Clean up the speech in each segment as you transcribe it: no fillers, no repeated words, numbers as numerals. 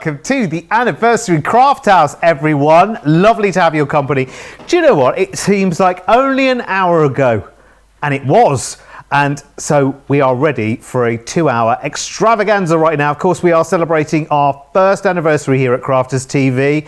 welcome to the anniversary craft house, everyone. Lovely to have your company. Do you know what? It seems like only an hour ago, and it was. And so we are ready for a 2-hour extravaganza right now. Of course, we are celebrating our first anniversary here at Crafters TV,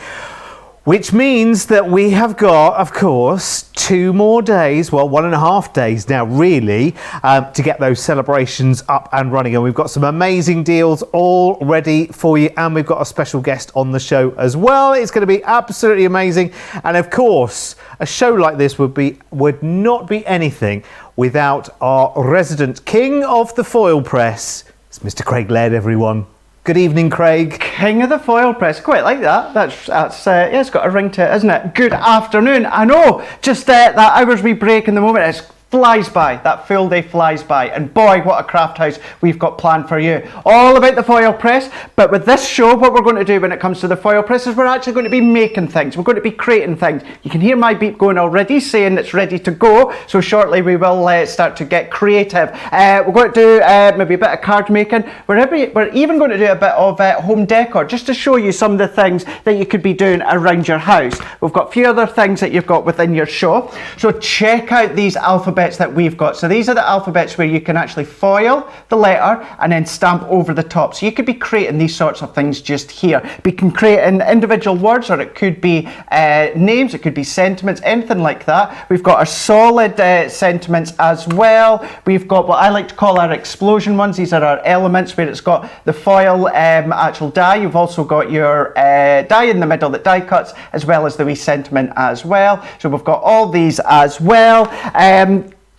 which means that we have got, of course, 2 more days, well, 1.5 days now, really, to get those celebrations up and running. And we've got some amazing deals all ready for you. And we've got a special guest on the show as well. It's going to be absolutely amazing. And of course, a show like this would not be anything without our resident king of the foil press. It's Mr. Craig Laird, everyone. Good evening, Craig. King of the foil press. Quite like that. That's yeah, it's got a ring to it, isn't it? Good afternoon. I know, just that hours we break in the moment, it flies by. That full day flies by. And boy, what a craft house we've got planned for you. All about the foil press. But with this show, what we're going to do when it comes to the foil press is we're actually going to be making things. We're going to be creating things. You can hear my beep going already, saying it's ready to go. So shortly we will start to get creative. We're going to do maybe a bit of card making. We're even going to do a bit of home decor, just to show you some of the things that you could be doing around your house. We've got a few other things that you've got within your show. So check out these alphabets that we've got. So these are the alphabets where you can actually foil the letter and then stamp over the top. So you could be creating these sorts of things just here. We can create individual words, or it could be names, it could be sentiments, anything like that. We've got our solid sentiments as well. We've got what I like to call our explosion ones. These are our elements where it's got the foil actual die. You've also got your die in the middle that die cuts, as well as the wee sentiment as well. So we've got all these as well.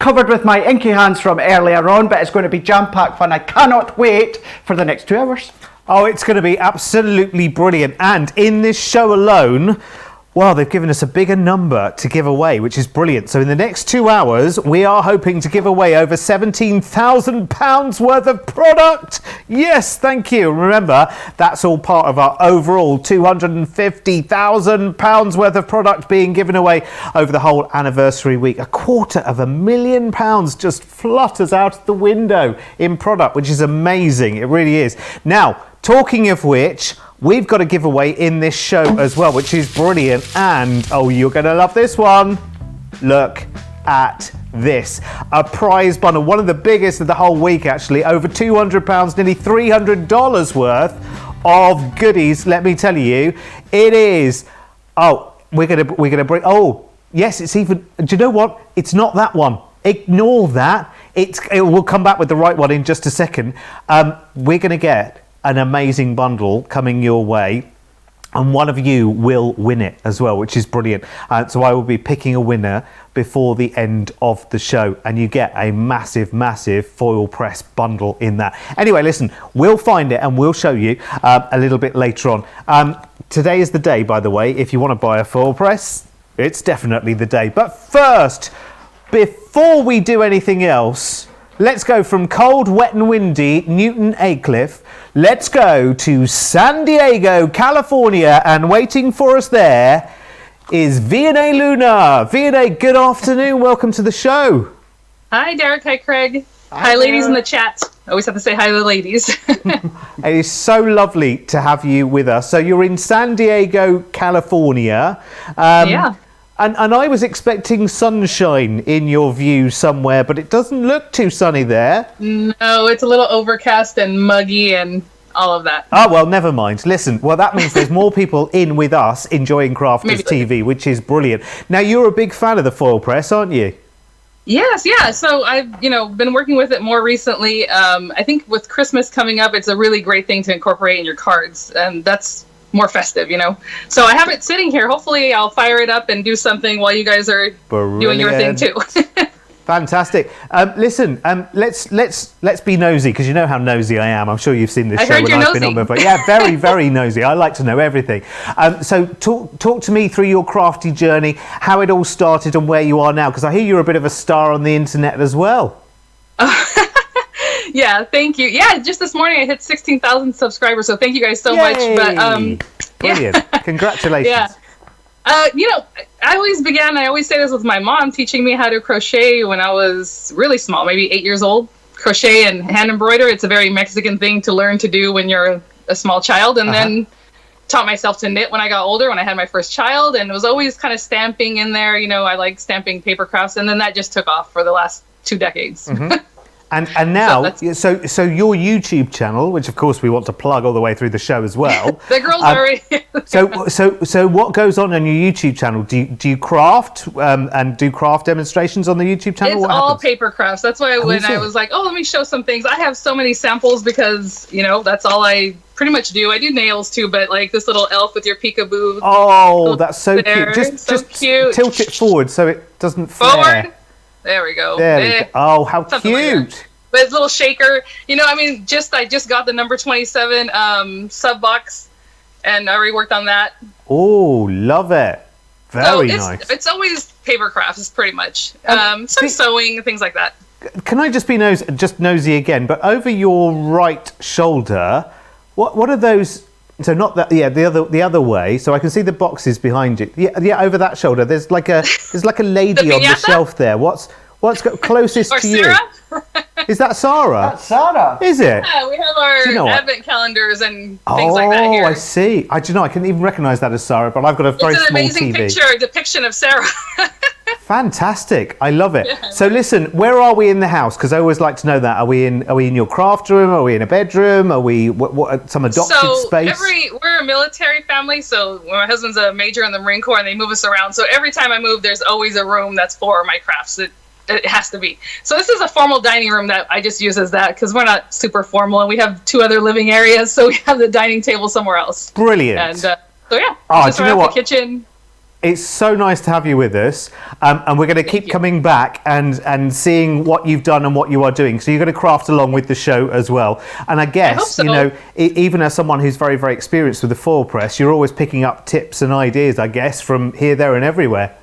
Covered with my inky hands from earlier on, but it's going to be jam-packed fun. I cannot wait for the next 2 hours. Oh, it's going to be absolutely brilliant. And in this show alone, well, they've given us a bigger number to give away, which is brilliant. So in the next 2 hours, we are hoping to give away over £17,000 worth of product. Yes, thank you. Remember, that's all part of our overall £250,000 worth of product being given away over the whole anniversary week. £250,000 just flutters out the window in product, which is amazing. It really is. Now, talking of which, we've got a giveaway in this show as well, which is brilliant. And, oh, you're going to love this one. Look at this. A prize bundle, one of the biggest of the whole week, actually. Over £200, nearly $300 worth of goodies. Let me tell you, it is. Oh, we're gonna bring. Oh, yes, it's even. Do you know what? It's not that one. Ignore that. It will come back with the right one in just a second. We're going to get an amazing bundle coming your way, and one of you will win it as well, which is brilliant. So I will be picking a winner before the end of the show, and you get a massive foil press bundle in that. Anyway, listen, we'll find it and we'll show you a little bit later on. Today is the day, by the way. If you want to buy a foil press, it's definitely the day. But first, before we do anything else, let's go from cold, wet and windy Newton Aycliffe. Let's go to San Diego, California, and waiting for us there is V&A Luna. V&A, good afternoon. Welcome to the show. Hi, Derek. Hi, Craig. Hi, ladies in the chat. I always have to say hi to the ladies. It is so lovely to have you with us. So you're in San Diego, California. Yeah. And I was expecting sunshine in your view somewhere, but it doesn't look too sunny there. No, it's a little overcast and muggy and all of that. Oh, well, never mind. Listen, well, that means there's more people in with us enjoying Crafters TV, which is brilliant. Now, you're a big fan of the foil press, aren't you? Yes, yeah. So I've, been working with it more recently. I think with Christmas coming up, it's a really great thing to incorporate in your cards, and that's more festive, So I have it sitting here. Hopefully I'll fire it up and do something while you guys are doing your thing too. Fantastic. Listen, let's be nosy, because you know how nosy I am. I'm sure you've seen this show when I've been on before. Yeah, very, very nosy. I like to know everything. So talk to me through your crafty journey, how it all started and where you are now, because I hear you're a bit of a star on the internet as well. Yeah, thank you. Yeah, just this morning I hit 16,000 subscribers, so thank you guys so much. But brilliant. Yeah. Congratulations. Yeah. I always say this with my mom teaching me how to crochet when I was really small, maybe 8 years old. Crochet and hand embroider, it's a very Mexican thing to learn to do when you're a small child. And then taught myself to knit when I got older, when I had my first child, and it was always kind of stamping in there. You know, I like stamping paper crafts, and then that just took off for the last 2 decades. And now, so your YouTube channel, which of course we want to plug all the way through the show as well. The girls already. So what goes on your YouTube channel? Do you craft and do craft demonstrations on the YouTube channel? It's what all happens? paper crafts. That's why when I was like, oh, let me show some things. I have so many samples because, you know, that's all I pretty much do. I do nails too, but like this little elf with your peekaboo. Oh, that's so there. cute. Just cute. Tilt it forward so it doesn't flare. Forward. There we go. There we go. Oh, how Something like cute. that. But it's a little shaker. You know, I mean, I just got the number 27 sub box, and I already worked on that. Oh, love it. Very nice. It's always paper crafts, it's pretty much. Some sewing, things like that. Can I just be nosy again? But over your right shoulder, what are those? So not that, yeah, the other way. So I can see the boxes behind you. Yeah, over that shoulder. There's like a lady on the shelf there. What's closest Or to you? Sarah? Is that Sarah? That's Sarah. Is it? Yeah, we have our you know advent calendars and things like that here. Oh, I see. Do you know, I couldn't even recognise that as Sarah, but I've got a very It's an small amazing TV. depiction of Sarah. Fantastic. I love it. Yeah. So listen, where are we in the house? Because I always like to know that. Are we in your craft room? Are we in a bedroom? Are we what some adopted space? We're a military family, so my husband's a major in the Marine Corps and they move us around. So every time I move, there's always a room that's for my crafts. It has to be. So this is a formal dining room that I just use as that because we're not super formal and we have 2 other living areas, so we have the dining table somewhere else. Brilliant. And so yeah, do you know what? The kitchen. It's so nice to have you with us, and we're going to keep coming back and seeing what you've done and what you are doing. So you're going to craft along with the show as well. And I guess, hope so. you know, even as someone who's very, very experienced with the foil press, you're always picking up tips and ideas, I guess, from here, there, and everywhere.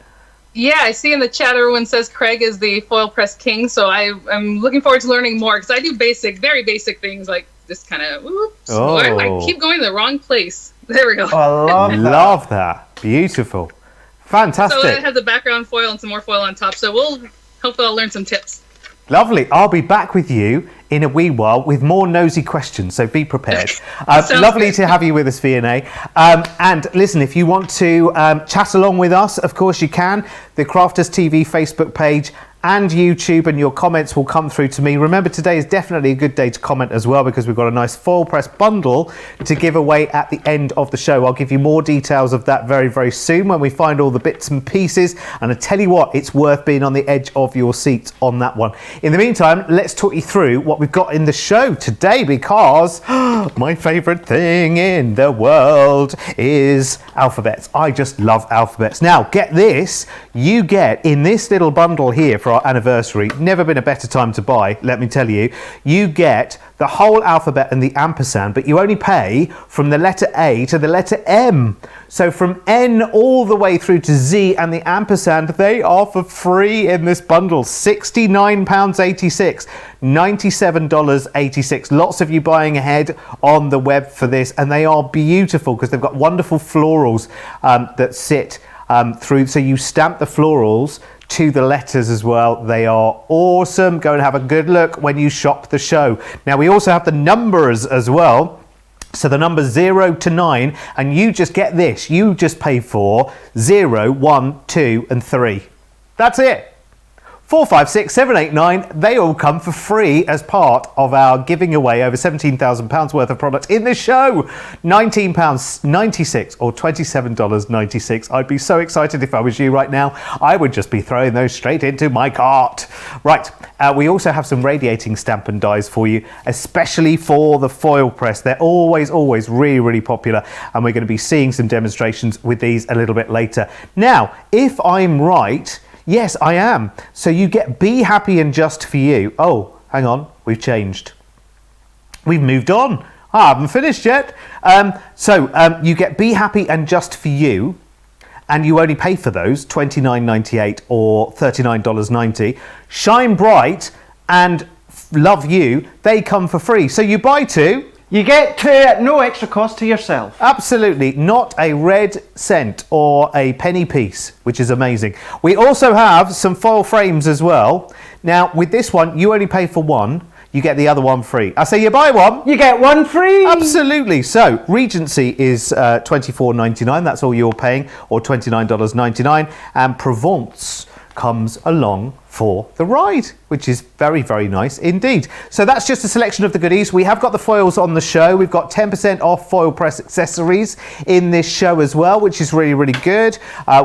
Yeah, I see in the chat everyone says Craig is the foil press king, so I'm looking forward to learning more because I do very basic things like this kind of. Oops, I keep going to the wrong place. There we go. Oh, I love that. Beautiful. Fantastic. So it has the background foil and some more foil on top. So hopefully I'll learn some tips. Lovely. I'll be back with you in a wee while with more nosy questions, so be prepared. Lovely good. to have you with us, V&A. And listen, if you want to chat along with us, of course you can. The Crafters TV Facebook page and YouTube, and your comments will come through to me. Remember, today is definitely a good day to comment as well because we've got a nice foil press bundle to give away at the end of the show. I'll give you more details of that very, very soon when we find all the bits and pieces. And I tell you what, it's worth being on the edge of your seat on that one. In the meantime, let's talk you through what we've got in the show today because my favourite thing in the world is alphabets. I just love alphabets. Now, get this. You get in this little bundle here for our anniversary, never been a better time to buy, let me tell you. You get the whole alphabet and the ampersand, but you only pay from the letter A to the letter M. So from N all the way through to Z and the ampersand, they are for free in this bundle. £69.86, $97.86. Lots of you buying ahead on the web for this, and they are beautiful because they've got wonderful florals that sit through. So you stamp the florals to the letters as well. They are awesome. Go and have a good look when you shop the show. Now we also have the numbers as well. So the numbers 0 to 9, and you just get this. You just pay for 0, 1, 2, and 3. That's it. 4, 5, 6, 7, 8, 9, they all come for free as part of our giving away over £17,000 worth of product in the show. £19.96 or $27.96. I'd be so excited if I was you right now. I would just be throwing those straight into my cart. Right, we also have some radiating stamp and dies for you, especially for the foil press. They're always really, really popular, and we're going to be seeing some demonstrations with these a little bit later. Now, if I'm right, yes, I am. So you get Be Happy and Just For You. Oh, hang on. We've changed. We've moved on. I haven't finished yet. You get Be Happy and Just For You, and you only pay for those $29.98 or $39.90. Shine Bright and Love You, they come for free. So you buy 2. You get 2 at no extra cost to yourself. Absolutely, not a red cent or a penny piece, which is amazing. We also have some foil frames as well. Now, with this one, you only pay for 1. you get the other one free. I say you buy one, you get one free. Absolutely. So Regency is $24.99. That's all you're paying, or $29.99. And Provence comes along for the ride, which is very, very nice indeed. So that's just a selection of the goodies. We have got the foils on the show. We've got 10% off Foilpress accessories in this show as well, which is really, really good.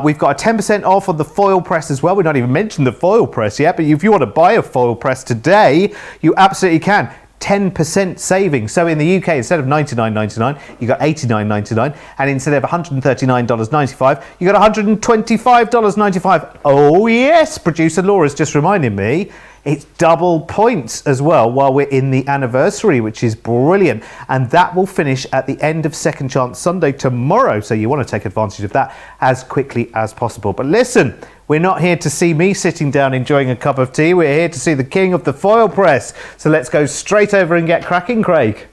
We've got a 10% off on the Foilpress as well. We've not even mentioned the Foilpress yet, but if you want to buy a Foilpress today, you absolutely can. 10% saving. So in the UK, instead of $99.99, you got $89.99, and instead of $139.95, you got $125.95. Oh yes, producer Laura's just reminding me, it's double points as well while we're in the anniversary, which is brilliant. And that will finish at the end of Second Chance Sunday tomorrow. So you want to take advantage of that as quickly as possible. But listen, we're not here to see me sitting down enjoying a cup of tea. We're here to see the king of the foil press. So let's go straight over and get cracking, Craig.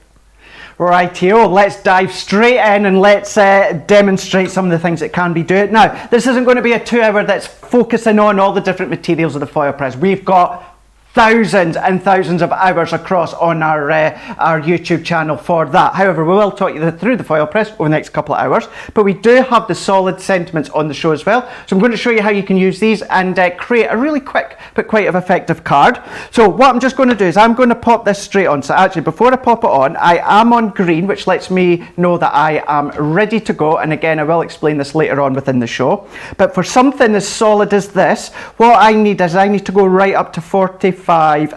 Rightio, let's dive straight in and let's demonstrate some of the things that can be doing. Now, this isn't going to be a 2 hour that's focusing on all the different materials of the foil press. We've got thousands and thousands of hours across on our YouTube channel for that. However, we will talk you through the foil press over the next couple of hours, but we do have the solid sentiments on the show as well. So I'm going to show you how you can use these and create a really quick but quite effective card. So what I'm just going to do is I'm going to pop this straight on. So actually, before I pop it on, I am on green, which lets me know that I am ready to go. And again, I will explain this later on within the show. But for something as solid as this, what I need is I need to go right up to 45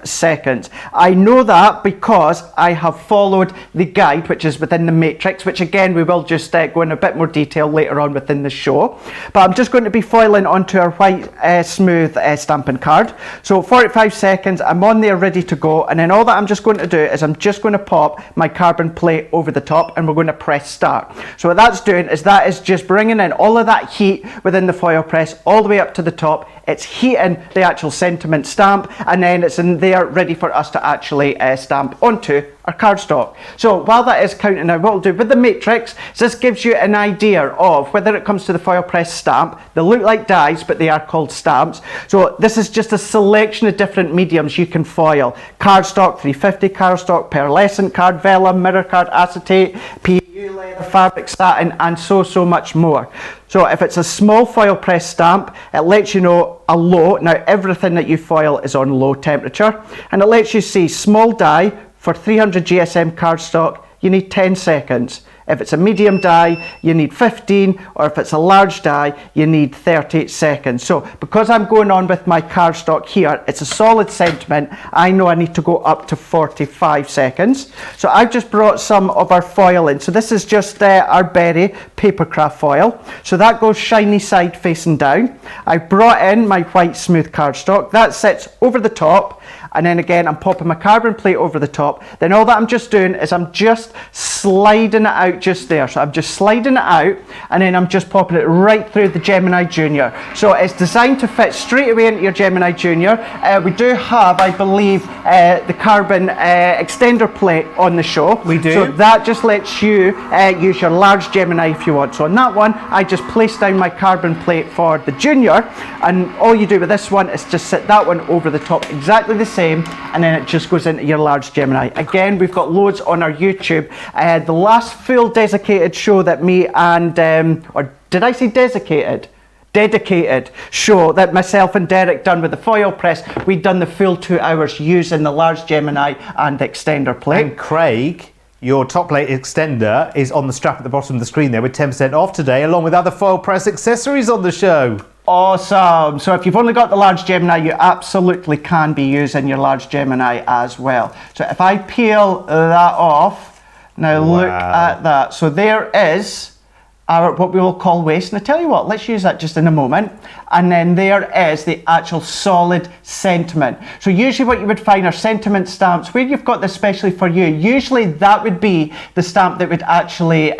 seconds. I know that because I have followed the guide, which is within the matrix, which again we will just go in a bit more detail later on within the show. But I'm just going to be foiling onto a white smooth stamping card. So 45 seconds, I'm on there ready to go, and then all that I'm just going to do is I'm just going to pop my carbon plate over the top and we're going to press start. So what that's doing is that is just bringing in all of that heat within the foil press all the way up to the top. It's heating the actual sentiment stamp, and then it's in there ready for us to actually stamp onto our cardstock. So while that is counting, now what we'll do with the matrix is this gives you an idea of whether it comes to the foil press stamp. They look like dies, but they are called stamps. So this is just a selection of different mediums you can foil. Cardstock, 350 cardstock, pearlescent card, vellum, mirror card, acetate, PU leather, fabric, satin, and so much more. So if it's a small foil press stamp, it lets you know a low. Now everything that you foil is on low temperature, and it lets you see small die for 300 GSM cardstock, you need 10 seconds. If it's a medium die, you need 15, or if it's a large die, you need 30 seconds. So because I'm going on with my cardstock here, it's a solid sentiment, I know I need to go up to 45 seconds. So I've just brought some of our foil in. So this is just our berry paper craft foil. So that goes shiny side facing down. I brought in my white smooth cardstock. That sits over the top. And then again, I'm popping my carbon plate over the top. Then all that I'm just doing is I'm just sliding it out just there. So I'm just sliding it out, and then I'm just popping it right through the Gemini Junior. So it's designed to fit straight away into your Gemini Junior. We do have, I believe, the carbon extender plate on the show. We do. So that just lets you use your large Gemini if you want. So on that one, I just place down my carbon plate for the Junior, and all you do with this one is just sit that one over the top, exactly the same, and then it just goes into your large Gemini. Again, we've got loads on our YouTube. The last full dedicated show that me and, or did I say dedicated show that myself and Derek done with the foil press, we'd done the full 2 hours using the large Gemini and the extender plate. And Craig, your top plate extender is on the strap at the bottom of the screen there with 10% off today, along with other foil press accessories on the show. Awesome. So if you've only got the large Gemini, you absolutely can be using your large Gemini as well. So if I peel that off, now look at that. So there is our what we will call waste. And I tell you what, let's use that just in a moment. And then there is the actual solid sentiment. So usually what you would find are sentiment stamps where you've got this specially for you. Usually that would be the stamp that would actually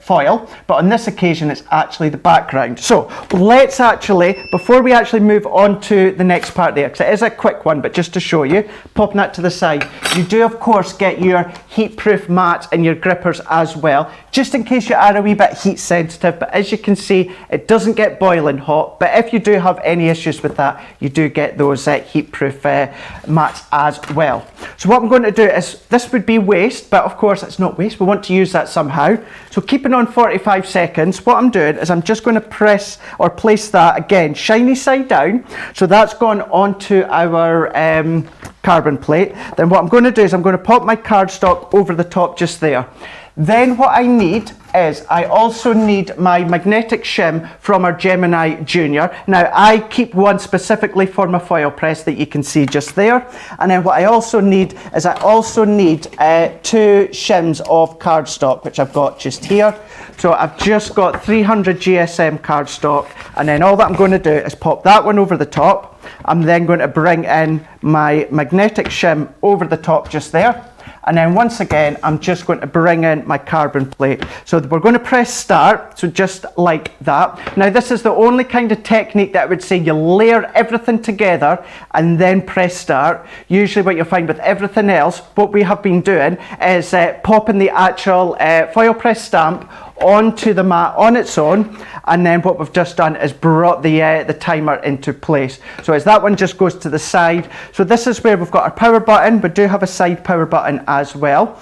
foil, but on this occasion it's actually the background. So let's actually, before we actually move on to the next part there, because it is a quick one, but just to show you, popping that to the side, you do of course get your heat-proof mats and your grippers as well, just in case you are a wee bit heat sensitive. But as you can see, it doesn't get boiling hot, but if you do have any issues with that, you do get those heat-proof mats as well. So what I'm going to do is, this would be waste, but of course it's not waste, we want to use that somehow. So keeping on 45 seconds, what I'm doing is I'm just going to press or place that again, shiny side down. So that's gone onto our carbon plate. Then what I'm going to do is I'm going to pop my cardstock over the top just there. Then what I need is, I also need my magnetic shim from our Gemini Junior. Now I keep one specifically for my foil press that you can see just there. And then what I also need is, I also need 2 shims of cardstock, which I've got just here. So I've just got 300 GSM cardstock, and then all that I'm going to do is pop that one over the top. I'm then going to bring in my magnetic shim over the top just there. And then once again, I'm just going to bring in my carbon plate. So we're going to press start, so just like that. Now this is the only kind of technique that I would say you layer everything together and then press start. Usually what you'll find with everything else, what we have been doing is popping the actual foil press stamp onto the mat on its own, and then what we've just done is brought the timer into place. So as that one just goes to the side, so this is where we've got our power button. We do have a side power button as well.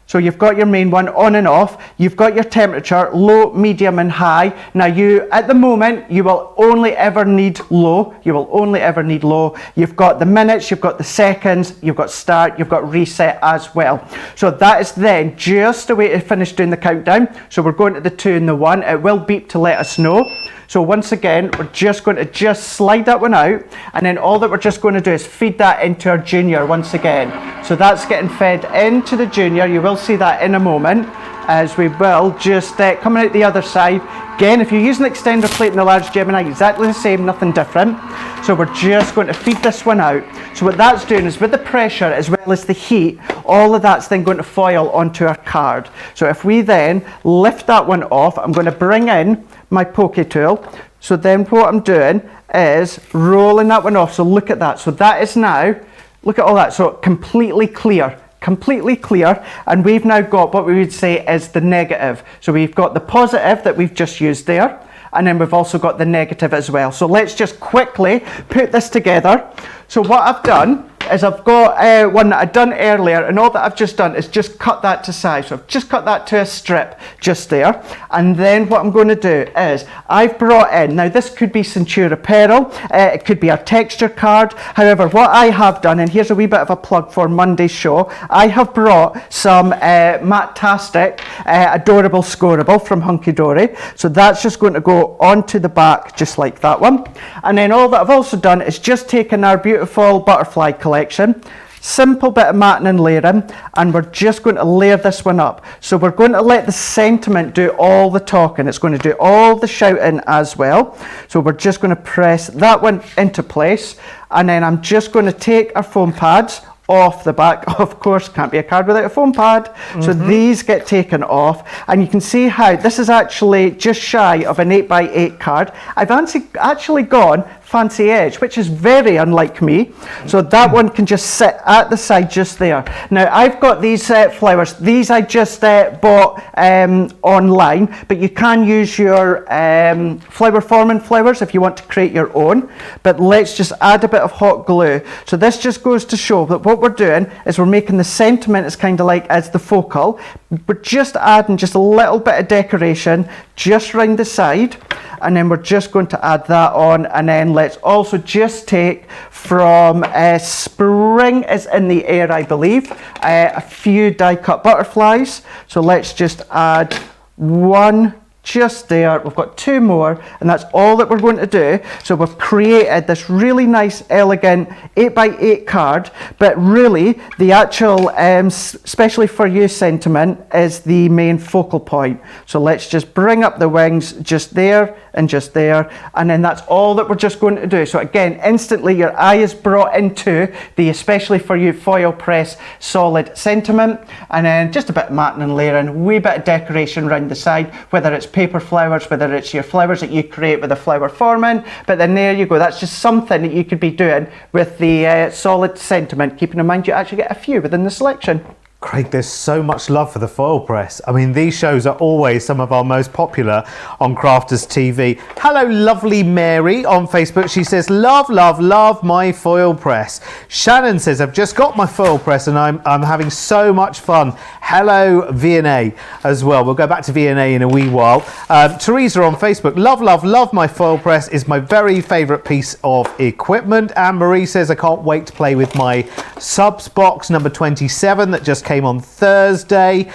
So you've got your main one on and off. You've got your temperature, low, medium and high. Now you, at the moment, you will only ever need low. You will only ever need low. You've got the minutes, you've got the seconds, you've got start, you've got reset as well. So that is then just a way to finish doing the countdown. So we're going to the 2 and the 1. It will beep to let us know. So once again, we're just going to just slide that one out, and then all that we're just going to do is feed that into our Junior once again. So that's getting fed into the Junior. You will see that in a moment, as we will just coming out the other side. Again, if you're using the extender plate in the large Gemini, exactly the same, nothing different. So we're just going to feed this one out. So what that's doing is, with the pressure as well as the heat, all of that's then going to foil onto our card. So if we then lift that one off, I'm going to bring in my poke tool. So then what I'm doing is rolling that one off. So look at that. So that is now, look at all that. So completely clear. Completely clear, and we've now got what we would say is the negative. So we've got the positive that we've just used there, and then we've also got the negative as well. So let's just quickly put this together. So what I've done is, I've got one that I'd done earlier, and all that I've just done is just cut that to size. So I've just cut that to a strip just there, and then what I'm going to do is, I've brought in, now this could be Centura Pearl, it could be our texture card. However, what I have done, and here's a wee bit of a plug for Monday's show, I have brought some Matastic Adorable Scoreable from Hunky Dory. So that's just going to go onto the back just like that one. And then all that I've also done is just taken our beautiful butterfly collection, simple bit of matting and layering, and we're just going to layer this one up. So we're going to let the sentiment do all the talking. It's going to do all the shouting as well. So we're just going to press that one into place, and then I'm just going to take our foam pads off the back. Of course, can't be a card without a foam pad. So these get taken off, and you can see how this is actually just shy of an 8x8 card. I've actually gone fancy edge, which is very unlike me. So that one can just sit at the side just there. Now I've got these flowers. These I just bought online, but you can use your flower forming flowers if you want to create your own. But let's just add a bit of hot glue. So this just goes to show that what we're doing is we're making the sentiment as kind of like as the focal. We're just adding just a little bit of decoration just round the side, and then we're just going to add that on. And then let's also just take from Spring is in the Air, I believe, a few die cut butterflies. So let's just add 1, just there. We've got 2 more, and that's all that we're going to do. So we've created this really nice, elegant 8x8 card, but really the actual especially for you sentiment is the main focal point. So let's just bring up the wings just there and just there, and then that's all that we're just going to do. So again, instantly your eye is brought into the especially for you foil press solid sentiment, and then just a bit of matting and layering, a wee bit of decoration around the side, whether it's paper flowers, whether it's your flowers that you create with a flower forming. But then there you go, that's just something that you could be doing with the solid sentiment, keeping in mind you actually get a few within the selection. Craig, there's so much love for the foil press. I mean, these shows are always some of our most popular on Crafters TV. Hello, lovely Mary on Facebook. She says, love, love, love my foil press. Shannon says, I've just got my foil press and I'm having so much fun. Hello, V&A as well. We'll go back to V&A in a wee while. Teresa on Facebook, love, love, love my foil press. Is my very favourite piece of equipment. Anne Marie says, I can't wait to play with my subs box number 27 that just came on Thursday.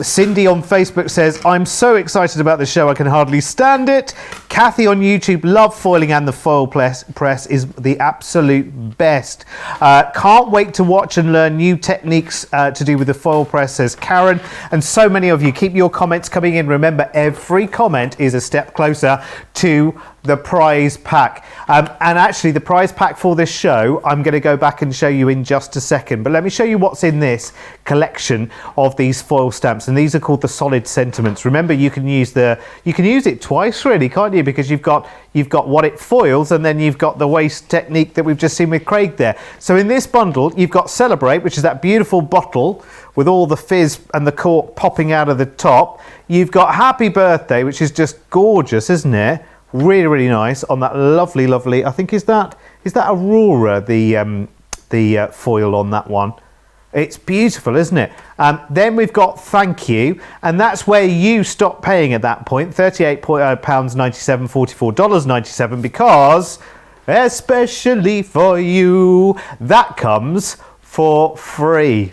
Cindy on Facebook says, I'm so excited about the show, I can hardly stand it. Kathy on YouTube, love foiling, and the foil press is the absolute best. Can't wait to watch and learn new techniques to do with the foil press, says Karen. And so many of you, keep your comments coming in. Remember, every comment is a step closer to the prize pack. And actually the prize pack for this show, I'm going to go back and show you in just a second. But let me show you what's in this collection of these foil stamps. And these are called the solid sentiments. Remember, you can use it twice really, can't you? Because you've got what it foils, and then you've got the waste technique that we've just seen with Craig there. So in this bundle, you've got Celebrate, which is that beautiful bottle with all the fizz and the cork popping out of the top. You've got Happy Birthday, which is just gorgeous, isn't it? Really, really nice on that lovely, lovely. I think is that Aurora, the foil on that one. It's beautiful, isn't it? Then we've got Thank You, and that's where you stop paying at that point. £38.97, $44.97, because especially for you, that comes for free,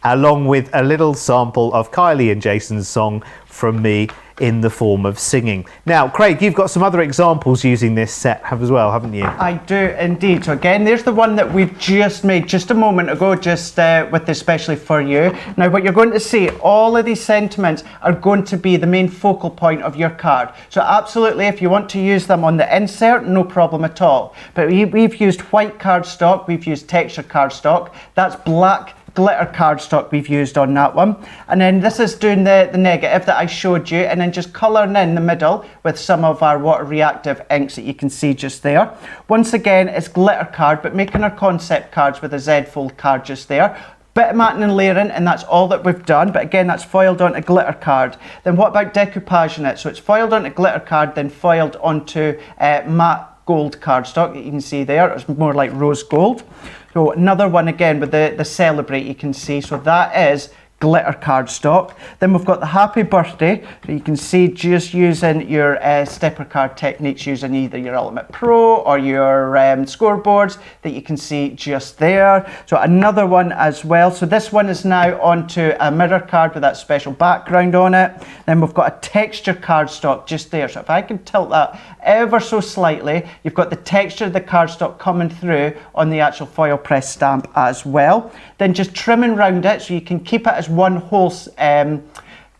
along with a little sample of Kylie and Jason's song from me in the form of singing. Now, Craig, you've got some other examples using this set as well, haven't you? I do indeed. So again, there's the one that we've just made just a moment ago, just with especially for you. Now, what you're going to see, all of these sentiments are going to be the main focal point of your card. So absolutely, if you want to use them on the insert, no problem at all. But we've used white cardstock, we've used texture cardstock, that's black glitter cardstock we've used on that one, and then this is doing the negative that I showed you, and then just colouring in the middle with some of our water reactive inks that you can see just there. Once again, it's glitter card, but making our concept cards with a Z fold card just there. Bit of matting and layering, and that's all that we've done, but again, that's foiled onto glitter card. Then what about decoupage in it? So it's foiled onto glitter card, then foiled onto matte gold cardstock that you can see there. It's more like rose gold. So another one again with the Celebrate, you can see, so that is glitter cardstock. Then we've got the Happy Birthday, so you can see just using your stepper card techniques, using either your Ultimate Pro or your scoreboards that you can see just there. So another one as well. So this one is now onto a mirror card with that special background on it. Then we've got a texture cardstock just there. So if I can tilt that ever so slightly, you've got the texture of the cardstock coming through on the actual foil press stamp as well. Then just trimming around it so you can keep it as one whole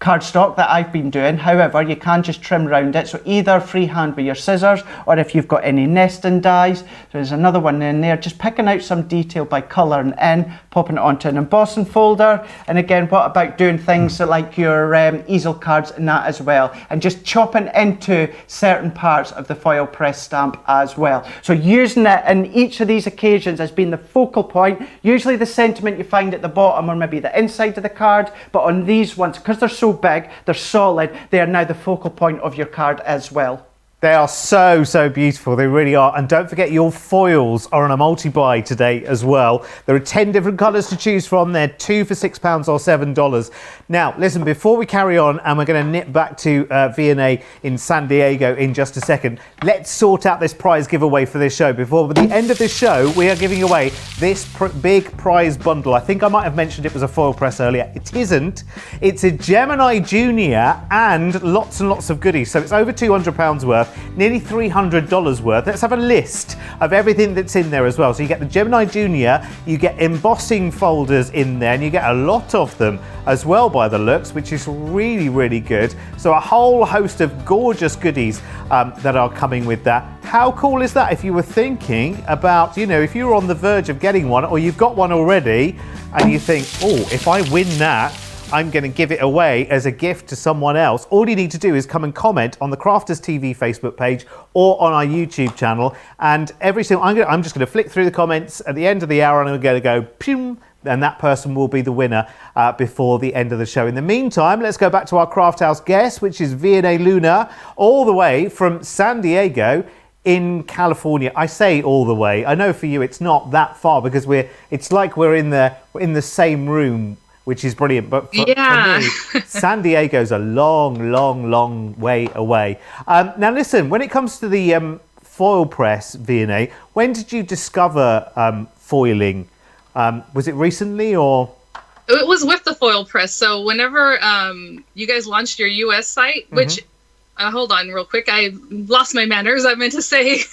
cardstock that I've been doing. However, you can just trim around it, so either freehand with your scissors, or if you've got any nesting dies. So there's another one in there, just picking out some detail by colouring in, popping it onto an embossing folder. And again, what about doing things like your easel cards and that as well, and just chopping into certain parts of the foil press stamp as well. So using it in each of these occasions as being the focal point, usually the sentiment you find at the bottom or maybe the inside of the card, but on these ones, because they're so big, they're solid, they are now the focal point of your card as well. They are so, so beautiful. They really are. And don't forget, your foils are on a multi-buy today as well. There are 10 different colours to choose from. They're 2 for £6 or $7. Now, listen, before we carry on, and we're going to nip back to V&A in San Diego in just a second, let's sort out this prize giveaway for this show. Before the end of this show, we are giving away this big prize bundle. I think I might have mentioned it was a Foilpress earlier. It isn't. It's a Gemini Junior and lots and lots of goodies. So it's over £200 worth. Nearly $300 worth. Let's have a list of everything that's in there as well. So you get the Gemini Junior, you get embossing folders in there, and you get a lot of them as well by the looks, which is really, really good. So a whole host of gorgeous goodies that are coming with that. How cool is that? If you were thinking about, if you were on the verge of getting one, or you've got one already, and you think, oh, if I win that, I'm going to give it away as a gift to someone else. All you need to do is come and comment on the Crafters TV Facebook page or on our YouTube channel. And I'm just going to flick through the comments at the end of the hour, and I'm going to go, pew, and that person will be the winner before the end of the show. In the meantime, let's go back to our Craft House guest, which is V&A Luna, all the way from San Diego in California. I say all the way. I know for you it's not that far, because it's like we're in the same room, which is brilliant. But for me, San Diego's a long, long, long way away. Now, listen, when it comes to the Foilpress V&A, when did you discover foiling? Was it recently, or? It was with the Foilpress. So whenever you guys launched your US site, which, hold on real quick, I lost my manners. I meant to say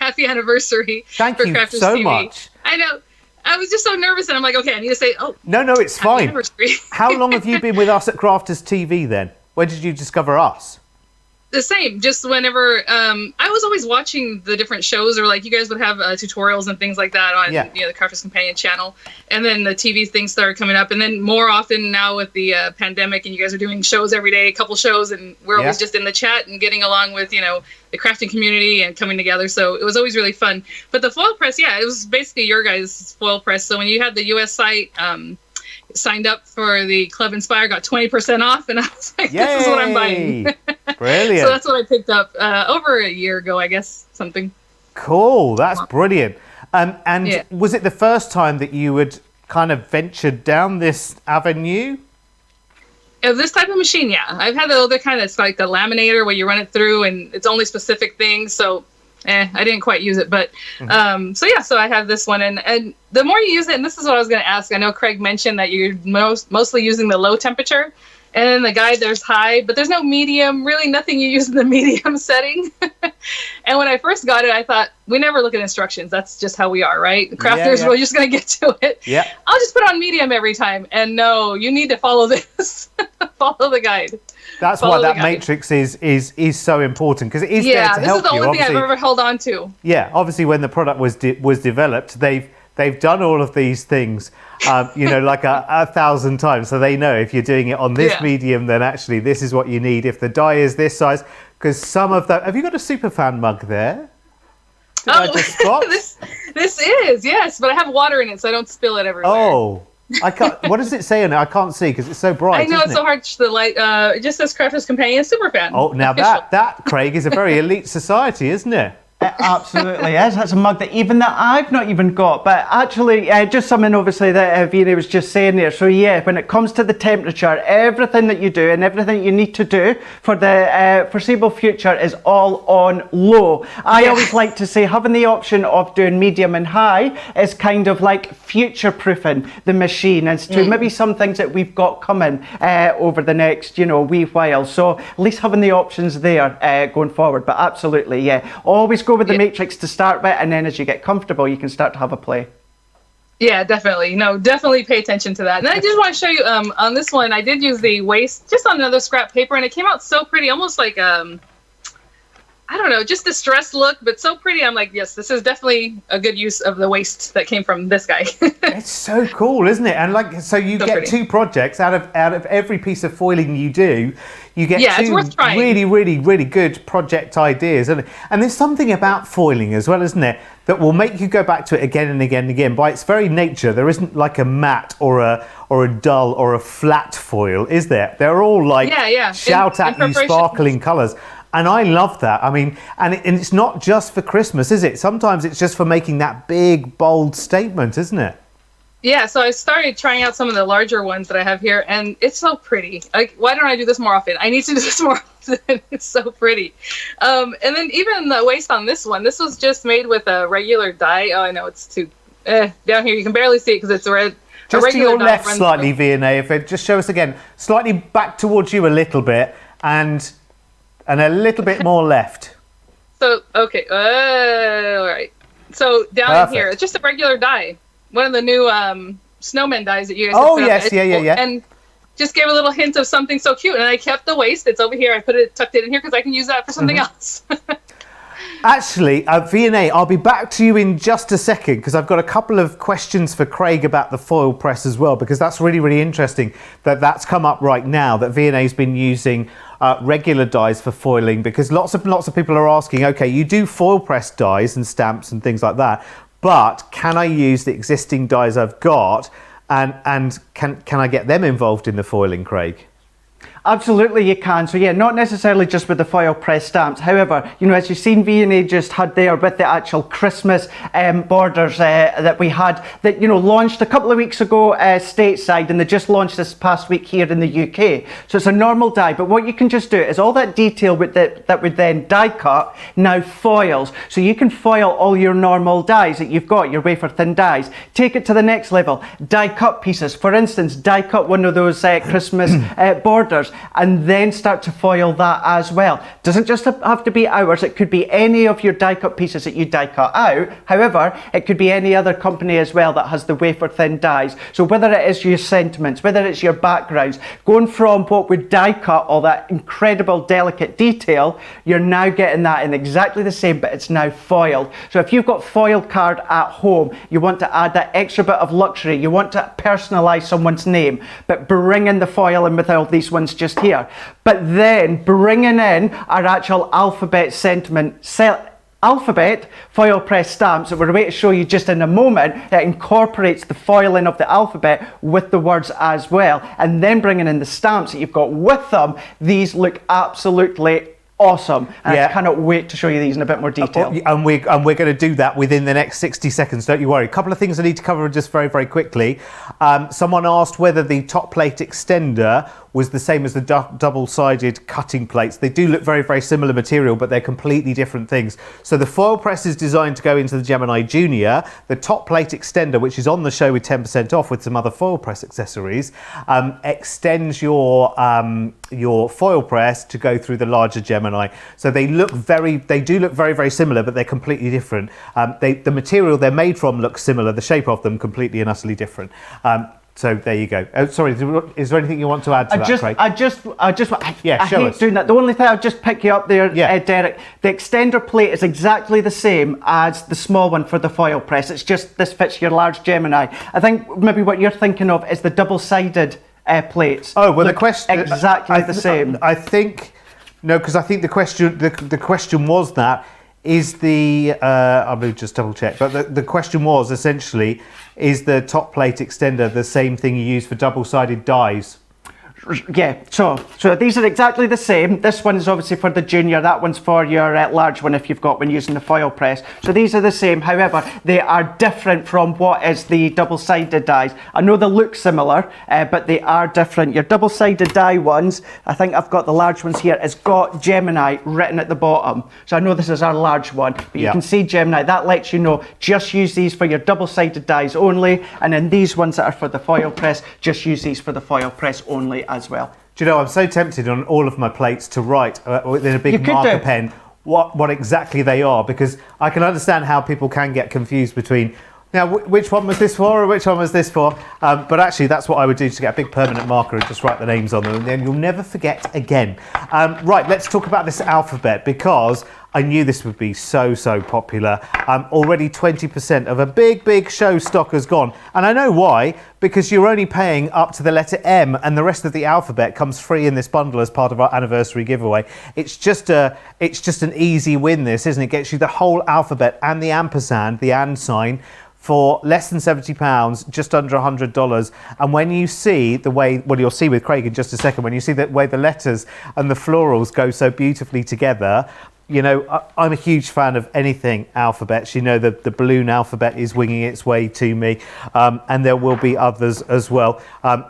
happy anniversary. Thank for you Crafters so TV. much. I know. I was just so nervous, and I'm like, okay, I need to say, oh. No, it's fine. How long have you been with us at Crafters TV then? When did you discover us? The same, just whenever, I was always watching the different shows, or like you guys would have tutorials and things like that on the Crafters Companion channel. And then the TV things started coming up. And then more often now with the pandemic, and you guys are doing shows every day, a couple shows, and we're always just in the chat and getting along with, the crafting community and coming together. So it was always really fun. But the Foilpress, it was basically your guys' Foilpress. So when you had the US site, signed up for the Club Inspire, got 20% off, and I was like, this is what I'm buying. Brilliant. So that's what I picked up over a year ago, I guess, something. Cool, that's brilliant. And was it the first time that you had kind of ventured down this avenue? This type of machine, yeah. I've had the other kind that's like the laminator where you run it through and it's only specific things, so I didn't quite use it, but so I have this one, and the more you use it, and this is what I was going to ask. I know Craig mentioned that you're mostly using the low temperature, and in the guide there's high, but there's no medium. Really, nothing you use in the medium setting. And when I first got it, I thought, we never look at instructions. That's just how we are, right? The crafters, we're just going to get to it. Yeah. I'll just put on medium every time, and no, you need to follow this. Follow the guide. That's why that matrix is so important, because it is there to help you. Yeah, this is the only thing I've ever held on to. Yeah, obviously when the product was developed, they've done all of these things, like 1,000 times. So they know if you're doing it on this medium, then actually this is what you need. If the die is this size, because some of that. Have you got a Superfan mug there? Did I just spot? this is, yes, but I have water in it, so I don't spill it everywhere. Oh. I can't. What does it say on it? I can't see because it's so bright. I know, it's so hard to the light. It just says Crafters Companion Superfan. Oh, now that Craig is a very elite society, isn't it? It absolutely is. That's a mug that I've not even got. But actually, just something obviously that V&A was just saying there. So when it comes to the temperature, everything that you do and everything you need to do for the foreseeable future is all on low. I always like to say having the option of doing medium and high is kind of like future-proofing the machine as to maybe some things that we've got coming over the next, wee while. So at least having the options there going forward. But absolutely, always go with the matrix to start with, and then as you get comfortable, you can start to have a play. Yeah, definitely. No, definitely pay attention to that. And I just want to show you on this one, I did use the waste just on another scrap paper, and it came out so pretty, almost like I don't know, just distressed look, but so pretty. I'm like, yes, this is definitely a good use of the waste that came from this guy. It's so cool, isn't it? And so you get pretty. 2 projects out of every piece of foiling you do. You get 2 really, really, really good project ideas. And there's something about foiling as well, isn't there, that will make you go back to it again and again and again. By its very nature, there isn't like a matte or a dull or a flat foil, is there? They're all like shout at you sparkling colours. And I love that. I mean, and it's not just for Christmas, is it? Sometimes it's just for making that big, bold statement, isn't it? Yeah, so I started trying out some of the larger ones that I have here, and it's so pretty. Like, why don't I do this more often? I need to do this more often. It's so pretty. And then even the waist on this one, this was just made with a regular dye. Oh, I know it's too down here. You can barely see it because it's red. Just to your left slightly, V&A. If it just show us again, slightly back towards you a little bit, and a little bit more left. So okay, all right. So down in here, it's just a regular dye. One of the new snowman dyes that you guys. Oh yes, yeah. And just gave a little hint of something so cute, and I kept the waist. It's over here. I tucked it in here because I can use that for something else. Actually, V&A, I'll be back to you in just a second because I've got a couple of questions for Craig about the foil press as well, because that's really, really interesting that's come up right now, that V&A's been using regular dies for foiling, because lots of people are asking, okay, you do foil press dies and stamps and things like that, but can I use the existing dies I've got, and can I get them involved in the foiling, Craig? Absolutely you can. So yeah, not necessarily just with the foil press stamps. However, you know, as you've seen V&A just had there with the actual Christmas borders that we had, that, you know, launched a couple of weeks ago stateside, and they just launched this past week here in the UK. So it's a normal die, but what you can just do is all that detail with that would then die cut now foils. So you can foil all your normal dies that you've got, your wafer thin dies. Take it to the next level. Die cut pieces. For instance, die cut one of those Christmas borders, and then start to foil that as well. Doesn't just have to be ours, it could be any of your die cut pieces that you die cut out. However, it could be any other company as well that has the wafer thin dies. So whether it is your sentiments, whether it's your backgrounds, going from what would die cut, all that incredible delicate detail, you're now getting that in exactly the same, but it's now foiled. So if you've got foil card at home, you want to add that extra bit of luxury, you want to personalize someone's name, but bring in the foil in with all these ones just here, but then bringing in our actual alphabet alphabet foil press stamps that we're about to show you just in a moment. It incorporates the foiling of the alphabet with the words as well, and then bringing in the stamps that you've got with them. These look absolutely awesome, and I cannot wait to show you these in a bit more detail. And we're going to do that within the next 60 seconds, don't you worry. A couple of things I need to cover just very, very quickly. Someone asked whether the top plate extender was the same as the double-sided cutting plates. They do look very, very similar material, but they're completely different things. So the foil press is designed to go into the Gemini Junior. The top plate extender, which is on the show with 10% off with some other foil press accessories, extends your foil press to go through the larger Gemini. So they do look very, very similar, but they're completely different. The material they're made from looks similar. The shape of them completely and utterly different. So there you go. Oh, sorry, is there anything you want to add to that, Craig? I hate doing that. The only thing I'll just pick you up there, Derek, the extender plate is exactly the same as the small one for the foil press. It's just this fits your large Gemini. I think maybe what you're thinking of is the double-sided plates. Oh, well, the question exactly the same. I think no, because I think the question was that. Is the, I'll just double check, but the question was essentially, is the top plate extender the same thing you use for double-sided dies? Yeah, so these are exactly the same. This one is obviously for the junior, that one's for your large one if you've got one using the foil press. So these are the same, however, they are different from what is the double-sided dies. I know they look similar, but they are different. Your double-sided die ones, I think I've got the large ones here, it's got Gemini written at the bottom. So I know this is our large one, but you can see Gemini. That lets you know, just use these for your double-sided dies only, and then these ones that are for the foil press, just use these for the foil press only as well. Do you know, I'm so tempted on all of my plates to write in a big marker pen what exactly they are, because I can understand how people can get confused between, now, which one was this for or which one was this for? But actually, that's what I would do, to get a big permanent marker and just write the names on them, and then you'll never forget again. Right, let's talk about this alphabet, because I knew this would be so popular. Already 20% of a big show stock has gone. And I know why, because you're only paying up to the letter M, and the rest of the alphabet comes free in this bundle as part of our anniversary giveaway. It's just an easy win, this, isn't it? It gets you the whole alphabet and the ampersand, the and sign, for less than £70, just under $100. And when you see the way, well, you'll see with Craig in just a second, when you see the way the letters and the florals go so beautifully together, you know, I'm a huge fan of anything alphabets. You know, the balloon alphabet is winging its way to me, and there will be others as well.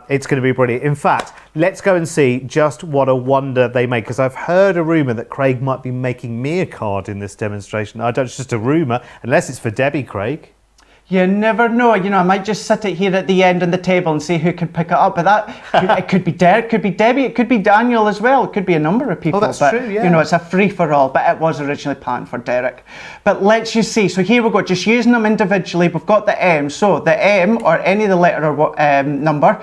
It's going to be brilliant. In fact, let's go and see just what a wonder they make, because I've heard a rumour that Craig might be making me a card in this demonstration. I don't, it's just a rumour, unless it's for Debbie, Craig. You never know. You know, I might just sit it here at the end on the table and see who can pick it up. But it could be Derek, could be Debbie, it could be Daniel as well. It could be a number of people. Oh, that's true, yeah. You know, it's a free-for-all, but it was originally planned for Derek. But let's just see. So here we go, just using them individually. We've got the M. So the M, or any of the letter or number,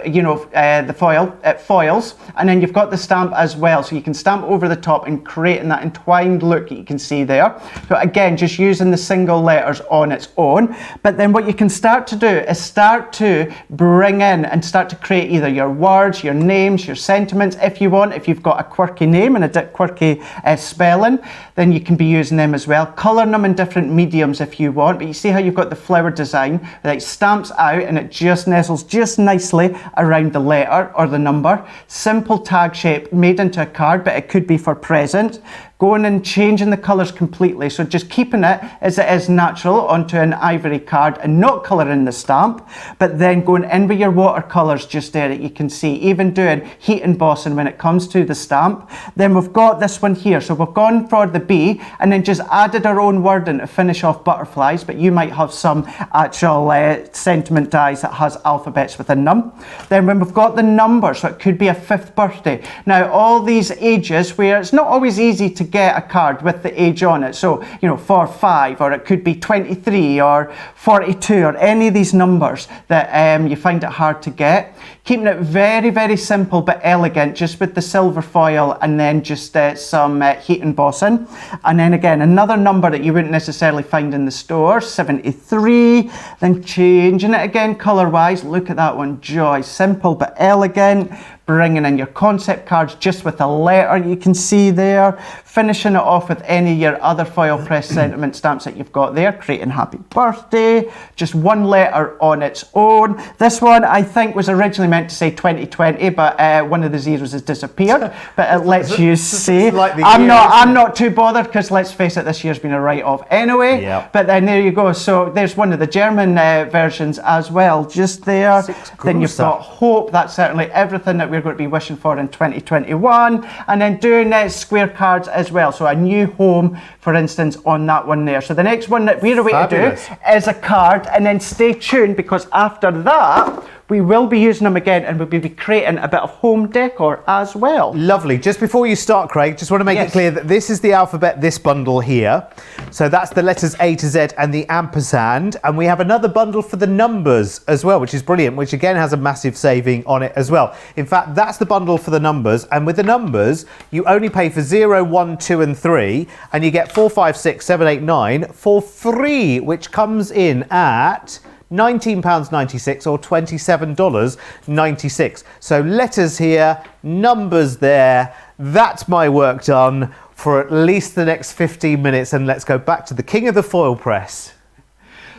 you know, the foil, it foils. And then you've got the stamp as well. So you can stamp over the top and creating that entwined look that you can see there. So again, just using the single letters on its own. But then what you can start to do is start to bring in and start to create either your words, your names, your sentiments, if you want. If you've got a quirky name and a quirky spelling, then you can be using them as well. Colouring them in different mediums if you want. But you see how you've got the flower design that stamps out and it just nestles just nicely around the letter or the number. Simple tag shape made into a card, but it could be for present. Going and changing the colours completely. So just keeping it as it is natural onto an ivory card and not colouring the stamp, but then going in with your watercolours just there that you can see, even doing heat embossing when it comes to the stamp. Then we've got this one here. So we've gone for the B and then just added our own wording to finish off butterflies, but you might have some actual sentiment dies that has alphabets within them. Then when we've got the number, so it could be a 5th birthday. Now all these ages where it's not always easy to get a card with the age on it, so you know, 4-5, or it could be 23 or 42, or any of these numbers that you find it hard to get. Keeping it very, very simple but elegant, just with the silver foil and then just some heat embossing. And then again, another number that you wouldn't necessarily find in the store, 73. Then changing it again colour-wise. Look at that one, joy. Simple but elegant. Bringing in your concept cards just with a letter you can see there. Finishing it off with any of your other Foilpress sentiment stamps that you've got there. Creating happy birthday. Just one letter on its own. This one I think was originally meant to say 2020, but one of the zeros has disappeared. But it lets you see. Like I'm not too bothered, because let's face it, this year's been a write-off anyway. Yep. But then there you go. So there's one of the German versions as well, just there. Then you've got hope. That's certainly everything that we're going to be wishing for in 2021. And then doing square cards as well. So a new home, for instance, on that one there. So the next one that we're away to do is a card. And then stay tuned, because after that, we will be using them again and we'll be creating a bit of home decor as well. Lovely. Just before you start, Craig, just want to make it clear that this is the alphabet, this bundle here. So that's the letters A to Z and the ampersand. And we have another bundle for the numbers as well, which is brilliant, which again has a massive saving on it as well. In fact, that's the bundle for the numbers. And with the numbers, you only pay for 0, 1, 2 and 3. And you get 4, 5, 6, 7, 8, 9 for free, which comes in at £19.96 or $27.96. So letters here, numbers there. That's my work done for at least the next 15 minutes. And let's go back to the king of the foil press.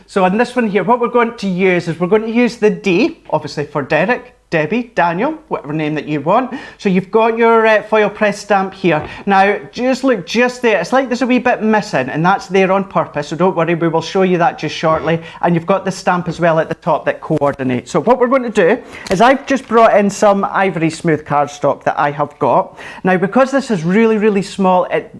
So on this one here, what we're going to use is we're going to use the D, obviously for Derek, Debbie, Daniel, whatever name that you want. So you've got your foil press stamp here. Now, just look just there. It's like there's a wee bit missing, and that's there on purpose. So don't worry, we will show you that just shortly. And you've got the stamp as well at the top that coordinates. So what we're going to do is I've just brought in some ivory smooth cardstock that I have got. Now, because this is really, really small, it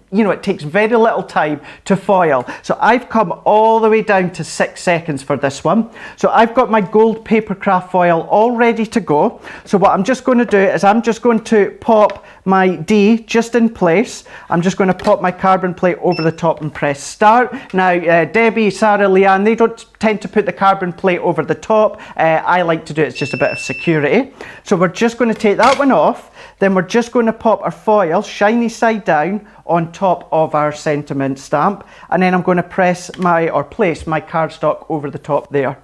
takes very little time to foil. So I've come all the way down to 6 seconds for this one. So I've got my gold paper craft foil all ready to go. So what I'm just going to do is I'm just going to pop my D just in place. I'm just going to pop my carbon plate over the top and press start. Now, Debbie, Sarah, Leanne, they don't tend to put the carbon plate over the top. I like to do it. It's just a bit of security. So we're just going to take that one off. Then we're just going to pop our foil, shiny side down, on top of our sentiment stamp. And then I'm going to place my cardstock over the top there.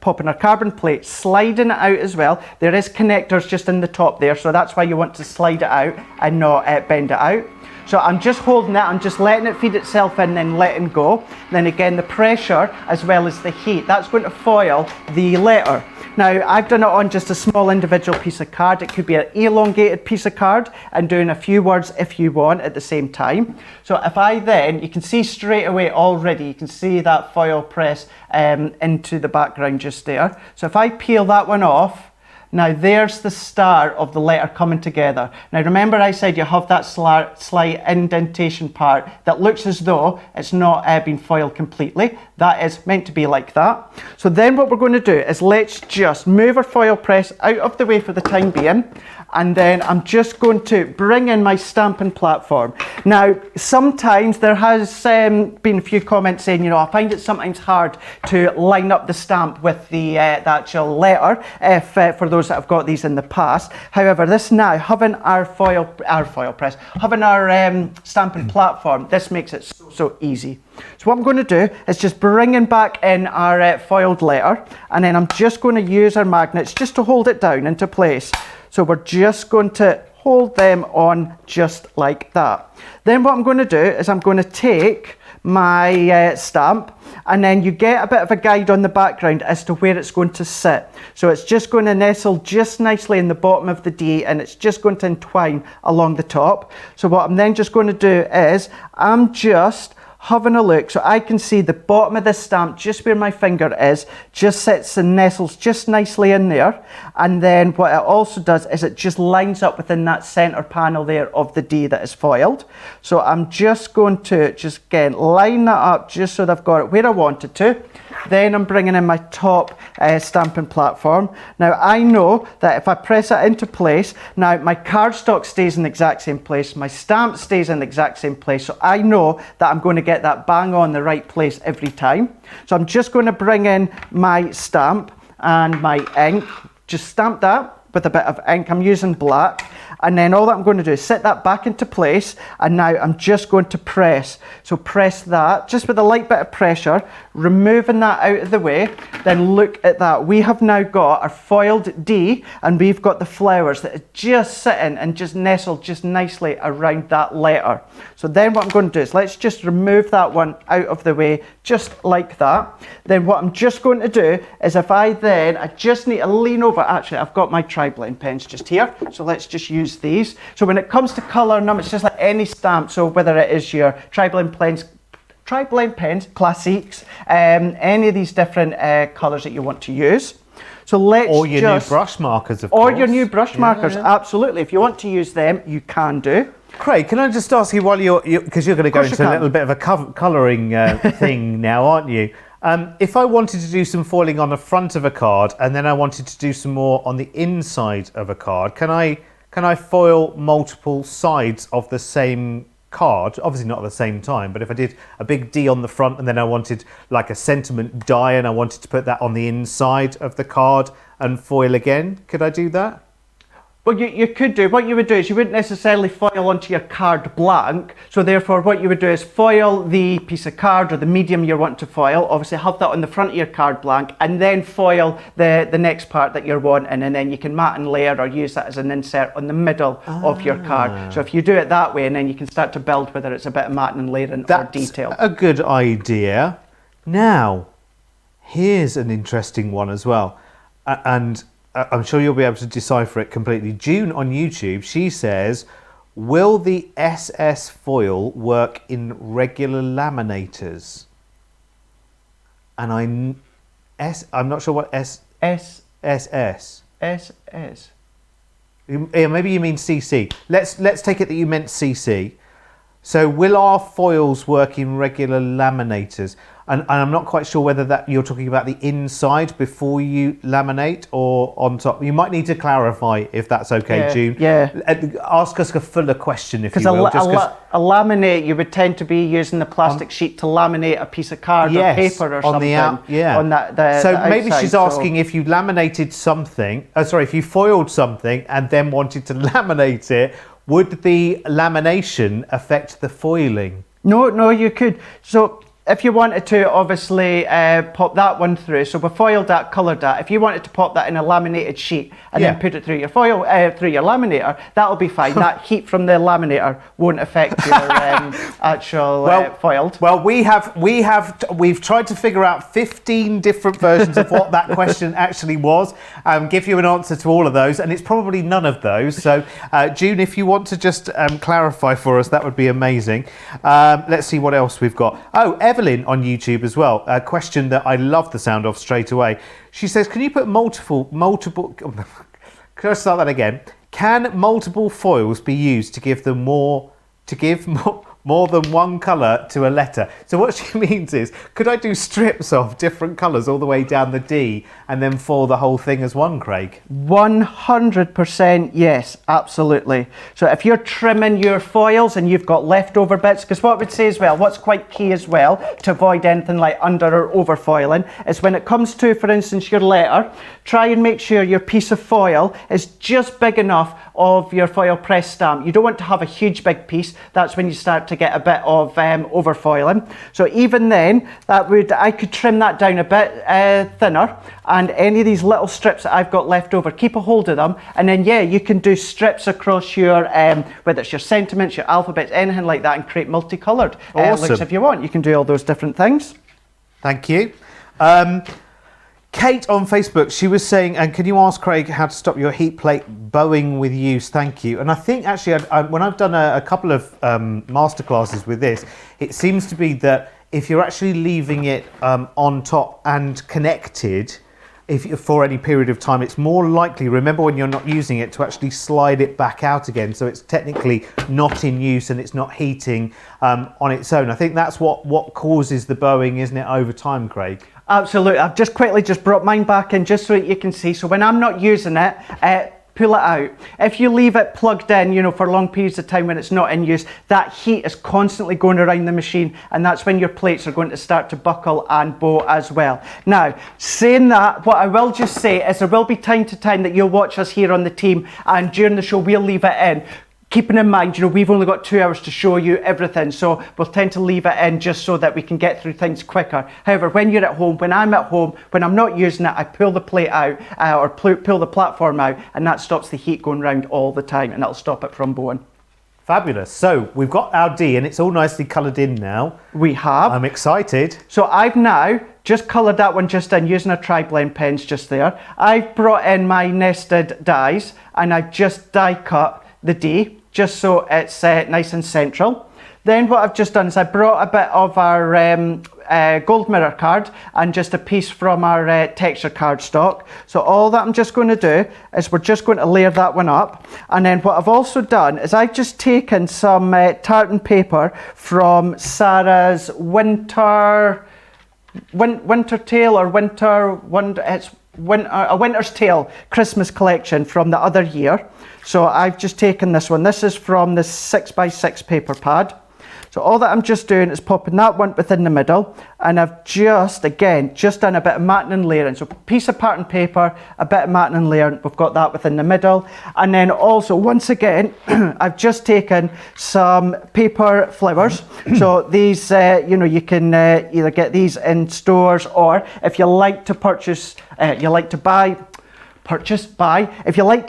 Popping our carbon plate, sliding it out as well. There is connectors just in the top there, so that's why you want to slide it out and not bend it out. So I'm just holding it, I'm just letting it feed itself in, then letting go. Then again, the pressure as well as the heat, that's going to foil the letter. Now, I've done it on just a small individual piece of card. It could be an elongated piece of card and doing a few words if you want at the same time. So if I then, you can see straight away already, you can see that foil press into the background just there. So if I peel that one off, now there's the start of the letter coming together. Now remember I said you have that slight indentation part that looks as though it's not been foiled completely. That is meant to be like that. So then what we're going to do is let's just move our foil press out of the way for the time being, and then I'm just going to bring in my stamping platform. Now sometimes there has been a few comments saying, you know, I find it sometimes hard to line up the stamp with the actual letter for those that have got these in the past. However, this now, having our foil press, having our stamping platform, this makes it so easy. So what I'm going to do is just bringing back in our foiled letter, and then I'm just going to use our magnets just to hold it down into place. So we're just going to hold them on just like that. Then what I'm going to do is I'm going to take my stamp, and then you get a bit of a guide on the background as to where it's going to sit. So it's just going to nestle just nicely in the bottom of the D, and it's just going to entwine along the top. So what I'm then just going to do is I'm just having a look so I can see the bottom of this stamp, just where my finger is, just sits and nestles just nicely in there. And then what it also does is it just lines up within that center panel there of the D that is foiled. So I'm just going to just again line that up just so that I've got it where I want it to. Then I'm bringing in my top stamping platform. Now I know that if I press it into place, now my cardstock stays in the exact same place, my stamp stays in the exact same place, so I know that I'm going to get that bang on the right place every time. So I'm just going to bring in my stamp and my ink, just stamp that with a bit of ink. I'm using black, and then all that I'm going to do is set that back into place, and now I'm just going to press. So press that just with a light bit of pressure, removing that out of the way. Then look at that, we have now got our foiled D, and we've got the flowers that are just sitting and just nestled just nicely around that letter. So then what I'm going to do is let's just remove that one out of the way just like that. Then what I'm just going to do is if I just need to lean over, actually I've got my tri-blend pens just here, so let's just use these. So when it comes to colouring them, it's just like any stamp, so whether it is your tri-blend pens, classiques, any of these different colours that you want to use. So let's or your new brush markers, of course. Or your new brush markers, absolutely. If you want to use them, you can do. Craig, can I just ask you while because you're going to go into a little bit of a colouring thing now, aren't you? If I wanted to do some foiling on the front of a card and then I wanted to do some more on the inside of a card, can I foil multiple sides of the same card? Obviously not at the same time, but if I did a big D on the front and then I wanted like a sentiment die and I wanted to put that on the inside of the card and foil again, could I do that? Well, you could do, what you would do is you wouldn't necessarily foil onto your card blank, so therefore what you would do is foil the piece of card or the medium you're wanting to foil, obviously have that on the front of your card blank, and then foil the next part that you're wanting, and then you can mat and layer or use that as an insert on the middle of your card. So if you do it that way, and then you can start to build whether it's a bit of matting and layering or detail. That's a good idea. Now, here's an interesting one as well, and I'm sure you'll be able to decipher it completely. June on YouTube, she says, will the SS foil work in regular laminators? And I'm not sure what SS. Yeah, maybe you mean CC. Let's take it that you meant CC. So will our foils work in regular laminators? And I'm not quite sure whether that you're talking about the inside before you laminate or on top. You might need to clarify if that's okay, June. Yeah. Ask us a fuller question if you will. Because a laminate, you would tend to be using the plastic sheet to laminate a piece of card or paper or something. On that, so the maybe outside, she's asking if you laminated something, if you foiled something and then wanted to laminate it, would the lamination affect the foiling? No, you could. So if you wanted to, obviously, pop that one through, so we foiled that, coloured that. If you wanted to pop that in a laminated sheet and then put it through your foil, through your laminator, that'll be fine. That heat from the laminator won't affect your actual foiled. Well, we've tried to figure out 15 different versions of what that question actually was, give you an answer to all of those, and it's probably none of those. So, June, if you want to just clarify for us, that would be amazing. Let's see what else we've got. Oh, Evelyn on YouTube as well. A question that I love the sound of straight away. She says, can you put multiple, can I start that again? Can multiple foils be used to give them more than one colour to a letter? So what she means is, could I do strips of different colours all the way down the D and then foil the whole thing as one, Craig? 100% yes, absolutely. So if you're trimming your foils and you've got leftover bits, because what I would say as well, what's quite key as well to avoid anything like under or over foiling is when it comes to, for instance, your letter, try and make sure your piece of foil is just big enough of your foil press stamp. You don't want to have a huge big piece. That's when you start to get a bit of over foiling. So even then, I could trim that down a bit thinner, and any of these little strips that I've got left over, keep a hold of them, and then you can do strips across your whether it's your sentiments, your alphabets, anything like that, and create multicoloured looks if you want. You can do all those different things. Thank you. Kate on Facebook, she was saying, and can you ask Craig how to stop your heat plate bowing with use? Thank you. And I think actually, when I've done a couple of masterclasses with this, it seems to be that if you're actually leaving it on top and connected, for any period of time, it's more likely, remember when you're not using it, to actually slide it back out again. So it's technically not in use and it's not heating on its own. I think that's what causes the bowing, isn't it, over time, Craig? Absolutely. I've just quickly brought mine back in just so that you can see. So when I'm not using it, pull it out. If you leave it plugged in, for long periods of time when it's not in use, that heat is constantly going around the machine, and that's when your plates are going to start to buckle and bow as well. Now, saying that, what I will just say is there will be time to time that you'll watch us here on the team, and during the show we'll leave it in. Keeping in mind, we've only got 2 hours to show you everything, so we'll tend to leave it in just so that we can get through things quicker. However, when you're at home, when I'm at home, when I'm not using it, I pull the plate out or pull the platform out, and that stops the heat going round all the time, and that'll stop it from bowing. Fabulous. So we've got our D, and it's all nicely coloured in now. We have. I'm excited. So I've now just coloured that one just in using a tri-blend pens just there. I've brought in my nested dies, and I've just die cut the D, just so it's nice and central. Then what I've just done is I brought a bit of our gold mirror card and just a piece from our texture card stock. So all that I'm just going to do is we're just going to layer that one up. And then what I've also done is I've just taken some tartan paper from Sarah's winter tale or a winter's tale Christmas collection from the other year. So I've just taken this one. This is from the 6x6 paper pad. So all that I'm just doing is popping that one within the middle, and I've just done a bit of matting and layering. So piece of pattern paper, a bit of matting and layering, we've got that within the middle. And then also, once again, I've just taken some paper flowers. So these, you can either get these in stores, or if you like to purchase, if you like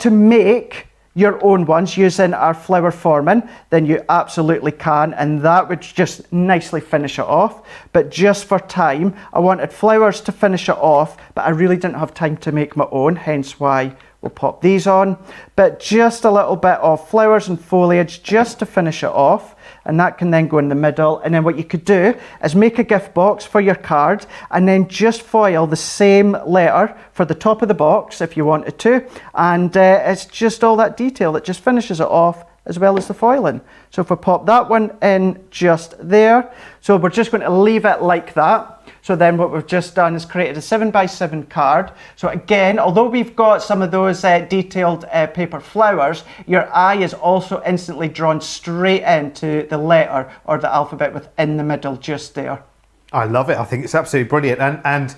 to make your own ones using our flower forming, then you absolutely can, and that would just nicely finish it off. But just for time, I wanted flowers to finish it off, but I really didn't have time to make my own, hence why we'll pop these on. But just a little bit of flowers and foliage just to finish it off, and that can then go in the middle. And then what you could do is make a gift box for your card, and then just foil the same letter for the top of the box if you wanted to, and it's just all that detail that just finishes it off, as well as the foiling. So if we pop that one in just there, so we're just going to leave it like that. So then what we've just done is created a 7x7 card. So again, although we've got some of those detailed paper flowers, your eye is also instantly drawn straight into the letter or the alphabet within the middle just there. I love it. I think it's absolutely brilliant. And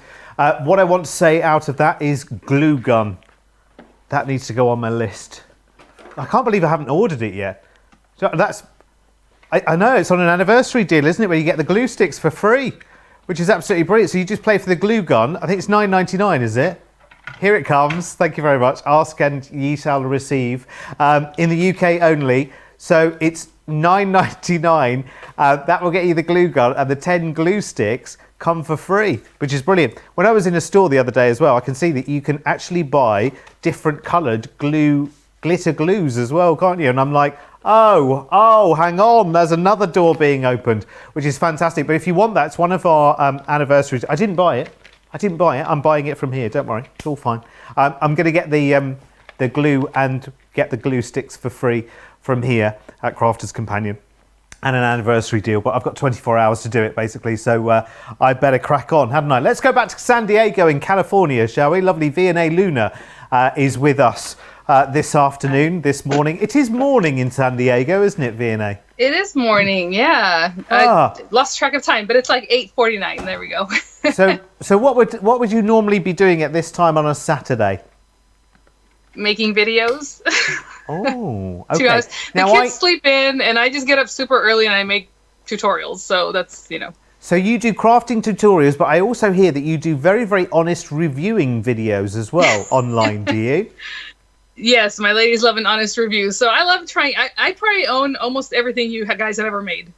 what I want to say out of that is glue gun. That needs to go on my list. I can't believe I haven't ordered it yet. So I know, it's on an anniversary deal, isn't it, where you get the glue sticks for free. which is absolutely brilliant. So you just pay for the glue gun. I think it's $9.99, is it? Here it comes. Thank you very much. Ask and ye shall receive. In the UK only. So it's $9.99. That will get you the glue gun, and the 10 glue sticks come for free, which is brilliant. When I was in a store the other day as well, I can see that you can actually buy different coloured glitter glues as well, can't you? And I'm like, oh, hang on, there's another door being opened, which is fantastic. But if you want that, it's one of our anniversaries. I didn't buy it. I'm buying it from here. Don't worry, it's all fine. I'm going to get the glue and get the glue sticks for free from here at Crafters Companion, and an anniversary deal, but I've got 24 hours to do it, basically, so I better crack on, hadn't I? Let's go back to San Diego in California, shall we? Lovely V&A Luna is with us this afternoon, this morning. It is morning in San Diego, isn't it, V&A? It is morning, yeah. I lost track of time, but it's like 8:49. There we go. So what would you normally be doing at this time on a Saturday? Making videos. Oh, okay. 2 hours. The kids sleep in, and I just get up super early and I make tutorials. So that's, So you do crafting tutorials, but I also hear that you do very, very honest reviewing videos as well online, do you? Yes, my ladies love an honest review. So I love trying. I probably own almost everything you guys have ever made.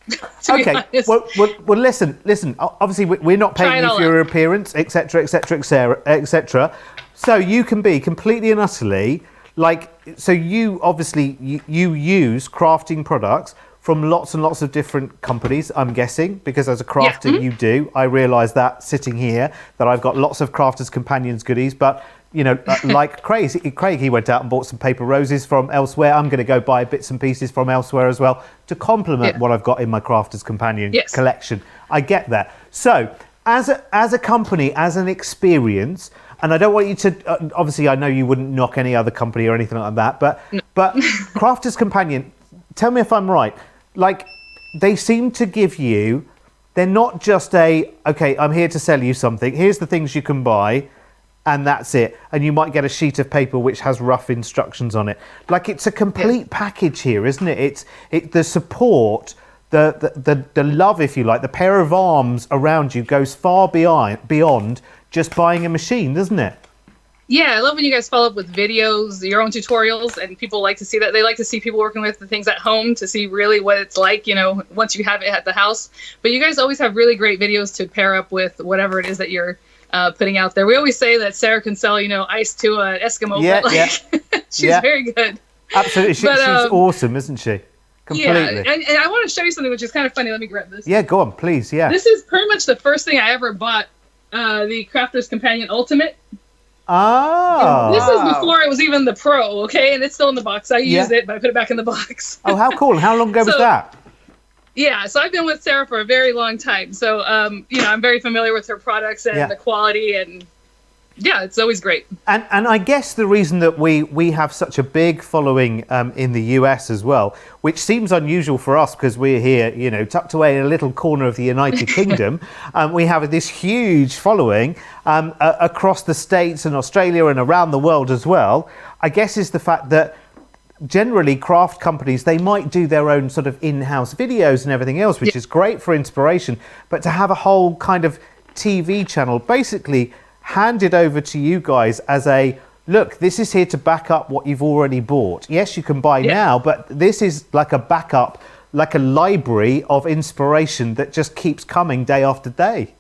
Okay. Well, listen. Obviously, we're not paying you for your appearance, etc., etc., etc. So you can be completely and utterly so you obviously you use crafting products from lots and lots of different companies, I'm guessing, because as a crafter you do. I realise that sitting here, that I've got lots of Crafters Companions goodies, but like Craig, he went out and bought some paper roses from elsewhere. I'm going to go buy bits and pieces from elsewhere as well to complement what I've got in my Crafters Companion collection. I get that. So as a company, as an experience, and I don't want you to, obviously I know you wouldn't knock any other company or anything like that, but Crafters Companion, tell me if I'm right, they seem to give you, they're not just okay, I'm here to sell you something, here's the things you can buy, and that's it. And you might get a sheet of paper which has rough instructions on it. It's a complete package here, isn't it? It's the support, the love, if you like, the pair of arms around you goes far beyond just buying a machine, doesn't it? Yeah, I love when you guys follow up with videos, your own tutorials, and people like to see that. They like to see people working with the things at home to see really what it's like, once you have it at the house. But you guys always have really great videos to pair up with whatever it is that you're putting out there. We always say that Sarah can sell, ice to an Eskimo, but she's very good. Absolutely, she's awesome, isn't she? Completely. Yeah, and I want to show you something which is kind of funny. Let me grab this. Yeah, go on, please. Yeah. This is pretty much the first thing I ever bought, the Crafters Companion Ultimate. Oh. This is before it was even the Pro, okay? And it's still in the box. I used it, but I put it back in the box. Oh, how cool. How long ago was that? Yeah, so I've been with Sarah for a very long time. So, I'm very familiar with her products and the quality, and it's always great. And I guess the reason that we have such a big following in the US as well, which seems unusual for us because we're here, tucked away in a little corner of the United Kingdom, we have this huge following across the States and Australia and around the world as well, I guess is the fact that generally craft companies, they might do their own sort of in-house videos and everything else, which is great for inspiration, but to have a whole kind of TV channel basically handed over to you guys as look, this is here to back up what you've already bought. Yes, you can buy now, but this is like a backup, like a library of inspiration that just keeps coming day after day.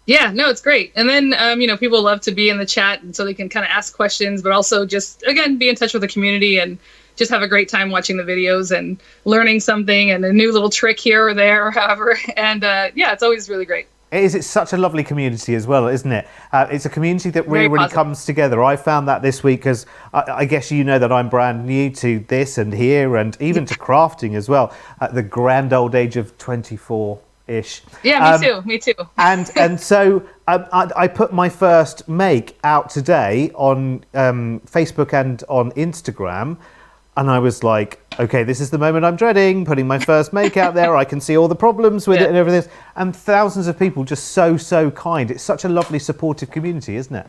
Yeah, no, it's great. And then, people love to be in the chat, and so they can kind of ask questions, but also just, again, be in touch with the community and just have a great time watching the videos and learning something and a new little trick here or there or however. And it's always really great. It's such a lovely community as well, isn't it? It's a community that really comes together. I found that this week, because I guess you know that I'm brand new to this and here and even to crafting as well at the grand old age of 24-ish. Yeah, me too. and so I put my first make out today on Facebook and on Instagram. And I was like, okay, this is the moment I'm dreading, putting my first make out there. I can see all the problems with it and everything. And thousands of people just so kind. It's such a lovely, supportive community, isn't it?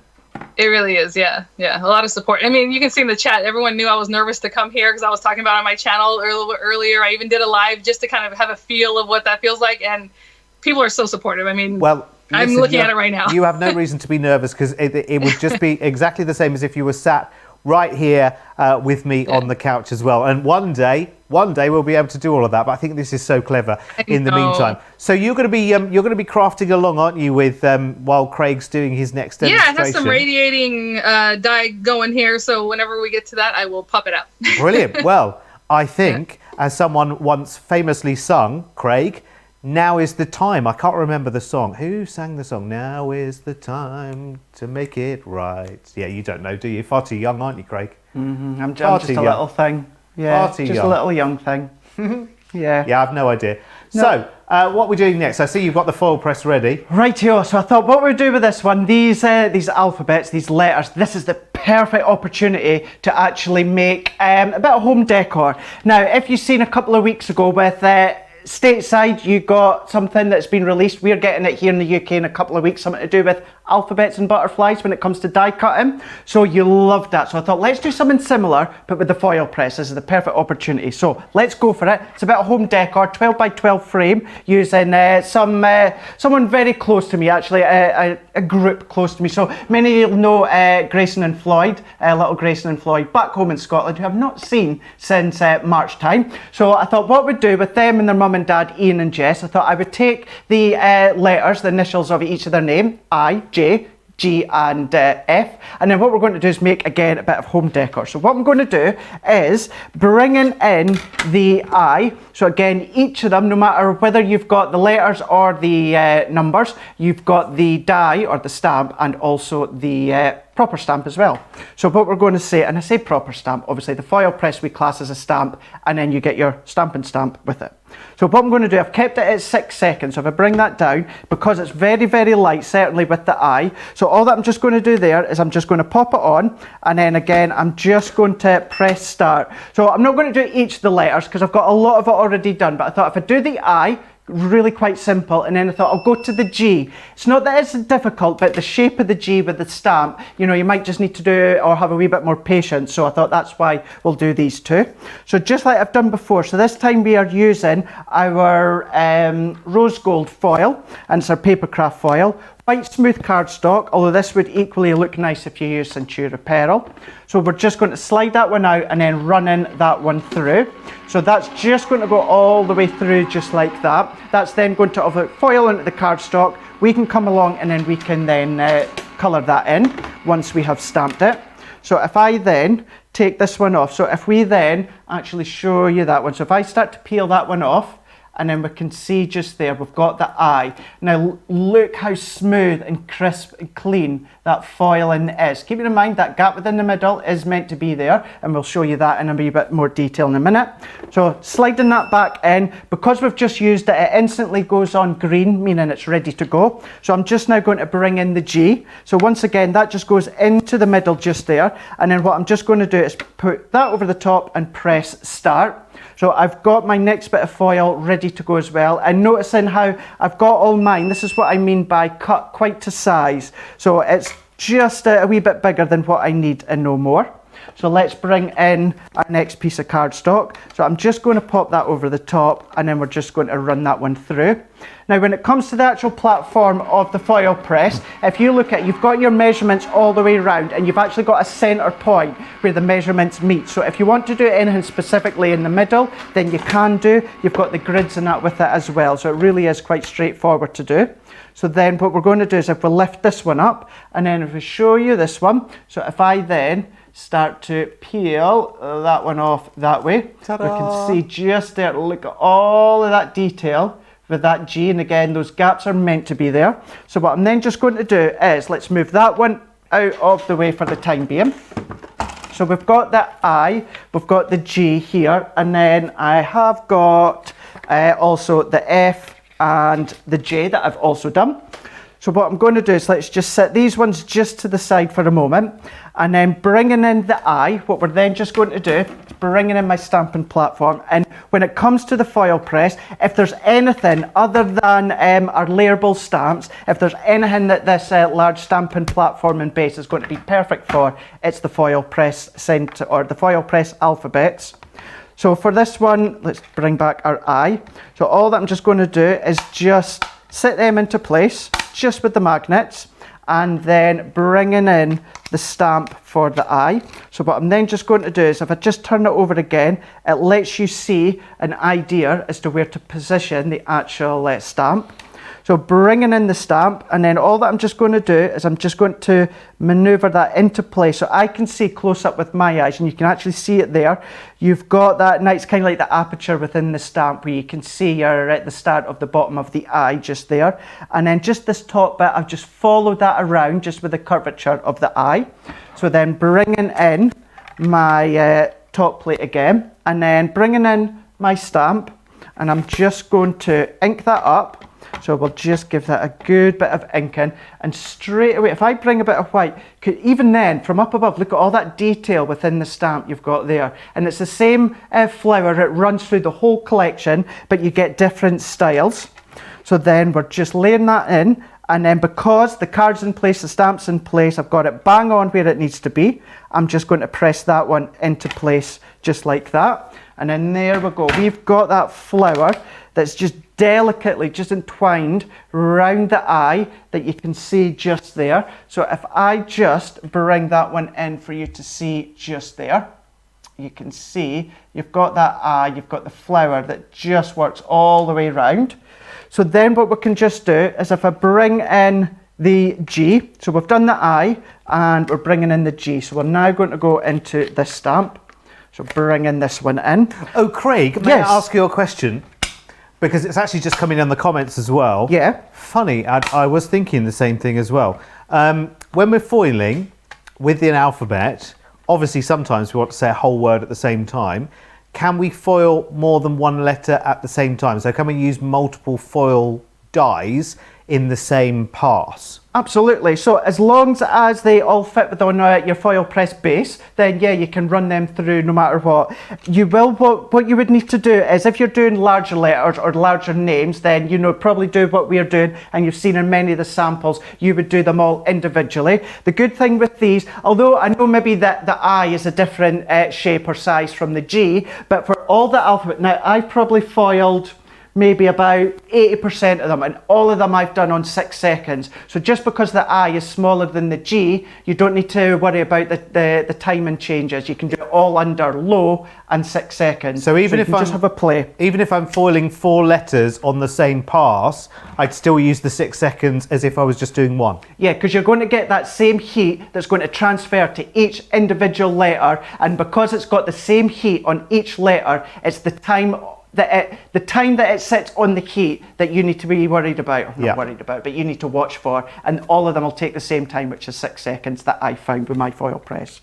It really is, yeah. A lot of support. I mean, you can see in the chat, everyone knew I was nervous to come here because I was talking about it on my channel a little bit earlier. I even did a live just to kind of have a feel of what that feels like. And people are so supportive. I mean, I'm Listen, looking at it right now. You have no reason to be nervous because it would just be exactly the same as if you were sat right here with me on the couch as well. And one day we'll be able to do all of that. But I think this is so clever in the meantime. So you're going to be crafting along, aren't you, with while Craig's doing his next demonstration? Yeah, it has some radiating dye going here. So whenever we get to that, I will pop it out. Brilliant. Well, I think, as someone once famously sung, Craig, now is the time. I can't remember the song. Who sang the song? Now is the time to make it right. Yeah, you don't know, do you? Far too young, aren't you, Craig? Mm-hmm. I'm just a little thing. Yeah, just a little young thing. Yeah. Yeah, I've no idea. No. So, what are we doing next? I see you've got the foil press ready. Rightio. So I thought what we'd do with this one, these alphabets, these letters, this is the perfect opportunity to actually make a bit of home decor. Now, if you've seen a couple of weeks ago with stateside, you got something that's been released. We're getting it here in the UK in a couple of weeks, something to do with alphabets and butterflies when it comes to die cutting. So you loved that. So I thought, let's do something similar, but with the foil press. This is the perfect opportunity. So let's go for it. It's about home decor, 12 by 12 frame, using someone very close to me, actually, a group close to me. So many of you know Grayson and Floyd, little Grayson and Floyd, back home in Scotland, who I've not seen since March time. So I thought what we'd do with them and their mum and dad, Ian and Jess, I thought I would take the letters, the initials of each of their name, I, J, G and F, and then what we're going to do is make again a bit of home decor. So what I'm going to do is bringing in the I. So again, each of them, no matter whether you've got the letters or the numbers, you've got the die or the stamp and also the proper stamp as well. So what we're going to say, and I say proper stamp, obviously the foil press we class as a stamp, and then you get your Stampin' Stamp with it. So what I'm going to do, I've kept it at 6 seconds. So if I bring that down, because it's very, very light, certainly with the eye. So all that I'm just going to do there is I'm just going to pop it on, and then again, I'm just going to press start. So I'm not going to do each of the letters because I've got a lot of it already done, but I thought if I do the I, really quite simple, and then I thought I'll go to the G. It's not that it's difficult, but the shape of the G with the stamp, you know, you might just need to do or have a wee bit more patience. So I thought that's why we'll do these two. So just like I've done before, so this time we are using our rose gold foil, and it's our paper craft foil. White smooth cardstock, although this would equally look nice if you use Centura Pearl. So we're just going to slide that one out and then run in that one through. So that's just going to go all the way through just like that. That's then going to foil into the cardstock. We can come along and then we can then colour that in once we have stamped it. So if I then take this one off, so if we then actually show you that one. So if I start to peel that one off, and then we can see just there, we've got the eye. Now look how smooth and crisp and clean that foiling is. Keeping in mind that gap within the middle is meant to be there, and we'll show you that in a wee bit more detail in a minute. So sliding that back in, because we've just used it, it instantly goes on green, meaning it's ready to go. So I'm just now going to bring in the G. So once again, that just goes into the middle just there. And then what I'm just going to do is put that over the top and press start. So I've got my next bit of foil ready to go as well, and noticing how I've got all mine, this is what I mean by cut quite to size. So it's just a wee bit bigger than what I need and no more. So let's bring in our next piece of cardstock. So I'm just going to pop that over the top, and then we're just going to run that one through. Now when it comes to the actual platform of the foil press, if you look at it, you've got your measurements all the way around, and you've actually got a centre point where the measurements meet. So if you want to do anything specifically in the middle, then you can do. You've got the grids and that with it as well. So it really is quite straightforward to do. So then what we're going to do is if we lift this one up, and then if we show you this one, so if I then start to peel that one off that way, Ta-da! we can see just there, look at all of that detail with that G, and again those gaps are meant to be there. So what I'm then just going to do is let's move that one out of the way for the time being. So we've got the I, we've got the G here, and then I have got also the F and the J that I've also done. So what I'm going to do is let's just set these ones just to the side for a moment, and then bringing in the I, what we're then just going to do is bringing in my stamping platform. And when it comes to the foil press, if there's anything other than our layerable stamps, if there's anything that this large stamping platform and base is going to be perfect for, it's the foil press center or the foil press alphabets. So for this one, let's bring back our I. So all that I'm just going to do is just sit them into place just with the magnets, and then bringing in the stamp for the eye. So what I'm then just going to do is, if I just turn it over again, it lets you see an idea as to where to position the actual stamp. So bringing in the stamp, and then all that I'm just going to do is I'm just going to maneuver that into place so I can see close up with my eyes, and you can actually see it there. You've got that nice kind of like the aperture within the stamp where you can see you're at the start of the bottom of the eye just there. And then just this top bit, I've just followed that around just with the curvature of the eye. So then bringing in my top plate again, and then bringing in my stamp, and I'm just going to ink that up. So we'll just give that a good bit of inking, and straight away, if I bring a bit of white, even then from up above, look at all that detail within the stamp you've got there. And it's the same flower, it runs through the whole collection, but you get different styles. So then we're just laying that in, and then because the card's in place, the stamp's in place, I've got it bang on where it needs to be, I'm just going to press that one into place just like that. And then there we go, we've got that flower that's just delicately just entwined around the eye that you can see just there. So if I just bring that one in for you to see just there, you can see you've got that eye, you've got the flower that just works all the way around. So then what we can just do is if I bring in the G, so we've done the eye and we're bringing in the G. So we're now going to go into this stamp. So bringing this one in. Oh, Craig, may I ask you a question? Because it's actually just coming in the comments as well. Yeah. Funny, I was thinking the same thing as well. When we're foiling with the alphabet, obviously sometimes we want to say a whole word at the same time. Can we foil more than one letter at the same time? So can we use multiple foil dies in the same pass? Absolutely. So as long as they all fit within your Foilpress base, then yeah, you can run them through no matter what. You will, what you would need to do is if you're doing larger letters or larger names, then probably do what we're doing, and you've seen in many of the samples, you would do them all individually. The good thing with these, although I know maybe that the I is a different shape or size from the G, but for all the alphabet, now I've probably foiled maybe about 80% of them, and all of them I've done on 6 seconds. So just because the I is smaller than the G, you don't need to worry about the timing changes. You can do it all under low and 6 seconds. So even if I just have a play, even if I'm foiling 4 letters on the same pass, I'd still use the 6 seconds as if I was just doing one. Yeah, because you're going to get that same heat that's going to transfer to each individual letter, and because it's got the same heat on each letter, it's the time that it sits on the heat that you need to be worried about, or not worried about, but you need to watch for, and all of them will take the same time, which is 6 seconds that I found with my Foilpress.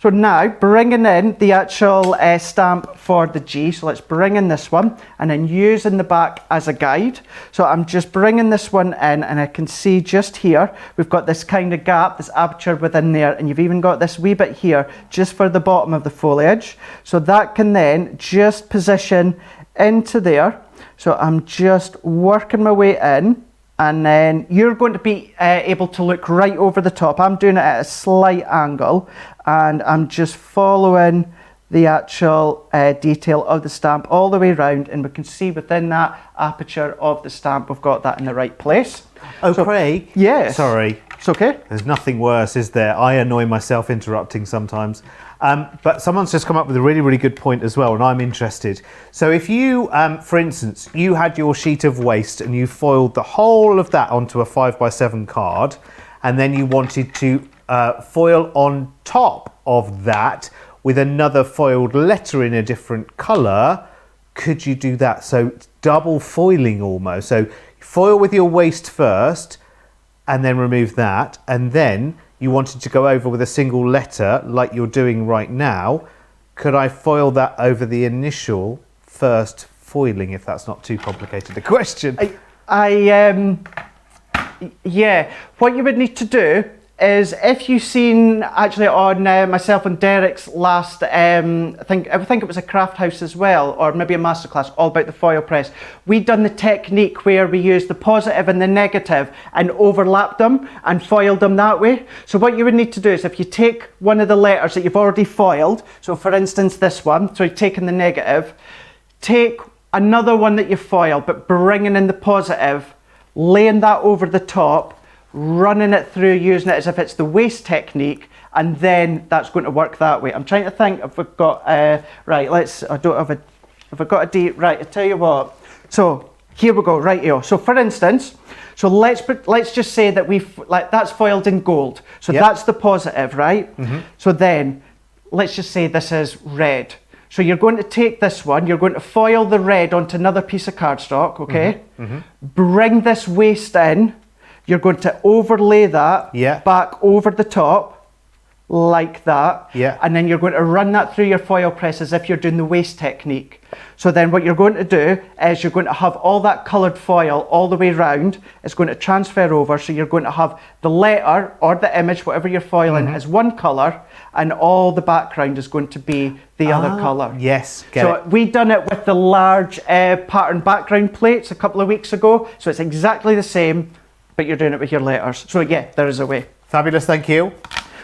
So now bringing in the actual stamp for the G, so let's bring in this one and then using the back as a guide. So I'm just bringing this one in, and I can see just here we've got this kind of gap, this aperture within there, and you've even got this wee bit here just for the bottom of the foliage. So that can then just position into there. So I'm just working my way in, and then you're going to be able to look right over the top. I'm doing it at a slight angle, and I'm just following the actual detail of the stamp all the way around, and we can see within that aperture of the stamp we've got that in the right place. Oh, so, Craig? Yes. Sorry. It's okay. There's nothing worse, is there? I annoy myself interrupting sometimes. But someone's just come up with a really, really good point as well, and I'm interested. So if you, for instance, you had your sheet of waste and you foiled the whole of that onto a 5x7 card, and then you wanted to foil on top of that with another foiled letter in a different colour, could you do that? So it's double foiling almost. So foil with your waste first, and then remove that, and then you wanted to go over with a single letter like you're doing right now, could I foil that over the initial first foiling, if that's not too complicated a question? Yeah, what you would need to do is, if you've seen actually on myself and Derek's last, I think it was a craft house as well, or maybe a masterclass all about the Foilpress, we'd done the technique where we used the positive and the negative and overlapped them and foiled them that way. So what you would need to do is, if you take one of the letters that you've already foiled, so for instance this one, so you've taken the negative, take another one that you foil, but bringing in the positive, laying that over the top, running it through, using it as if it's the waste technique, and then that's going to work that way. I'm trying to think if we've got, right, have I got a date? Right, I tell you what. So here we go, right here. So for instance, so let's just say that that's foiled in gold. So that's the positive, right? So then let's just say this is red. So you're going to take this one, you're going to foil the red onto another piece of cardstock, okay? Bring this waste in, you're going to overlay that back over the top, like that. And then you're going to run that through your foil press as if you're doing the waste technique. So then what you're going to do is you're going to have all that coloured foil all the way round. It's going to transfer over, so you're going to have the letter or the image, whatever you're foiling, as one colour, and all the background is going to be the other colour. Yes, so we done it with the large pattern background plates a couple of weeks ago. So it's exactly the same, but you're doing it with your letters. So yeah, there is a way. Fabulous, thank you.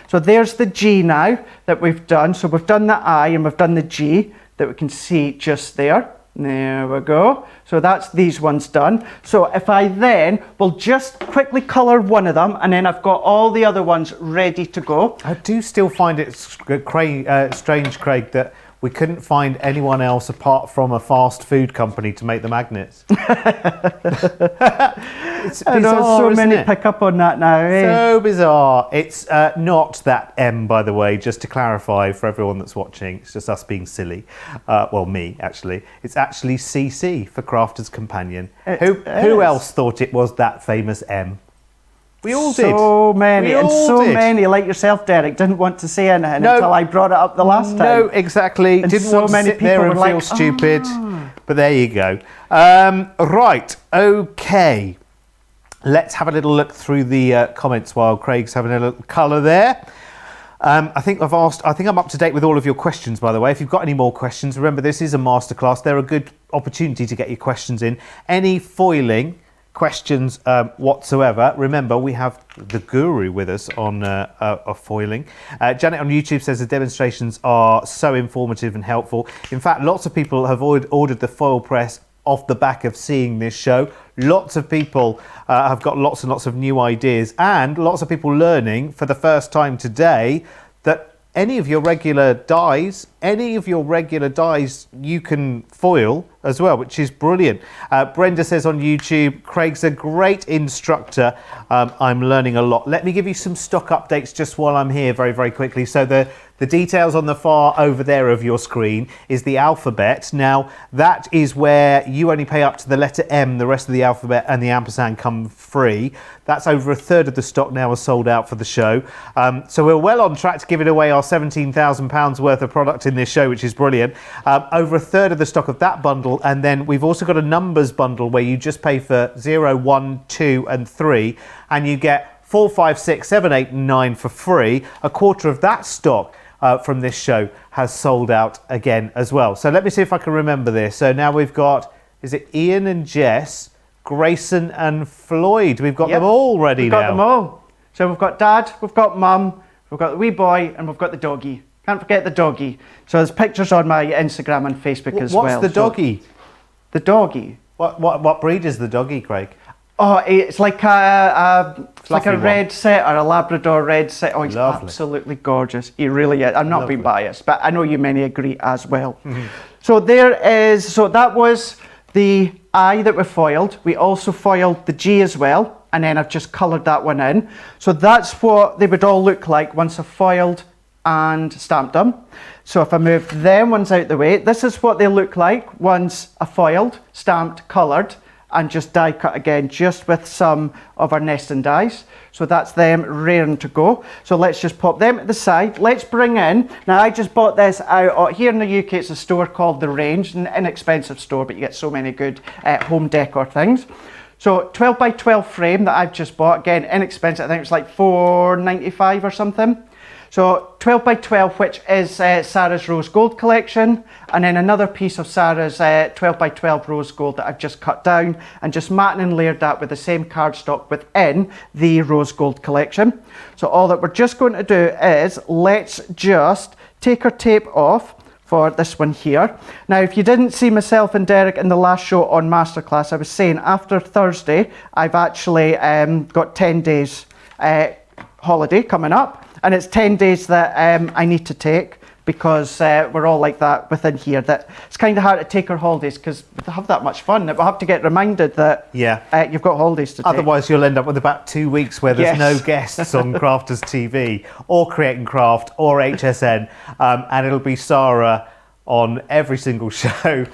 So there's the G now that we've done. So we've done the I and we've done the G that we can see just there. There we go. So that's these ones done. So if I then will just quickly colour one of them, and then I've got all the other ones ready to go. I do still find it strange, Craig, that we couldn't find anyone else apart from a fast food company to make the magnets. It's bizarre, I know so many it? pick up on that now. Eh? So bizarre. It's not that M, by the way, just to clarify for everyone that's watching. It's just us being silly. Well, me, actually. It's actually CC for Crafter's Companion. Who else thought it was that famous M? We all did. So many, and so many, like yourself, Derek, didn't want to say anything until I brought it up the last time. No, exactly. And Didn't so want to many sit there people and were feel like, stupid. But there you go. Right, okay. Let's have a little look through the comments while Craig's having a little colour there. I think I'm up to date with all of your questions, by the way. If you've got any more questions, remember this is a masterclass. They're a good opportunity to get your questions in. Any foiling questions whatsoever, remember we have the guru with us on foiling. Janet on YouTube says the demonstrations are so informative and helpful. In fact, lots of people have ordered the Foilpress off the back of seeing this show. Lots of people have got lots and lots of new ideas, and lots of people learning for the first time today that any of your regular dies you can foil as well, which is brilliant. Brenda says on YouTube, Craig's a great instructor. I'm learning a lot. Let me give you some stock updates just while I'm here very, very quickly. So the details on the far over there of your screen is the alphabet. Now, that is where you only pay up to the letter M. The rest of the alphabet and the ampersand come free. That's over a third of the stock now is sold out for the show. So we're well on track to giving away our £17,000 worth of product in this show, which is brilliant. Over a third of the stock of that bundle. And then we've also got a numbers bundle where you just pay for 0, 1, 2 and 3. And you get 4, 5, 6, 7, 8 and 9 for free. A quarter of that stock from this show has sold out again as well. So let me see if I can remember this. So now we've got, is it Ian and Jess, Grayson and Floyd? We've got them all ready now. We've got them all. So we've got Dad, we've got Mum, we've got the wee boy, and we've got the doggy. Can't forget the doggy. So there's pictures on my Instagram and Facebook as well. What's the doggy? The doggy. What breed is the doggy, Craig? Oh, it's like a red setter, a Labrador red setter. Oh, he's lovely. Absolutely gorgeous. He really is. I'm not being biased, but I know you many agree as well. So that was the I that we foiled. We also foiled the G as well, and then I've just coloured that one in. So that's what they would all look like once I've foiled and stamped them. So if I move them ones out the way, this is what they look like once I foiled, stamped, coloured, and just die cut again, just with some of our nesting dies. So that's them raring to go. So let's just pop them at the side. Let's bring in, now I just bought this out, here in the UK it's a store called The Range, an inexpensive store, but you get so many good home decor things. So 12 by 12 frame that I've just bought, again inexpensive, I think it's like $4.95 or something. So 12 by 12, which is Sarah's Rose Gold collection, and then another piece of Sarah's 12 by 12 Rose Gold that I've just cut down and just matted and layered that with the same cardstock within the Rose Gold collection. So all that we're just going to do is let's just take our tape off, for this one here. Now, if you didn't see myself and Derek in the last show on Masterclass, I was saying after Thursday, I've actually got 10 days holiday coming up, and it's 10 days that I need to take, because we're all like that within here, that it's kind of hard to take our holidays because we have that much fun that we'll have to get reminded that you've got holidays to take. Otherwise you'll end up with about 2 weeks where there's no guests on Crafters TV or Create and Craft or HSN, and it'll be Sarah on every single show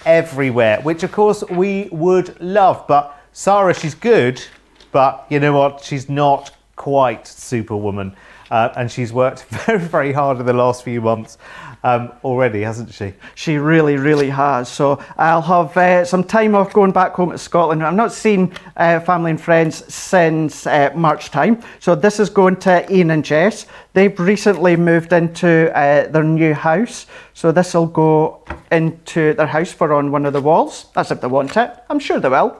everywhere, which of course we would love. But Sarah, she's good, but you know what, she's not quite Superwoman. And she's worked very, very hard in the last few months already, hasn't she? She really, really has. So I'll have some time off going back home to Scotland. I've not seen family and friends since March time. So this is going to Ian and Jess. They've recently moved into their new house. So this will go into their house for on one of the walls. That's if they want it. I'm sure they will.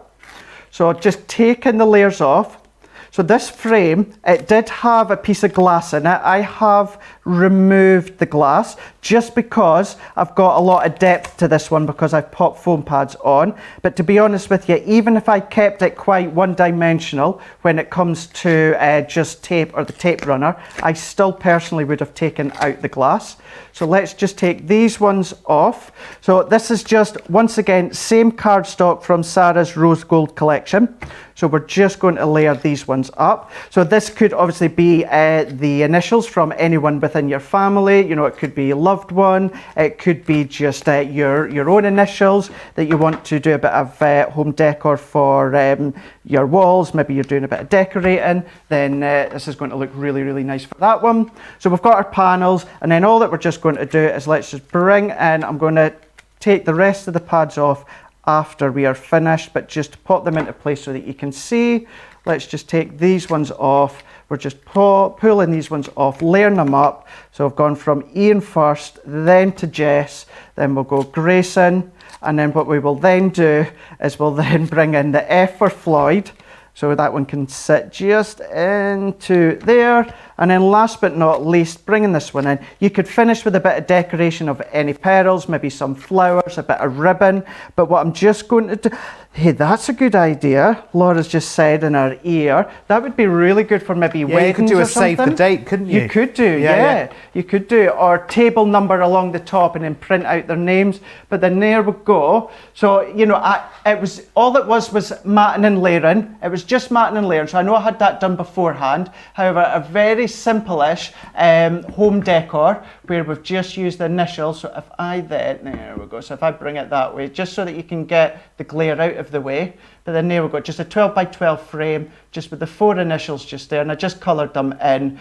So just taking the layers off. So this frame, it did have a piece of glass in it. I have removed the glass just because I've got a lot of depth to this one because I've popped foam pads on. But to be honest with you, even if I kept it quite one-dimensional when it comes to just tape or the tape runner, I still personally would have taken out the glass. So let's just take these ones off. So this is just, once again, same cardstock from Sarah's Rose Gold collection. So we're just going to layer these ones up. So this could obviously be the initials from anyone within your family. You know, it could be a loved one. It could be just your own initials that you want to do a bit of home decor for your walls. Maybe you're doing a bit of decorating. Then this is going to look really, really nice for that one. So we've got our panels, and then all that we're just going to do is let's just bring in, I'm going to take the rest of the pads off after we are finished, but just pop them into place so that you can see. Let's just take these ones off. We're just pulling these ones off, layering them up. So I've gone from Ian first, then to Jess, then we'll go Grayson, and then what we will then do is we'll then bring in the F for Floyd. So that one can sit just into there. And then last but not least, bringing this one in, you could finish with a bit of decoration of any petals, maybe some flowers, a bit of ribbon. But what I'm just going to do, hey, that's a good idea. Laura's just said in her ear. That would be really good for maybe weddings. You could do a save the date, couldn't you? You could do, yeah. You could do, or table number along the top and then print out their names. But then there we go. So, you know, it was all it was matting and layering. It was just matting and layering. So I know I had that done beforehand. However, a very simple-ish home decor where we've just used the initials. So if I then, there we go. So if I bring it that way, just so that you can get the glare out of the way. But then there we go, just a 12 by 12 frame, just with the 4 initials just there. And I just coloured them in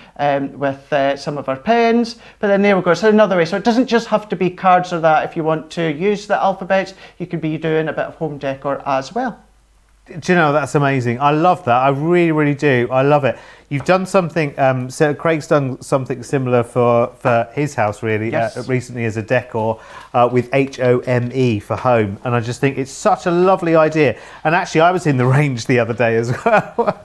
with some of our pens. But then there we go, so another way. So it doesn't just have to be cards or that. If you want to use the alphabets, you could be doing a bit of home decor as well. Do you know, that's amazing. I love that. I really, really do. I love it. You've done something, so Craig's done something similar for his house, really, yes. Recently as a decor with HOME for home. And I just think it's such a lovely idea. And actually, I was in the range the other day as well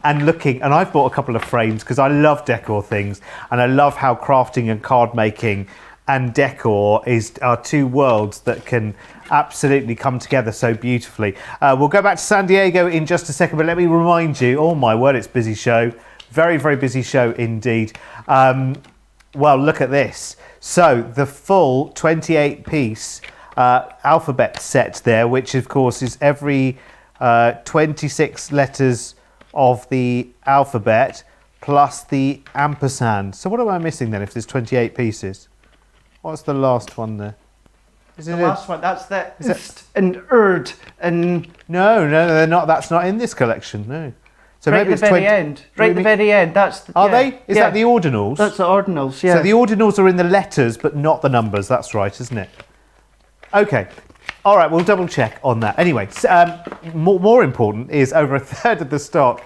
and looking, and I've bought a couple of frames because I love decor things. And I love how crafting and card making and decor are two worlds that can absolutely come together so beautifully. We'll go back to San Diego in just a second, but let me remind you, oh my word, it's a busy show. Very, very busy show indeed. Well, look at this. So the full 28-piece alphabet set there, which of course is every 26 letters of the alphabet plus the ampersand. So what am I missing then if there's 28 pieces? What's the last one there? Is the it last one, that's the ist and erd and... No, they're not. That's not in this collection, no. So right maybe at the very end. Right at the very end, that's... The, Are they? Is that the ordinals? That's the ordinals, yeah. So the ordinals are in the letters, but not the numbers. That's right, isn't it? Okay. All right, we'll double check on that. Anyway, more important is over a third of the stock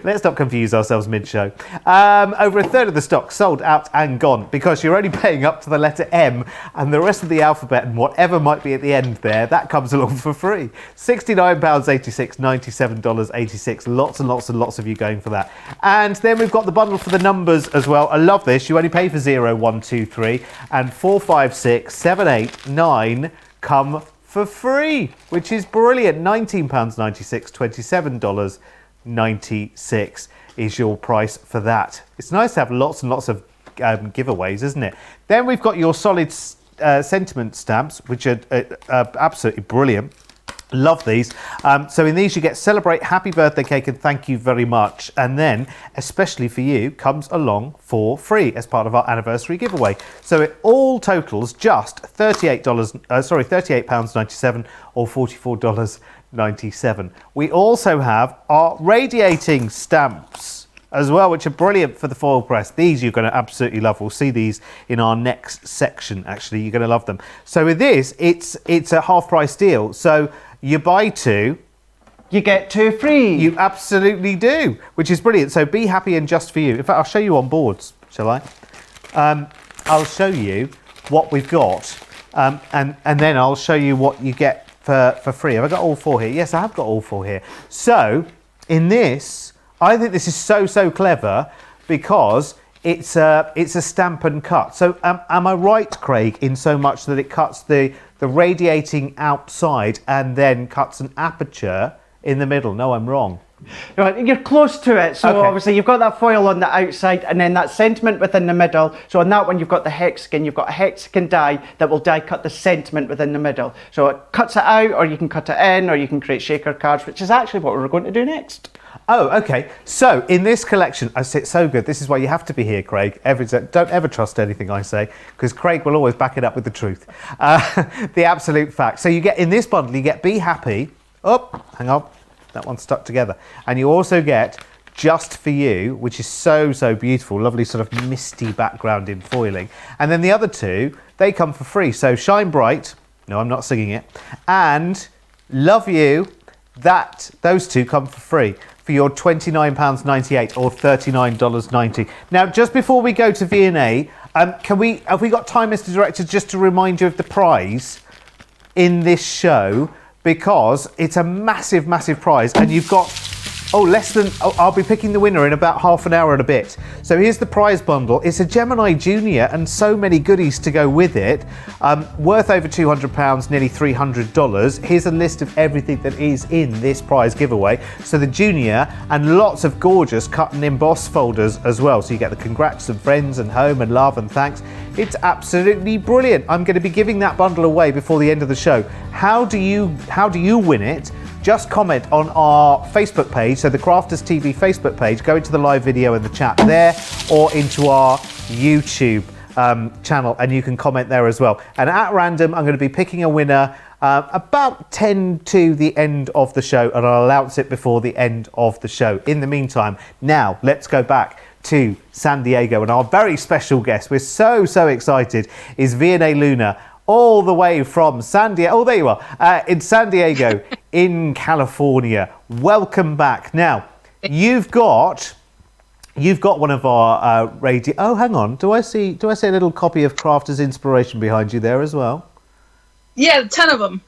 Let's not confuse ourselves mid-show. Over a third of the stock sold out and gone because you're only paying up to the letter M, and the rest of the alphabet and whatever might be at the end there, that comes along for free. £69.86, $97.86. Lots and lots and lots of you going for that. And then we've got the bundle for the numbers as well. I love this. You only pay for 0, 1, 2, 3, and 4, 5, 6, 7, 8, 9 come for free, which is brilliant. £19.96, $27.96 is your price for that. It's nice to have lots and lots of giveaways, isn't it? Then we've got your solid sentiment stamps, which are absolutely brilliant. Love these. So in these you get celebrate, happy birthday cake and thank you very much. And then, especially for you, comes along for free as part of our anniversary giveaway. So it all totals just £38.97 or $44.97. We also have our radiating stamps as well, which are brilliant for the foil press. These you're going to absolutely love. We'll see these in our next section. Actually, you're going to love them. So with this, it's a half price deal. So you buy 2, you get 2 free. You absolutely do, which is brilliant. So be happy and just for you. In fact, I'll show you on boards, shall I? I'll show you what we've got, and then I'll show you what you get for free. Have I got all 4 here? Yes, I have got all 4 here. So in this, I think this is so clever because it's a stamp and cut. So am I right, Craig, in so much that it cuts the radiating outside and then cuts an aperture in the middle? No, I'm wrong. Right, you're close to it. So Okay. obviously you've got that foil on the outside and then that sentiment within the middle. So on that one you've got the hexagon. You've got a hexagon die that will die cut the sentiment within the middle. So it cuts it out, or you can cut it in, or you can create shaker cards, which is actually what we're going to do next. Oh, okay. So in this collection, I say it's so good. This is why you have to be here, Craig. Don't ever trust anything I say, because Craig will always back it up with the truth. The absolute fact. So you get in this bundle, you get Be Happy. Oh, hang on. That one's stuck together. And you also get Just For You, which is so beautiful. Lovely sort of misty background in foiling. And then the other 2, they come for free. So Shine Bright. No, I'm not singing it. And Love You. Those 2 come for free for your £29.98 or $39.90. Now, just before we go to V&A, have we got time, Mr. Director, just to remind you of the prize in this show? Because it's a massive prize, and you've got I'll be picking the winner in about half an hour and a bit. So here's the prize bundle. It's a Gemini Junior and so many goodies to go with it. Worth over £200, nearly $300. Here's a list of everything that is in this prize giveaway. So the Junior and lots of gorgeous cut and emboss folders as well. So you get the congrats and friends and home and love and thanks. It's absolutely brilliant. I'm going to be giving that bundle away before the end of the show. How do you win it? Just comment on our Facebook page, so the Crafters TV Facebook page, go into the live video in the chat there, or into our YouTube channel, and you can comment there as well. And at random, I'm going to be picking a winner about 10 to the end of the show, and I'll announce it before the end of the show. In the meantime, now let's go back to San Diego, and our very special guest, we're so excited, is V&A Luna, all the way from San Diego. Oh, there you are, in San Diego, in California. Welcome back. Now, you've got one of our radio. Oh, hang on. Do I see a little copy of Crafters Inspiration behind you there as well? Yeah, 10 of them.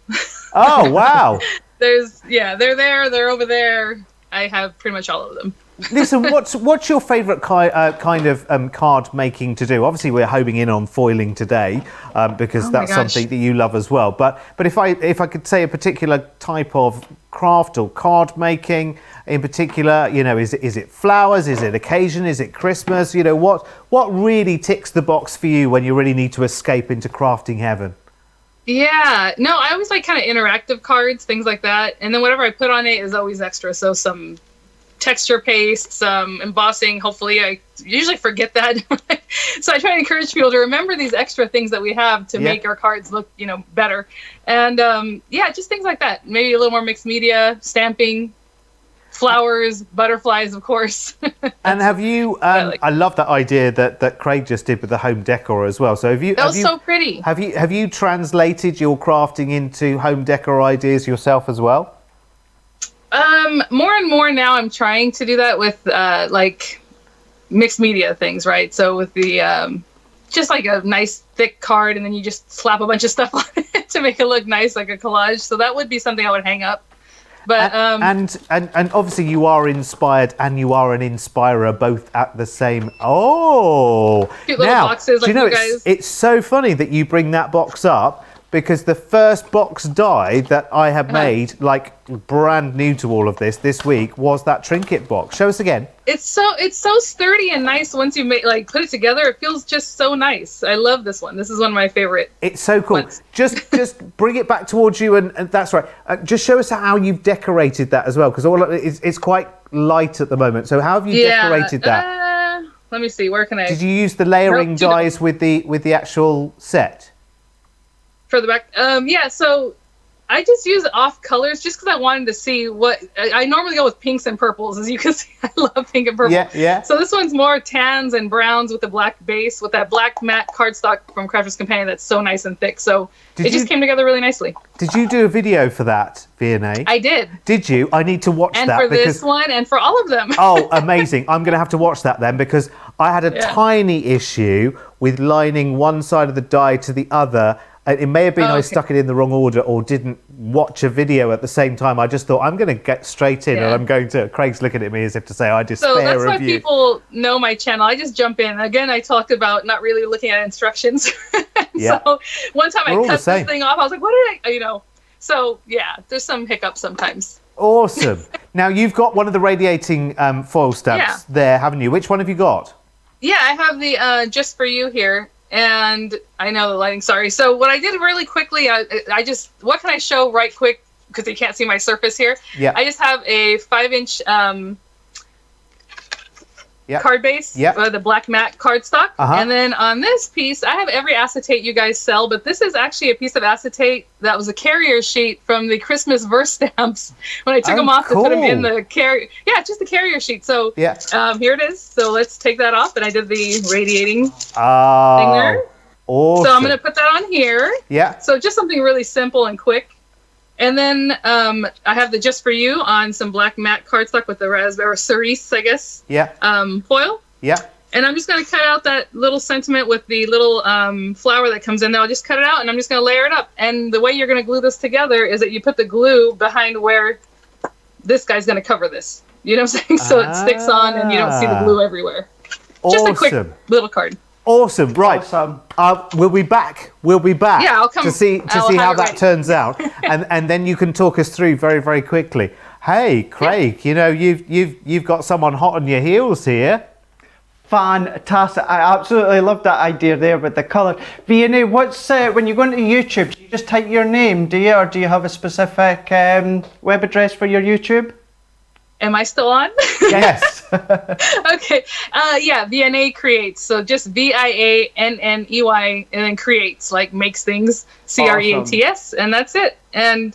Oh, wow. They're there. They're over there. I have pretty much all of them. Listen, what's your favourite kind of card making to do? Obviously, we're homing in on foiling today because that's something that you love as well. But if I could say a particular type of craft or card making in particular, is it flowers? Is it occasion? Is it Christmas? What really ticks the box for you when you really need to escape into crafting heaven? Yeah, no, I always like kind of interactive cards, things like that. And then whatever I put on it is always extra. So some texture paste, some embossing. Hopefully, I usually forget that. So I try to encourage people to remember these extra things that we have to make our cards look, better. And just things like that. Maybe a little more mixed media, stamping, flowers, butterflies, of course. And have you? I love that idea that Craig just did with the home decor as well. So that was so pretty. Have you translated your crafting into home decor ideas yourself as well? More and more now I'm trying to do that with like mixed media things, right? So with the just like a nice thick card, and then you just slap a bunch of stuff on it to make it look nice, like a collage. So that would be something I would hang up. But and obviously you are inspired and you are an inspirer both at the same. Oh, cute little boxes, like do you know, you guys. it's so funny that you bring that box up, because the first box die that I have made, like brand new to all of this week, was that trinket box. Show us again. It's so sturdy and nice once you put it together. It feels just so nice. I love this one. This is one of my favorite. It's so cool. ones. Just bring it back towards you, and that's right. Just show us how you've decorated that as well, because it's quite light at the moment. So how have you decorated that? Let me see. Where can I? Did you use the layering dies with the actual set? For the back, yeah. So I just use off colors just because I wanted to see what I normally go with pinks and purples, as you can see. I love pink and purple. Yeah. So this one's more tans and browns with the black base, with that black matte cardstock from Crafter's Companion that's so nice and thick. So it just came together really nicely. Did you do a video for that, V&A? I did. Did you? I need to watch and that. And for this one and for all of them. Oh, amazing. I'm going to have to watch that then, because I had a tiny issue with lining one side of the die to the other. It may have been I stuck it in the wrong order or didn't watch a video at the same time. I just thought, I'm going to get straight in and I'm going to... Craig's looking at me as if to say, I despair of you. So that's why people know my channel. I just jump in. Again, I talked about not really looking at instructions. So one time I cut this thing off, I was like, what did I... You know. So yeah, there's some hiccups sometimes. Awesome. Now, you've got one of the radiating foil stamps there, haven't you? Which one have you got? Yeah, I have the Just For You here. And I know the lighting, sorry. So what I did really quickly, I just, what can I show right quick? Because you can't see my surface here. Yeah. I just have a 5-inch card base, the black matte cardstock. And then on this piece, I have every acetate you guys sell, but this is actually a piece of acetate that was a carrier sheet from the Christmas verse stamps. When I took them off to put them in the carrier. Yeah, just the carrier sheet. So here it is. So let's take that off. And I did the radiating thing there. Awesome. So I'm going to put that on here. Yeah. So just something really simple and quick. And then I have the Just For You on some black matte cardstock with the raspberry cerise, I guess. Yeah. Foil. Yeah. And I'm just going to cut out that little sentiment with the little flower that comes in there. I'll just cut it out and I'm just going to layer it up. And the way you're going to glue this together is that you put the glue behind where this guy's going to cover this. You know what I'm saying? So it sticks on and you don't see the glue everywhere. Awesome. Just a quick little card. Awesome, right. Awesome. We'll be back. Yeah, I'll come to see how that turns out, and then you can talk us through very, very quickly. Hey, Craig, you know you've got someone hot on your heels here. Fantastic! I absolutely love that idea there with the colour. V&A, what's when you go into YouTube? Do you just type your name, do you, or do you have a specific web address for your YouTube? Am I still on? Yes. Okay. Yeah, V&A Creates. So just VIANNEY and then creates, like makes things, CREATS, and that's it. And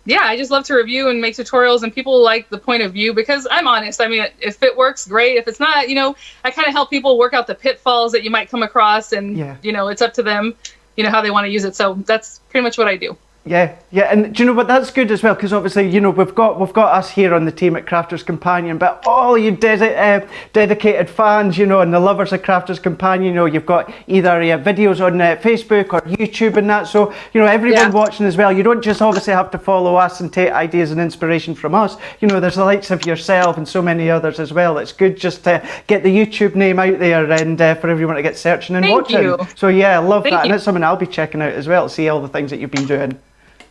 yeah, I just love to review and make tutorials, and people like the point of view because I'm honest. I mean, if it works, great. If it's not, you know, I kind of help people work out the pitfalls that you might come across, and you know, it's up to them, you know, how they want to use it. So that's pretty much what I do. Yeah, and do you know what, that's good as well, because obviously, you know, we've got us here on the team at Crafter's Companion, but all you dedicated fans, you know, and the lovers of Crafter's Companion, you know, you've got either videos on Facebook or YouTube and that, so, you know, everyone watching as well, you don't just obviously have to follow us and take ideas and inspiration from us, you know, there's the likes of yourself and so many others as well. It's good just to get the YouTube name out there and for everyone to get searching and watching. So yeah, I love that, and it's something I'll be checking out as well, to see all the things that you've been doing.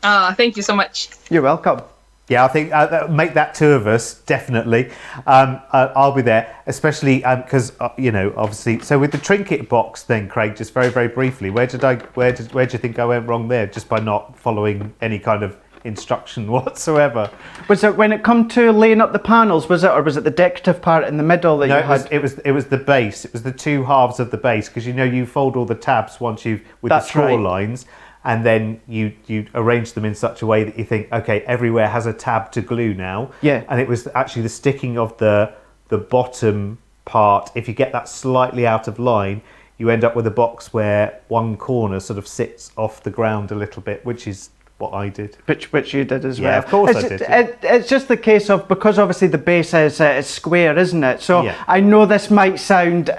Thank you so much. You're welcome. Yeah, I think make that two of us, definitely. I'll be there, especially because you know, obviously. So with the trinket box thing, Craig, just very, very briefly, where do you think I went wrong there, just by not following any kind of instruction whatsoever? Was it when it come to laying up the panels? Was it, or was it the decorative part in the middle that you had? It was the base. It was the two halves of the base, because you know you fold all the tabs once with the straw lines. And then you arrange them in such a way that you think, okay, everywhere has a tab to glue now. Yeah. And it was actually the sticking of the bottom part. If you get that slightly out of line, you end up with a box where one corner sort of sits off the ground a little bit, which is what I did. Which you did as well. Yeah, of course it's I did. It's just the case of, because obviously the base is square, isn't it? So Yeah. I know this might sound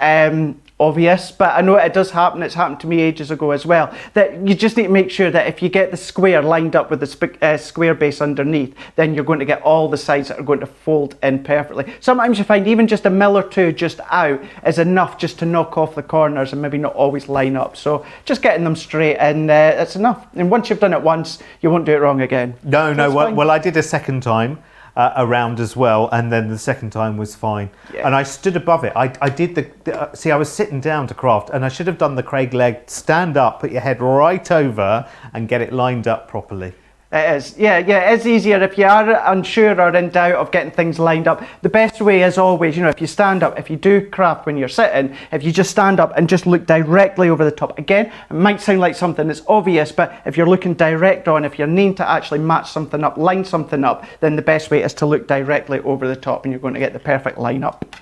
obvious, but I know it does happen. It's happened to me ages ago as well. That you just need to make sure that if you get the square lined up with the square base underneath, then you're going to get all the sides that are going to fold in perfectly. Sometimes you find even just a mill or two just out is enough just to knock off the corners and maybe not always line up. So just getting them straight, and it's enough. And once you've done it once, you won't do it wrong again. No, That's fine. well, I did a second time around as well, and then the second time was fine. Yeah. And I stood above it. I did see, I was sitting down to craft, and I should have done the Craig leg, stand up, put your head right over, and get it lined up properly. It is, yeah, it is easier if you are unsure or in doubt of getting things lined up. The best way is always, if you stand up, if you do craft when you're sitting, if you just stand up and just look directly over the top. Again, it might sound like something that's obvious, but if you're looking direct on, if you're needing to actually match something up, line something up, then the best way is to look directly over the top, and you're going to get the perfect line up.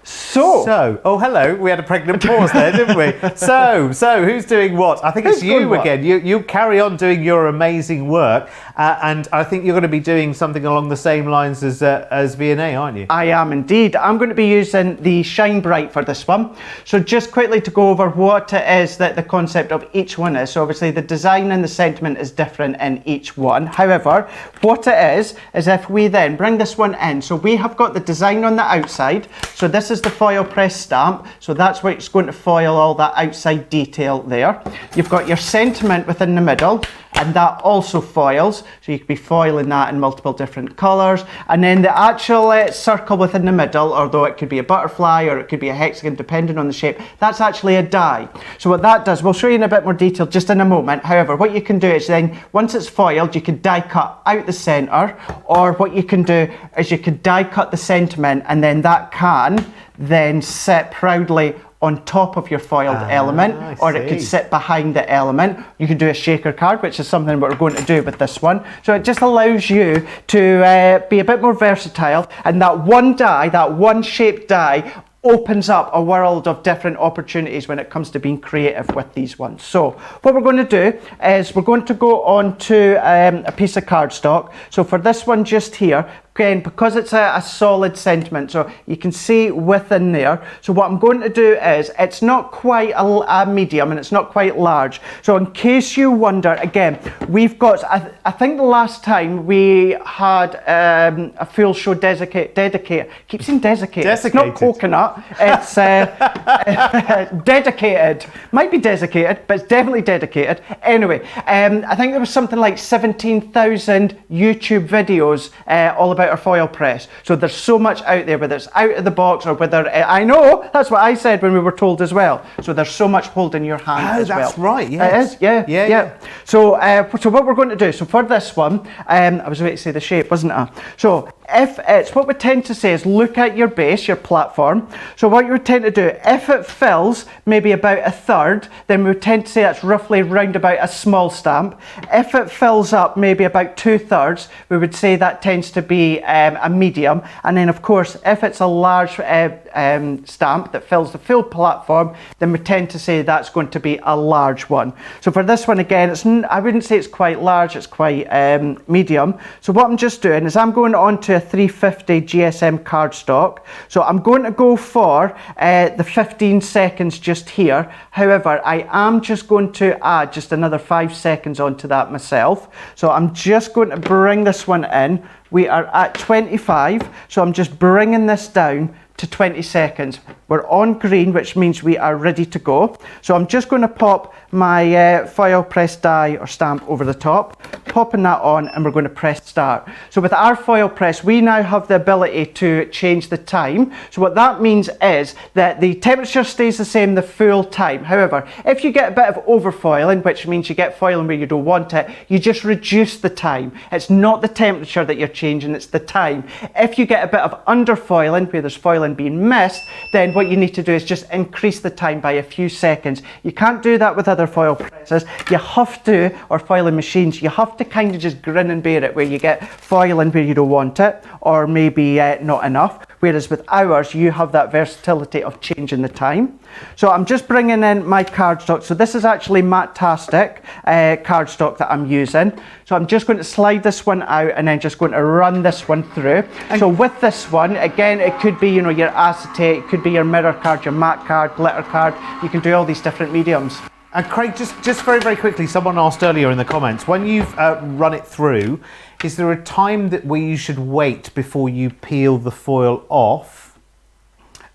So, oh hello, we had a pregnant pause there, didn't we? So who's doing what? I think it's you again. You carry on doing your amazing work, and I think you're going to be doing something along the same lines as V&A, aren't you? I am indeed. I'm going to be using the Shine Bright for this one. So just quickly to go over what it is that the concept of each one is. So obviously the design and the sentiment is different in each one. However, what it is if we then bring this one in, so we have got the design on the outside. So this is the Foilpress stamp, so that's what's going to foil all that outside detail there. You've got your sentiment within the middle, and that also foils, so you could be foiling that in multiple different colours. And then the actual circle within the middle, although it could be a butterfly or it could be a hexagon depending on the shape, that's actually a die. So what that does, we'll show you in a bit more detail just in a moment. However, what you can do is then, once it's foiled, you could die cut out the centre, or what you can do is you could die cut the sentiment, and then that can then sit proudly on top of your foiled element, or it could sit behind the element. You could do a shaker card, which is something we're going to do with this one. So it just allows you to be a bit more versatile, and that one die, that one shaped die, opens up a world of different opportunities when it comes to being creative with these ones. So what we're going to do is we're going to go on to a piece of cardstock. So for this one just here, again, because it's a solid sentiment, so you can see within there. So what I'm going to do is, it's not quite a medium and it's not quite large. So in case you wonder, again, we've got, I think the last time we had a full show dedicated, keep saying desiccated. It's not coconut, it's dedicated. Might be desiccated, but it's definitely dedicated. Anyway, I think there was something like 17,000 YouTube videos all about our foil press. So there's so much out there, whether it's out of the box or whether I know that's what I said when we were told as well. So there's so much holding your hand as well. That's right. Yes. It is. Yeah. So what we're going to do. So for this one, I was about to say the shape, wasn't I? So if it's, what we tend to say is look at your base, your platform. So what you would tend to do, if it fills maybe about a third, then we would tend to say that's roughly round about a small stamp. If it fills up maybe about 2/3, we would say that tends to be a medium. And then of course, if it's a large stamp that fills the full platform, then we tend to say that's going to be a large one. So for this one again, I wouldn't say it's quite large, it's quite medium. So what I'm just doing is I'm going on to a 350 GSM cardstock. So I'm going to go for the 15 seconds just here. However, I am just going to add just another 5 seconds onto that myself. So I'm just going to bring this one in. We are at 25, so I'm just bringing this down to 20 seconds. We're on green, which means we are ready to go. So I'm just going to pop my foil press die or stamp over the top, popping that on, and we're going to press start. So with our foil press, we now have the ability to change the time. So what that means is that the temperature stays the same the full time. However, if you get a bit of overfoiling, which means you get foiling where you don't want it, you just reduce the time. It's not the temperature that you're changing, it's the time. If you get a bit of underfoiling, where there's foiling being missed, then what you need to do is just increase the time by a few seconds. You can't do that with other foil presses. You have to, or foiling machines, you have to kind of just grin and bear it, where you get foiling where you don't want it, or maybe not enough. Whereas with ours, you have that versatility of changing the time. So I'm just bringing in my cardstock. So this is actually Matte-tastic cardstock that I'm using. So I'm just going to slide this one out and then just going to run this one through. So with this one, again, it could be, you know, your acetate, it could be your mirror card, your matte card, glitter card. You can do all these different mediums. And Craig, just very, very quickly, someone asked earlier in the comments, when you've run it through, is there a time where you should wait before you peel the foil off?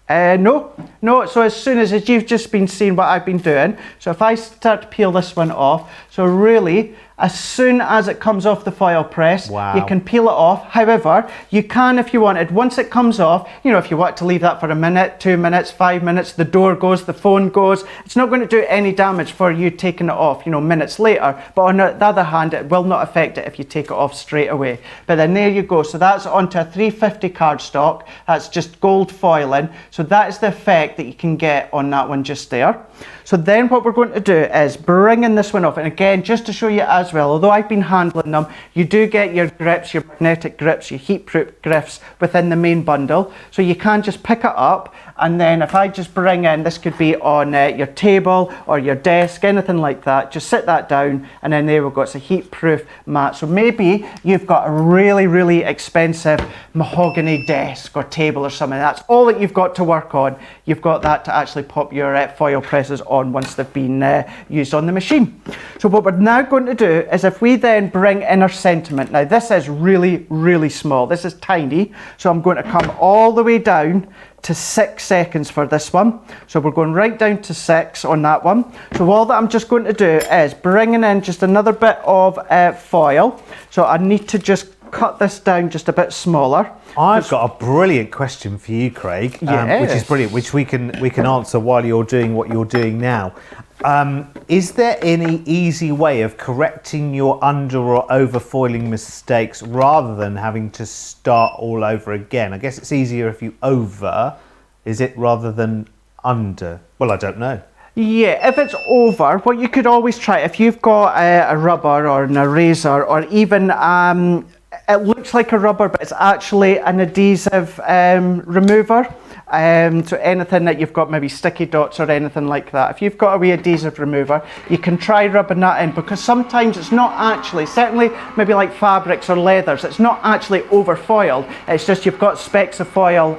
No. So as soon as you've just been seeing what I've been doing, so if I start to peel this one off, so really, as soon as it comes off the foil press, you can peel it off. However, you can, if you wanted, once it comes off, you know, if you want to leave that for a minute, 2 minutes, 5 minutes, the door goes, the phone goes, it's not going to do any damage for you taking it off, you know, minutes later. But on the other hand, it will not affect it if you take it off straight away. But then there you go. So that's onto a 350 cardstock. That's just gold foiling. So that is the effect that you can get on that one just there. So then what we're going to do is bringing this one off, and again, just to show you as well, although I've been handling them, you do get your grips, your magnetic grips, your heat-proof grips within the main bundle. So you can just pick it up, and then if I just bring in, this could be on your table or your desk, anything like that, just sit that down, and then there we go, it's a heat-proof mat. So maybe you've got a really, really expensive mahogany desk or table or something, that's all that you've got to work on. You've got that to actually pop your foil presses on once they've been used on the machine. So what we're now going to do is if we then bring in our sentiment, now this is really, really small, this is tiny, so I'm going to come all the way down to 6 seconds for this one. So we're going right down to 6 on that one. So all that I'm just going to do is bringing in just another bit of foil. So I need to just cut this down just a bit smaller. I've got a brilliant question for you, Craig, which is brilliant, which we can answer while you're doing what you're doing now. Is there any easy way of correcting your under or over foiling mistakes rather than having to start all over again? I guess it's easier if you over, is it, rather than under? Well, I don't know. Yeah, if it's over, what you could always try, if you've got a rubber or an eraser or even it looks like a rubber, but it's actually an adhesive remover. So anything that you've got, maybe sticky dots or anything like that, if you've got a wee adhesive remover, you can try rubbing that in, because sometimes it's not actually, certainly maybe like fabrics or leathers, it's not actually over foiled, it's just you've got specks of foil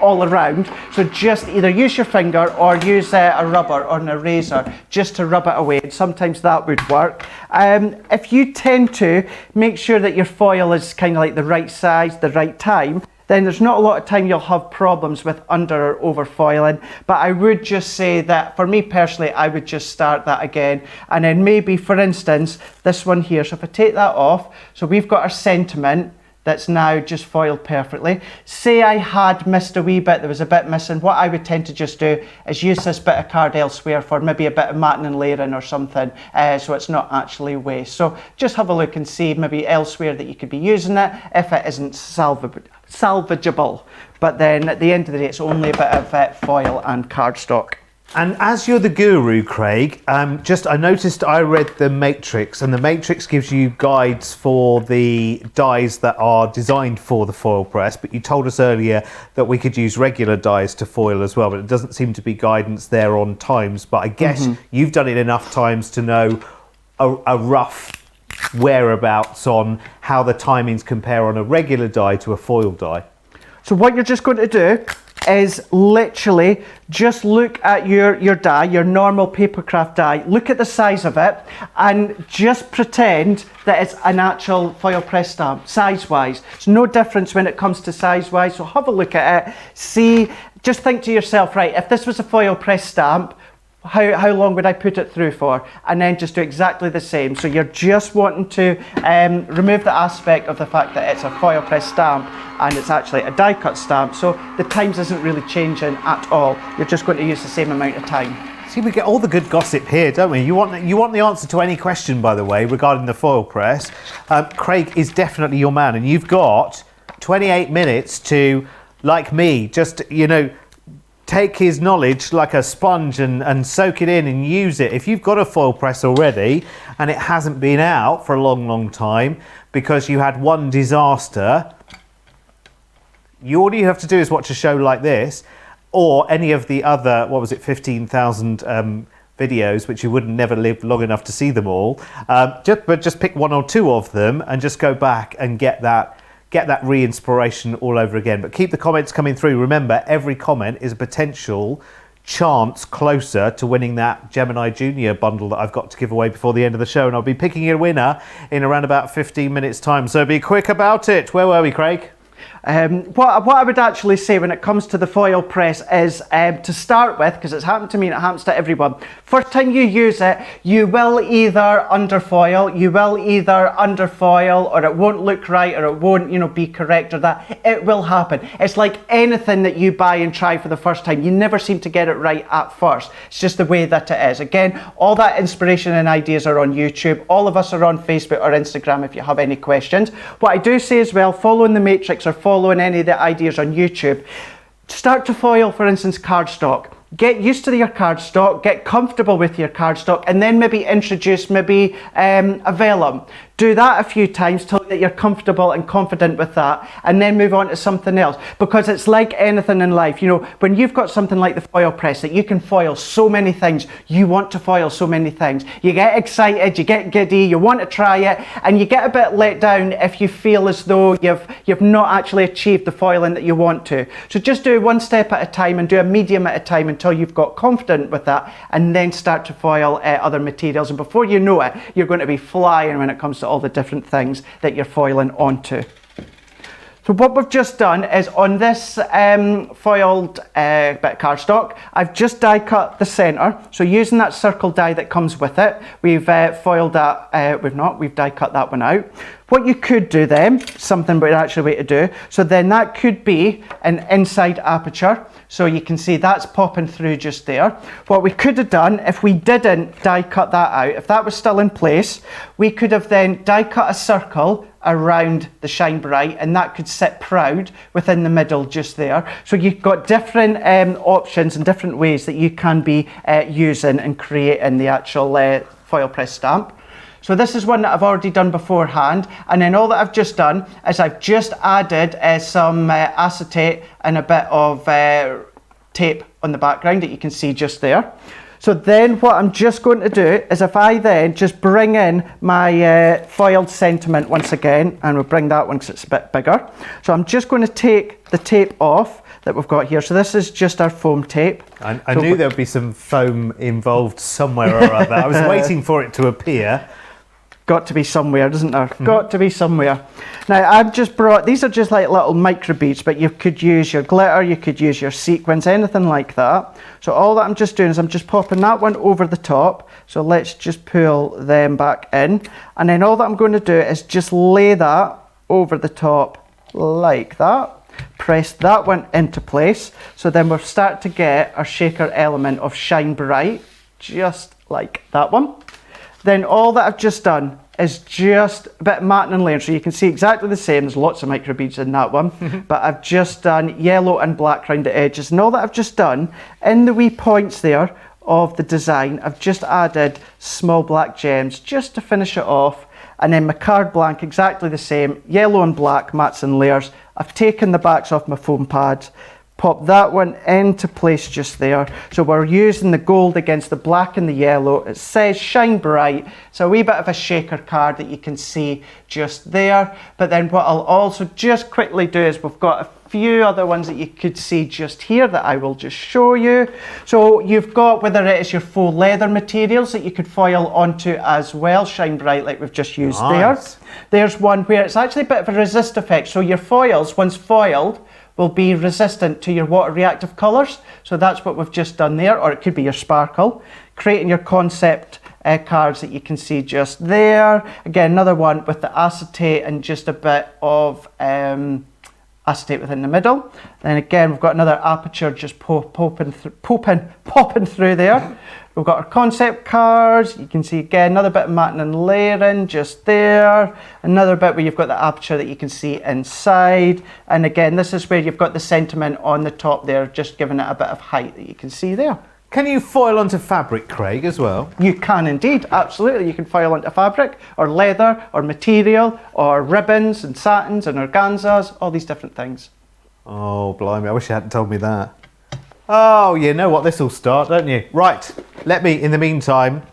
all around. So just either use your finger or use a rubber or an eraser just to rub it away, and sometimes that would work. If you tend to make sure that your foil is kind of like the right size, the right time, then there's not a lot of time you'll have problems with under or over foiling. But I would just say that for me personally, I would just start that again, and then maybe, for instance, this one here. So if I take that off, so we've got our sentiment that's now just foiled perfectly. Say I had missed a wee bit, there was a bit missing, what I would tend to just do is use this bit of card elsewhere for maybe a bit of matting and layering or something, so it's not actually waste. So just have a look and see maybe elsewhere that you could be using it if it isn't salvageable. But then at the end of the day, it's only a bit of foil and cardstock. And as you're the guru, Craig, I noticed I read the Matrix, and the Matrix gives you guides for the dies that are designed for the foil press, but you told us earlier that we could use regular dies to foil as well, but it doesn't seem to be guidance there on times. But I guess you've done it enough times to know a rough whereabouts on how the timings compare on a regular die to a foil die. So what you're just going to do is literally just look at your die, your normal papercraft die, look at the size of it, and just pretend that it's an actual foil press stamp, size-wise. There's no difference when it comes to size-wise, so have a look at it, see, just think to yourself, right, if this was a foil press stamp, how long would I put it through for? And then just do exactly the same. So you're just wanting to remove the aspect of the fact that it's a foil press stamp and it's actually a die cut stamp. So the times isn't really changing at all. You're just going to use the same amount of time. See, we get all the good gossip here, don't we? You want the answer to any question, by the way, regarding the foil press. Craig is definitely your man, and you've got 28 minutes to, like me, just, take his knowledge like a sponge and soak it in and use it. If you've got a foil press already and it hasn't been out for a long, long time because you had one disaster, all you have to do is watch a show like this or any of the other, 15,000 videos, which you wouldn't never live long enough to see them all. But just pick one or two of them and just go back and get that re-inspiration all over again. But keep the comments coming through. Remember, every comment is a potential chance closer to winning that Gemini Junior bundle that I've got to give away before the end of the show, and I'll be picking a winner in around about 15 minutes time, so be quick about it. Where were we, Craig? What I would actually say when it comes to the Foilpress is, to start with, because it's happened to me and it happens to everyone, first time you use it, you will either underfoil, or it won't look right, or it won't, be correct, or that. It will happen. It's like anything that you buy and try for the first time. You never seem to get it right at first. It's just the way that it is. Again, all that inspiration and ideas are on YouTube. All of us are on Facebook or Instagram if you have any questions. What I do say as well, following the matrix or following any of the ideas on YouTube, start to foil, for instance, cardstock. Get used to your cardstock, get comfortable with your cardstock, and then maybe introduce a vellum. Do that a few times till that you're comfortable and confident with that, and then move on to something else. Because it's like anything in life, when you've got something like the Foilpress that you can foil so many things, you want to foil so many things. You get excited, you get giddy, you want to try it, and you get a bit let down if you feel as though you've not actually achieved the foiling that you want to. So just do one step at a time and do a medium at a time until you've got confident with that, and then start to foil other materials. And before you know it, you're going to be flying when it comes to all the different things that you're foiling onto. So what we've just done is on this foiled bit of cardstock, I've just die cut the centre. So using that circle die that comes with it, we've foiled that, we've die cut that one out. What you could do then, something but actually way to do, so then that could be an inside aperture. So you can see that's popping through just there. What we could have done, if we didn't die cut that out, if that was still in place, we could have then die cut a circle around the Shine Bright, and that could sit proud within the middle just there. So you've got different options and different ways that you can be using and creating the actual Foilpress stamp. So this is one that I've already done beforehand, and then all that I've just done is I've just added some acetate and a bit of tape on the background that you can see just there. So then what I'm just going to do is if I then just bring in my foiled sentiment once again, and we'll bring that one because it's a bit bigger. So I'm just going to take the tape off that we've got here. So this is just our foam tape. I knew there'd be some foam involved somewhere or other. I was waiting for it to appear. Got to be somewhere, doesn't there? Got to be somewhere. Now I've just brought, these are just like little micro beads, but you could use your glitter, you could use your sequins, anything like that. So all that I'm just doing is I'm just popping that one over the top. So let's just pull them back in. And then all that I'm going to do is just lay that over the top like that. Press that one into place. So then we'll start to get our shaker element of Shine Bright, just like that one. Then all that I've just done is just a bit of matting and layering. So you can see exactly the same. There's lots of micro beads in that one. But I've just done yellow and black around the edges. And all that I've just done, in the wee points there of the design, I've just added small black gems just to finish it off. And then my card blank, exactly the same. Yellow and black mats and layers. I've taken the backs off my foam pads. Pop that one into place just there. So we're using the gold against the black and the yellow. It says Shine Bright. It's a wee bit of a shaker card that you can see just there. But then what I'll also just quickly do is we've got a few other ones that you could see just here that I will just show you. So you've got, whether it is your faux leather materials that you could foil onto as well, Shine Bright like we've just used there. There's one where it's actually a bit of a resist effect. So your foils, once foiled, will be resistant to your water reactive colours. So that's what we've just done there, or it could be your sparkle. Creating your concept cards that you can see just there. Again, another one with the acetate and just a bit of acetate within the middle. Then again, we've got another aperture just popping through there. We've got our concept cards. You can see again another bit of matting and layering just there. Another bit where you've got the aperture that you can see inside. And again, this is where you've got the sentiment on the top there, just giving it a bit of height that you can see there. Can you foil onto fabric, Craig, as well? You can indeed, absolutely. You can foil onto fabric or leather or material or ribbons and satins and organzas, all these different things. Oh, blimey, I wish you hadn't told me that. Oh, you know what this will start, don't you? Right, let me, in the meantime,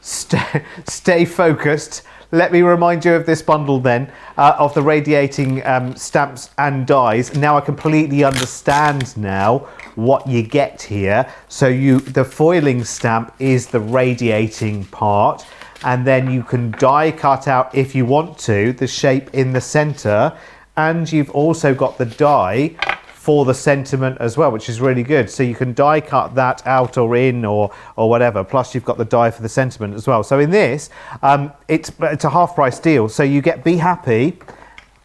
stay focused. Let me remind you of this bundle then, of the radiating stamps and dies. Now I completely understand now what you get here. So the foiling stamp is the radiating part, and then you can die cut out, if you want to, the shape in the center, and you've also got the die for the sentiment as well, which is really good. So you can die cut that out or in or whatever. Plus you've got the die for the sentiment as well. So in this, it's a half price deal. So you get Be Happy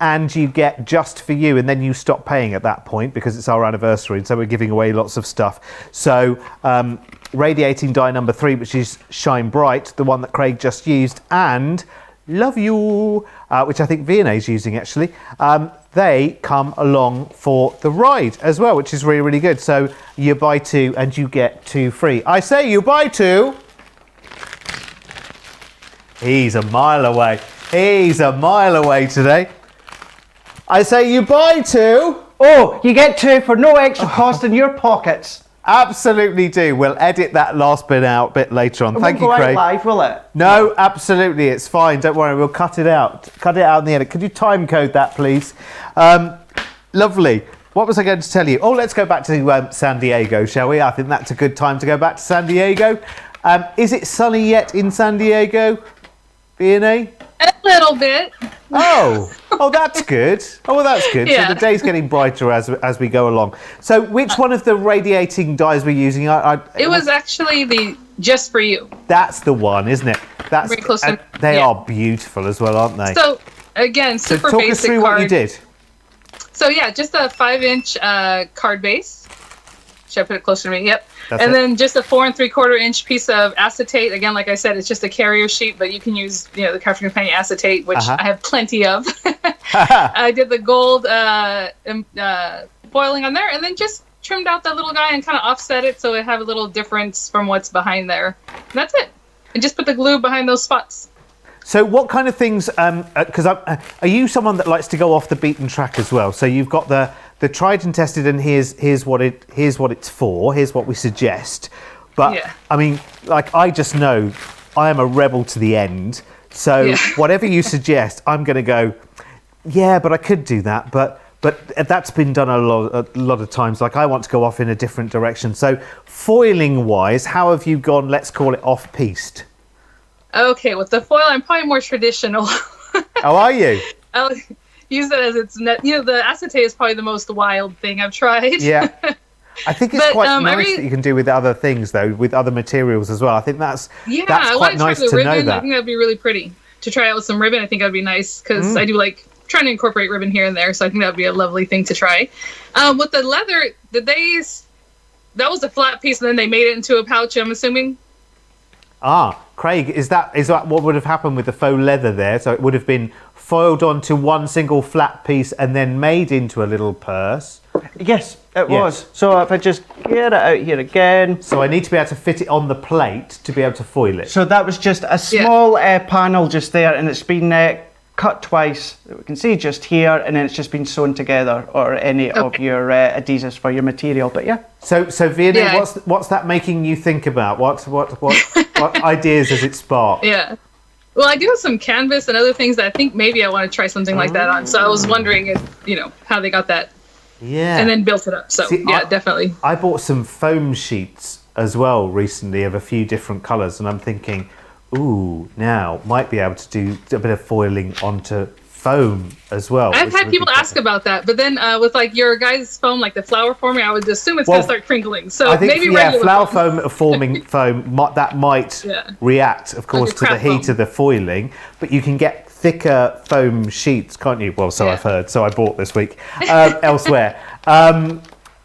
and you get Just For You, and then you stop paying at that point because it's our anniversary. And so we're giving away lots of stuff. So radiating die number 3, which is Shine Bright, the one that Craig just used, and Love You, which I think V&A is using actually. They come along for the ride as well, which is really, really good. So you buy 2 and you get 2 free. I say you buy 2. He's a mile away. He's a mile away today. I say you buy 2. Oh, you get 2 for no extra cost in your pockets. Absolutely do. We'll edit that last bit out a bit later on. Thank you, Craig. Craig. Live, will it? No, absolutely. It's fine. Don't worry. We'll cut it out. Cut it out in the edit. Could you time code that, please? Lovely. What was I going to tell you? Oh, let's go back to San Diego, shall we? I think that's a good time to go back to San Diego. Is it sunny yet in San Diego, V&A? A little bit. Oh, that's good. Oh, well, that's good. Yeah. So the day's getting brighter as we go along. So which one of the radiating dyes we're using? It was actually the Just For You. That's the one, isn't it? That's Very close to- they yeah. are beautiful as well, aren't they? So again, So super talk basic us through card. what you did. So yeah, just a 5-inch card base. Should I put it closer to me? Yep. That's and it. then just a 4 3/4 inch piece of acetate. Again, like I said, it's just a carrier sheet, but you can use the Crafty Companion acetate, which I have plenty of. I did the gold foiling on there, and then just trimmed out that little guy and kind of offset it so it have a little difference from what's behind there. And that's it. And just put the glue behind those spots. So what kind of things, because are you someone that likes to go off the beaten track as well? So you've got the tried and tested, and here's what it's for, here's what we suggest. But Yeah. I mean, like, I just know I am a rebel to the end. So Yeah. whatever you suggest, I'm going to go, yeah, but I could do that. But that's been done a lot of times. Like, I want to go off in a different direction. So foiling wise, how have you gone, let's call it off-piste? Okay, with the foil, I'm probably more traditional. How are you? I'll use it as its net. The acetate is probably the most wild thing I've tried. Yeah. I think it's But, quite I nice really- that you can do with other things, though, with other materials as well. I think that's Yeah, that's I quite want to try nice the to ribbon. know I that. think that'd be really pretty to try out with some ribbon. I think that'd be nice because I do like trying to incorporate ribbon here and there. So I think that'd be a lovely thing to try. With the leather, that was a flat piece, and then they made it into a pouch, I'm assuming. Craig, is that what would have happened with the faux leather there? So it would have been foiled onto one single flat piece and then made into a little purse. Yes, it Yeah. was. So if I just get it out here again. So I need to be able to fit it on the plate to be able to foil it. So that was just a small panel just there, and it's been cut twice. We can see just here, and then it's just been sewn together, or any of your adhesives for your material. But yeah. So Vienna, Yeah. what's that making you think about? What ideas has it sparked? Yeah. Well, I do have some canvas and other things that I think maybe I want to try something like that on. So I was wondering if, how they got that Yeah. and then built it up. So See, yeah, definitely. I bought some foam sheets as well recently of a few different colours, and I'm thinking, ooh, now might be able to do a bit of foiling onto foam as well. I've which had would people be ask about that, but then with like your guys' foam, like the flower forming, I would assume it's Well, gonna start crinkling. So I think maybe yeah, regular flower foam. foam forming foam that might Yeah. react, of course, a to the craft heat foam. of the foiling. But you can get thicker foam sheets, can't you? Well, so Yeah. I've heard. So I bought this week elsewhere. And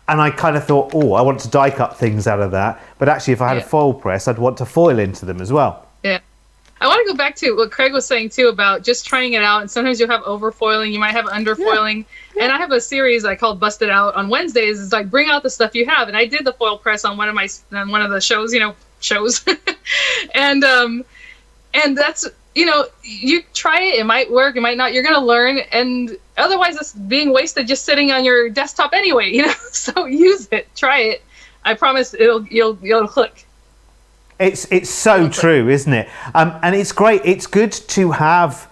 I kind of thought, oh, I want to die cut things out of that. But actually, if I had a Yeah. foil press, I'd want to foil into them as well. Yeah. I want to go back to what Craig was saying too about just trying it out. And sometimes you'll have overfoiling, you might have underfoiling. And I have a series I call Busted Out on Wednesdays. It's like bring out the stuff you have. And I did the foil press on one of the shows, shows. and that's you try it might work, it might not, you're gonna learn, and otherwise it's being wasted just sitting on your desktop anyway. So use it, try it. I promise you'll click. It's so true, isn't it? And it's great. It's good to have,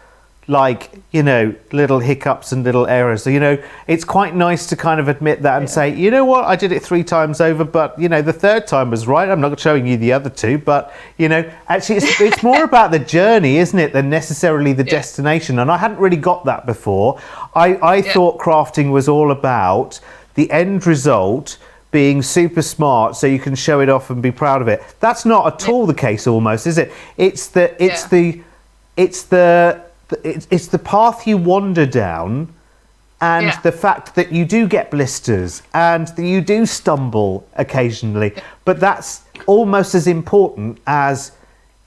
like, you know, little hiccups and little errors. So, you know, it's quite nice to kind of admit that and say, you know what, I did it 3 times over, but, you know, the 3rd time was right. I'm not showing you the other 2, but, you know, actually it's more about the journey, isn't it, than necessarily the destination. And I hadn't really got that before. I thought crafting was all about the end result being super smart so you can show it off and be proud of it. That's not at all the case almost, is it? It's the path you wander down, and the fact that you do get blisters and that you do stumble occasionally, but that's almost as important as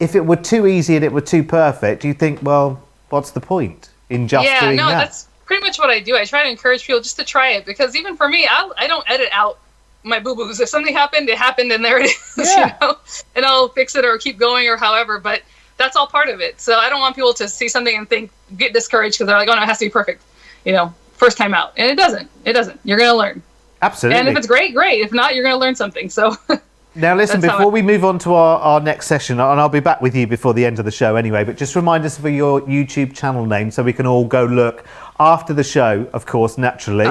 if it were too easy and it were too perfect. You think, well, what's the point in just doing that? That's pretty much what I do. I try to encourage people just to try it, because even for me, I don't edit out my boo-boos. If something happened, it happened, and there it is, you know, and I'll fix it or keep going or however, but that's all part of it. So I don't want people to see something and get discouraged because they're like, oh no, it has to be perfect, you know, first time out. And it doesn't. You're going to learn. Absolutely. And if it's great. If not, you're going to learn something. So now listen, before we move on to our next session, and I'll be back with you before the end of the show anyway, but just remind us for your YouTube channel name so we can all go look after the show, of course, naturally.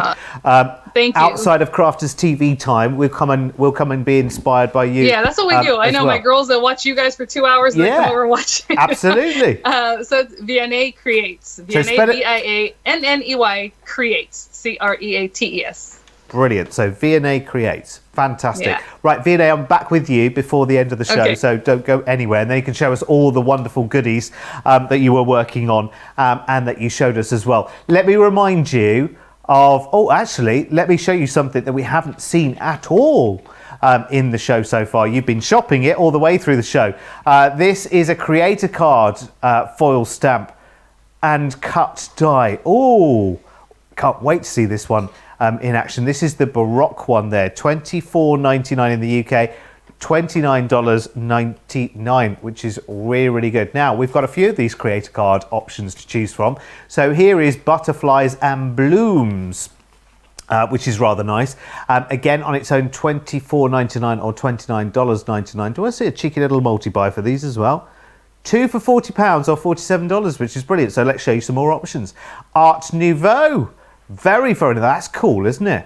Thank you. Outside of Crafters TV time, we'll come and be inspired by you. Yeah, that's what we do. I know my girls that watch you guys for 2 hours and they come over and watch. Absolutely. So it's Vianney Creates. Vianney, Vianney Creates. Creates. Brilliant. So Vianney Creates. Fantastic. Yeah. Right, Vianney, I'm back with you before the end of the show, so don't go anywhere. And then you can show us all the wonderful goodies that you were working on and that you showed us as well. Let me remind you of... Oh, actually, let me show you something that we haven't seen at all in the show so far. You've been shopping it all the way through the show. This is a creator card foil stamp and cut die. Oh, can't wait to see this one in action. This is the Baroque one there, $24.99 in the UK, $29.99, which is really, really good. Now, we've got a few of these creator card options to choose from. So here is Butterflies and Blooms, which is rather nice. Again, on its own, $24.99 or $29.99. Do I see a cheeky little multi-buy for these as well? 2 for £40 or $47, which is brilliant. So let's show you some more options. Art Nouveau. Very, very nice. That's cool, isn't it?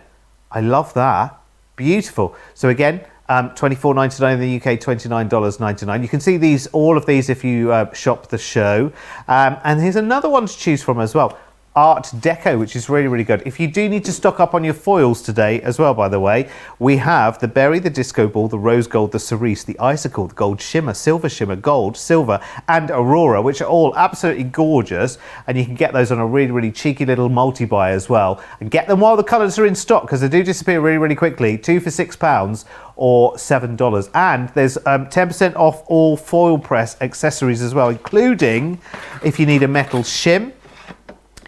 I love that. Beautiful. So again, $24.99 in the UK, $29.99. You can see all of these if you shop the show. And here's another one to choose from as well. Art Deco, which is really, really good. If you do need to stock up on your foils today as well, by the way, we have the Berry, the Disco Ball, the Rose Gold, the Cerise, the Icicle, the Gold Shimmer, Silver Shimmer, Gold, Silver, and Aurora, which are all absolutely gorgeous. And you can get those on a really, really cheeky little multi-buy as well. And get them while the colours are in stock, because they do disappear really, really quickly. 2 for £6 or $7. And there's 10% off all Foilpress accessories as well, including if you need a metal shim,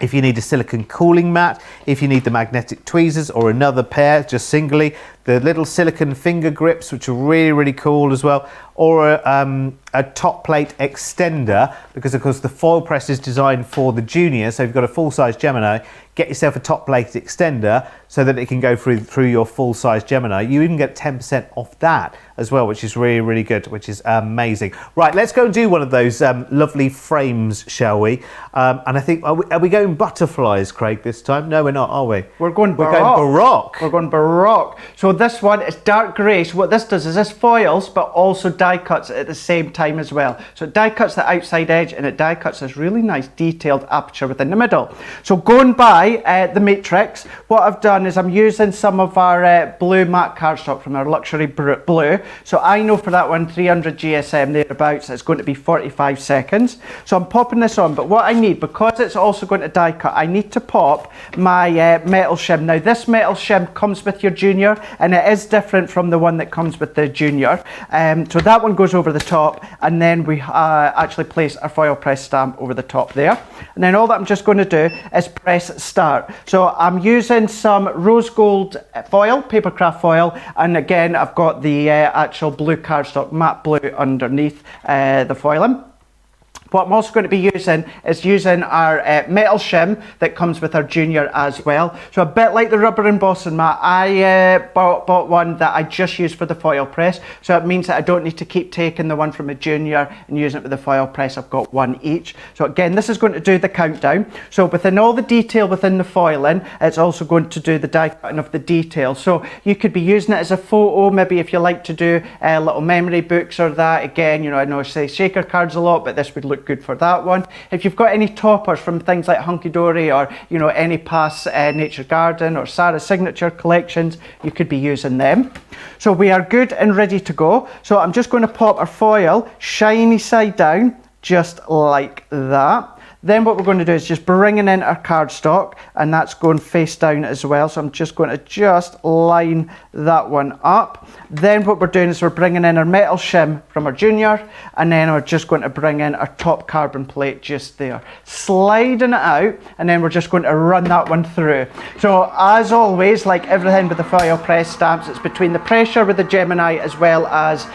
if you need a silicone cooling mat, if you need the magnetic tweezers or another pair just singly, the little silicone finger grips, which are really, really cool as well, or a top plate extender, because of course the Foilpress is designed for the junior, so if you've got a full-size Gemini, get yourself a top plate extender so that it can go through your full-size Gemini. You even get 10% off that as well, which is really, really good, which is amazing. Right, let's go and do one of those lovely frames, shall we? And I think, are we going butterflies, Craig, this time? No, we're not, are we? We're going Baroque. We're going Baroque. So this one is dark grey. So what this does is this foils, but also die cuts at the same time as well. So it die cuts the outside edge and it die cuts this really nice detailed aperture within the middle. So going by the matrix, what I've done is I'm using some of our blue matte cardstock from our luxury blue. So I know for that one, 300 GSM thereabouts, it's going to be 45 seconds. So I'm popping this on, but what I need, because it's also going to die cut, I need to pop my metal shim. Now this metal shim comes with your junior, and it is different from the one that comes with the junior. So that one goes over the top, and then we actually place our Foilpress stamp over the top there. And then all that I'm just going to do is press start. So I'm using some rose gold foil, papercraft foil, and again I've got the actual blue cardstock, matte blue underneath the foiling. What I'm also going to be using is using our metal shim that comes with our Junior as well. So a bit like the rubber embossing mat, I bought one that I just use for the foil press. So it means that I don't need to keep taking the one from a Junior and using it with the foil press. I've got one each. So again, this is going to do the countdown. So within all the detail within the foiling, it's also going to do the die cutting of the detail. So you could be using it as a photo, maybe if you like to do little memory books or that. Again, you know, I know I say shaker cards a lot, but this would look good for that one. If you've got any toppers from things like Hunky Dory or, you know, any past Nature Garden or Sarah's Signature collections, you could be using them. So we are good and ready to go. So I'm just going to pop our foil shiny side down, just like that. Then what we're going to do is just bringing in our cardstock, and that's going face down as well. So I'm just going to just line that one up. Then what we're doing is we're bringing in our metal shim from our Junior, and then we're just going to bring in our top carbon plate just there. Sliding it out, and then we're just going to run that one through. So as always, like everything with the foil press stamps, it's between the pressure with the Gemini as well as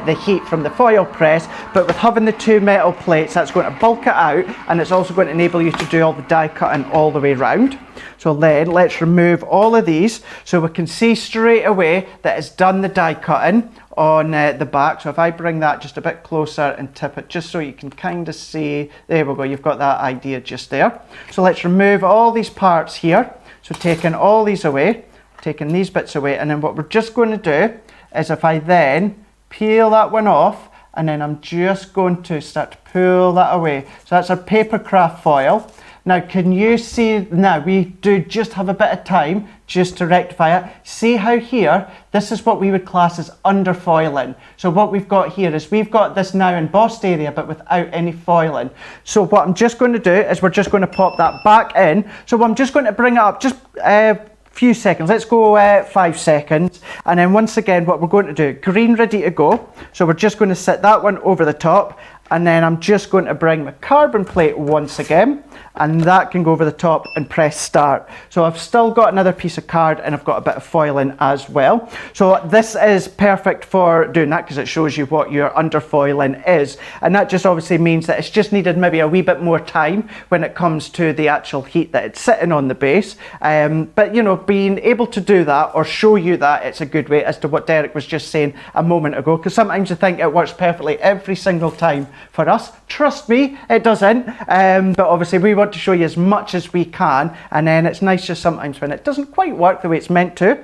the heat from the foil press. But with having the two metal plates, that's going to bulk it out, and it's also going to enable you to do all the die cutting all the way round. So then let's remove all of these so we can see straight away that it's done the die cutting on the back. So if I bring that just a bit closer and tip it just so you can kind of see, there we go, you've got that idea just there. So let's remove all these parts here. So taking all these away, taking these bits away, and then what we're just going to do is if I then peel that one off, and then I'm just going to start to pull that away. So that's our paper craft foil. Now can you see, now we do just have a bit of time just to rectify it. See how here, this is what we would class as under foiling. So what we've got here is we've got this now embossed area but without any foiling. So what I'm just going to do is we're just going to pop that back in. So I'm just going to bring it up just few seconds. Let's go 5 seconds, and then once again what we're going to do, green ready to go. So we're just going to set that one over the top, and then I'm just going to bring my carbon plate once again, and that can go over the top and press start. So I've still got another piece of card, and I've got a bit of foiling as well. So this is perfect for doing that because it shows you what your underfoiling is, and that just obviously means that it's just needed maybe a wee bit more time when it comes to the actual heat that it's sitting on the base. But you know, being able to do that or show you that, it's a good way, as to what Derek was just saying a moment ago, because sometimes you think it works perfectly every single time for us. Trust me, it doesn't. But obviously we want to show you as much as we can, and then it's nice just sometimes when it doesn't quite work the way it's meant to.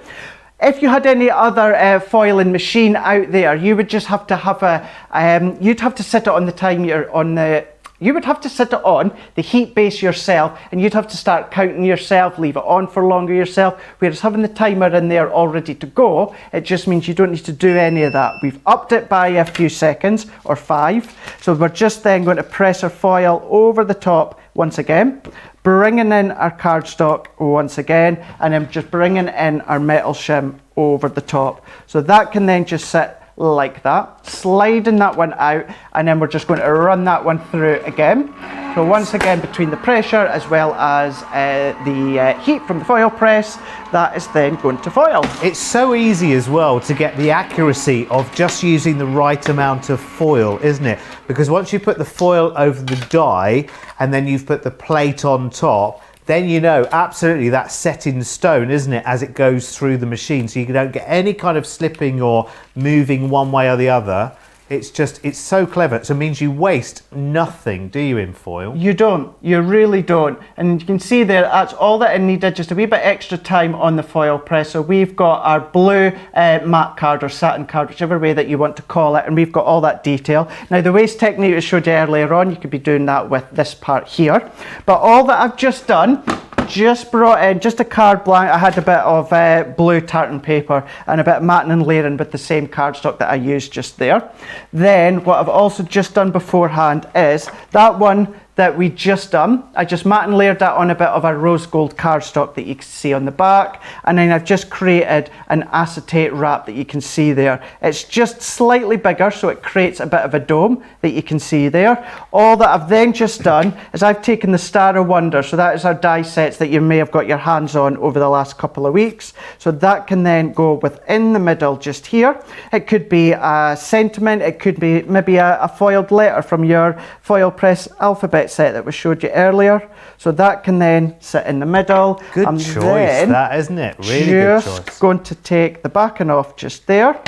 If you had any other foiling machine out there, you would just have to have a, you'd have to set it on the time you're on the, you would have to set it on the heat base yourself, and you'd have to start counting yourself, leave it on for longer yourself, whereas having the timer in there all ready to go, it just means you don't need to do any of that. We've upped it by a few seconds, or 5, so we're just then going to press our foil over the top once again, bringing in our cardstock once again, and then just bringing in our metal shim over the top. So that can then just sit like that, sliding that one out, and then we're just going to run that one through again. So once again, between the pressure as well as the heat from the foil press, that is then going to foil. It's so easy as well to get the accuracy of just using the right amount of foil, isn't it? Because once you put the foil over the die and then you've put the plate on top, then you know absolutely that's set in stone, isn't it, as it goes through the machine, so you don't get any kind of slipping or moving one way or the other. It's just, it's so clever. So it means you waste nothing, do you, in foil? You don't, you really don't. And you can see there, that's all that I needed, just a wee bit extra time on the foil press. So we've got our blue matte card or satin card, whichever way that you want to call it, and we've got all that detail. Now the waste technique I showed you earlier on, you could be doing that with this part here. But all that I've just done, just brought in just a card blank. I had a bit of blue tartan paper and a bit of matting and layering with the same cardstock that I used just there. Then what I've also just done beforehand is that one that we just done. I just mat and layered that on a bit of a rose gold cardstock that you can see on the back, and then I've just created an acetate wrap that you can see there. It's just slightly bigger, so it creates a bit of a dome that you can see there. All that I've then just done is I've taken the Star of Wonder, so that is our die sets that you may have got your hands on over the last couple of weeks. So that can then go within the middle just here. It could be a sentiment, it could be maybe a foiled letter from your Foilpress alphabet set that we showed you earlier. So that can then sit in the middle. Good choice, that, isn't it? Really good choice. Just going to take the backing off just there,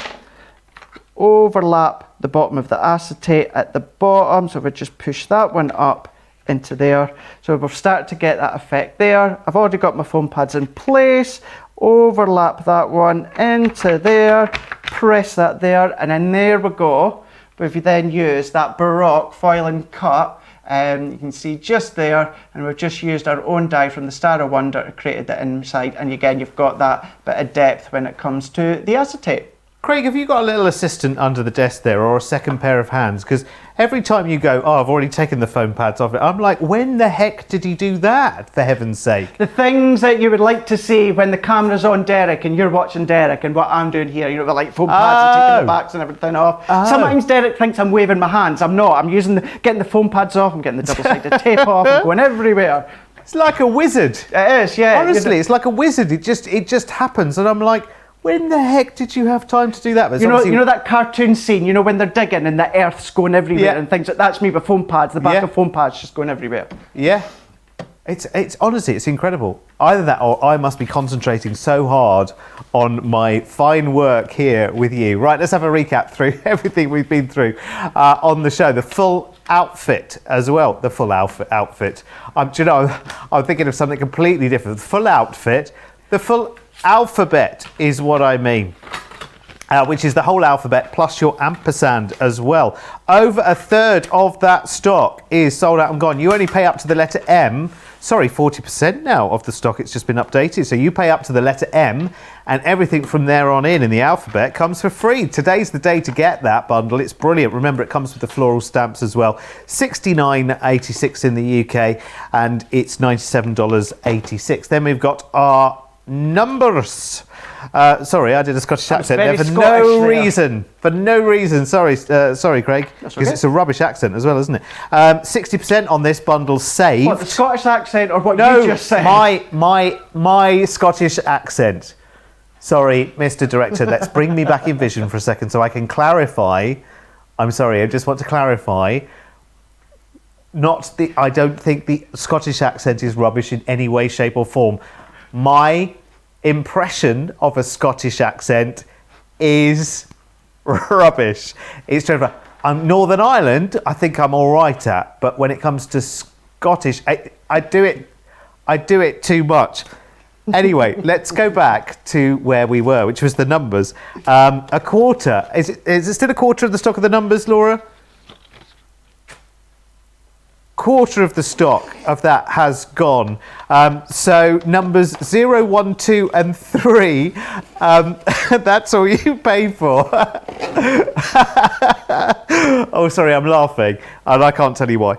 overlap the bottom of the acetate at the bottom, so we just push that one up into there. So we've started to get that effect there. I've already got my foam pads in place. Overlap that one into there, press that there, and then there we go. We've then used that Baroque foil and cut. You can see just there, and we've just used our own die from the Star of Wonder to create the inside, and again you've got that bit of depth when it comes to the acetate. Craig, have you got a little assistant under the desk there, or a second pair of hands? Because every time you go, oh, I've already taken the foam pads off it, I'm like, when the heck did he do that, for heaven's sake? The things that you would like to see when the camera's on Derek and you're watching Derek and what I'm doing here, you know, with like foam pads and taking the backs and everything off. Sometimes Derek thinks I'm waving my hands. I'm not. I'm getting the foam pads off, I'm getting the double-sided tape off, I'm going everywhere. It's like a wizard. It is, yeah. Honestly, it's like a wizard. It just happens, and I'm like, when the heck did you have time to do that? You know that cartoon scene, you know, when they're digging and the earth's going everywhere and things like that's me with foam pads, the back of foam pads just going everywhere. Yeah. It's honestly, it's incredible. Either that or I must be concentrating so hard on my fine work here with you. Right, let's have a recap through everything we've been through on the show. The full outfit as well. The full outfit. I'm thinking of something completely different. The full outfit. The full alphabet is what I mean, which is the whole alphabet plus your ampersand as well. Over a third of that stock is sold out and gone. You only pay up to the letter M. Sorry, 40% now of the stock. It's just been updated. So you pay up to the letter M, and everything from there on in the alphabet comes for free. Today's the day to get that bundle. It's brilliant. Remember, it comes with the floral stamps as well. $69.86 in the UK, and it's $97.86. Then we've got our numbers. Sorry, I did a Scottish accent there for no reason. For no reason. Sorry, Craig, because it's a rubbish accent as well, isn't it? 60% on this bundle saved. What, the Scottish accent or what you just said? My Scottish accent. Sorry, Mr. Director. Let's bring me back in vision for a second so I can clarify. I'm sorry. I just want to clarify. I don't think the Scottish accent is rubbish in any way, shape, or form. My impression of a Scottish accent is rubbish. It's terrible. Northern Ireland, I think I'm all right at, but when it comes to Scottish, I do it too much. Anyway, let's go back to where we were, which was the numbers. A quarter. Is it still a quarter of the stock of the numbers, Laura? Quarter of the stock of that has gone. So numbers 0, 1, 2 and 3, that's all you pay for. Oh, sorry, I'm laughing and I can't tell you why.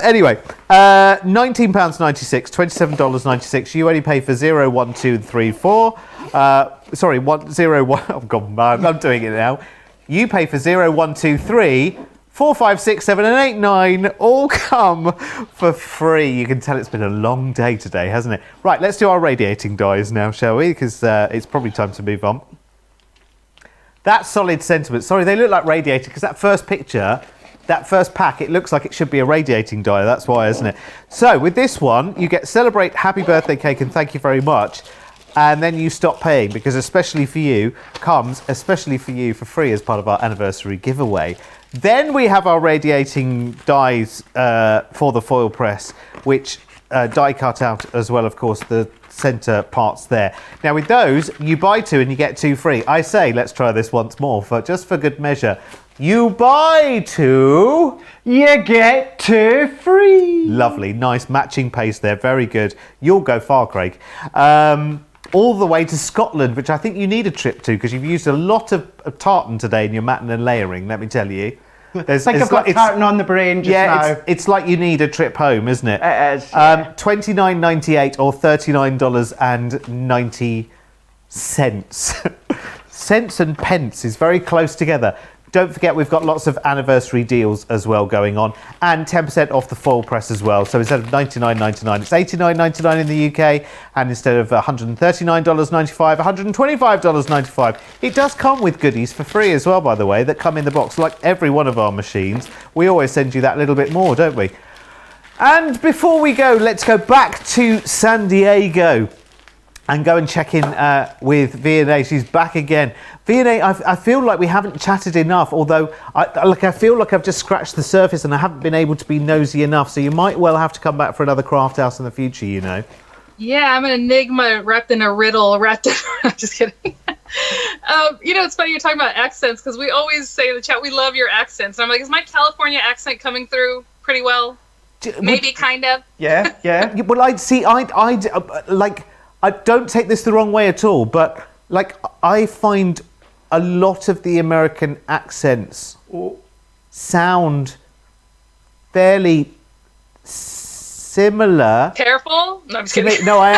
Anyway, £19.96, $27.96. You only pay for 0, 1, 2 and 3, 4. Sorry, 1, 0, 1. I've gone mad. I'm doing it now. You pay for 0, 1, 2, 3. 4, 5, 6, 7 and 8, 9 all come for free. You can tell it's been a long day today, hasn't it? Right, let's do our radiating dies now, shall we? Because it's probably time to move on. That solid sentiment. Sorry, they look like radiating because that first picture, that first pack, it looks like it should be a radiating die. That's why, isn't it? So with this one, you get celebrate happy birthday cake and thank you very much. And then you stop paying because especially for you for free as part of our anniversary giveaway. Then we have our radiating dies for the Foilpress, which die cut out as well, of course, the centre parts there. Now with those, you buy 2 and you get 2 free. I say, let's try this once more, just for good measure. You buy 2, you get 2 free. Lovely, nice matching paste there, very good. You'll go far, Craig. All the way to Scotland, which I think you need a trip to because you've used a lot of tartan today in your matting and layering, let me tell you. Think I've got tartan on the brain just now. It's like you need a trip home, isn't it? It is. Yeah. $29.98 or $39.90. Cents and pence is very close together. Don't forget, we've got lots of anniversary deals as well going on, and 10% off the Foilpress as well. So instead of $99.99, it's $89.99 in the UK, and instead of $139.95, $125.95. It does come with goodies for free as well, by the way, that come in the box, like every one of our machines. We always send you that little bit more, don't we? And before we go, let's go back to San Diego and go and check in with V&A. She's back again. V&A, I feel like we haven't chatted enough, although I feel like I've just scratched the surface and I haven't been able to be nosy enough, so you might well have to come back for another craft house in the future, you know. Yeah, I'm an enigma wrapped in a riddle. I'm just kidding. It's funny you're talking about accents, because we always say in the chat, we love your accents. And I'm like, is my California accent coming through pretty well? Maybe, kind of. Yeah. Well, I don't take this the wrong way at all, but I find a lot of the American accents sound fairly similar. Careful? No, I'm just kidding. No, I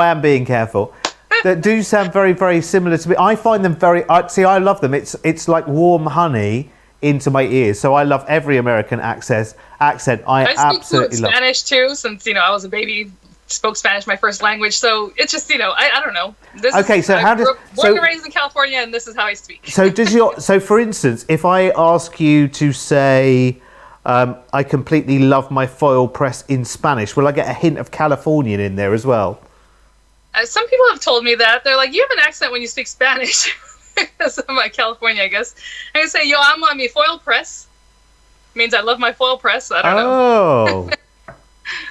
am being careful. That do sound very, very similar to me. I find them I love them. It's like warm honey into my ears. So I love every American accent. I absolutely love Spanish too, since I was a baby. Spoke Spanish, my first language, so it's just I don't know. Born and raised in California, and this is how I speak. So for instance, if I ask you to say, I completely love my Foilpress in Spanish, will I get a hint of Californian in there as well? Some people have told me that. They're like, you have an accent when you speak Spanish. Because of my California, I guess. I can say, yo amo a mi Foilpress. Means I love my Foilpress. I don't know.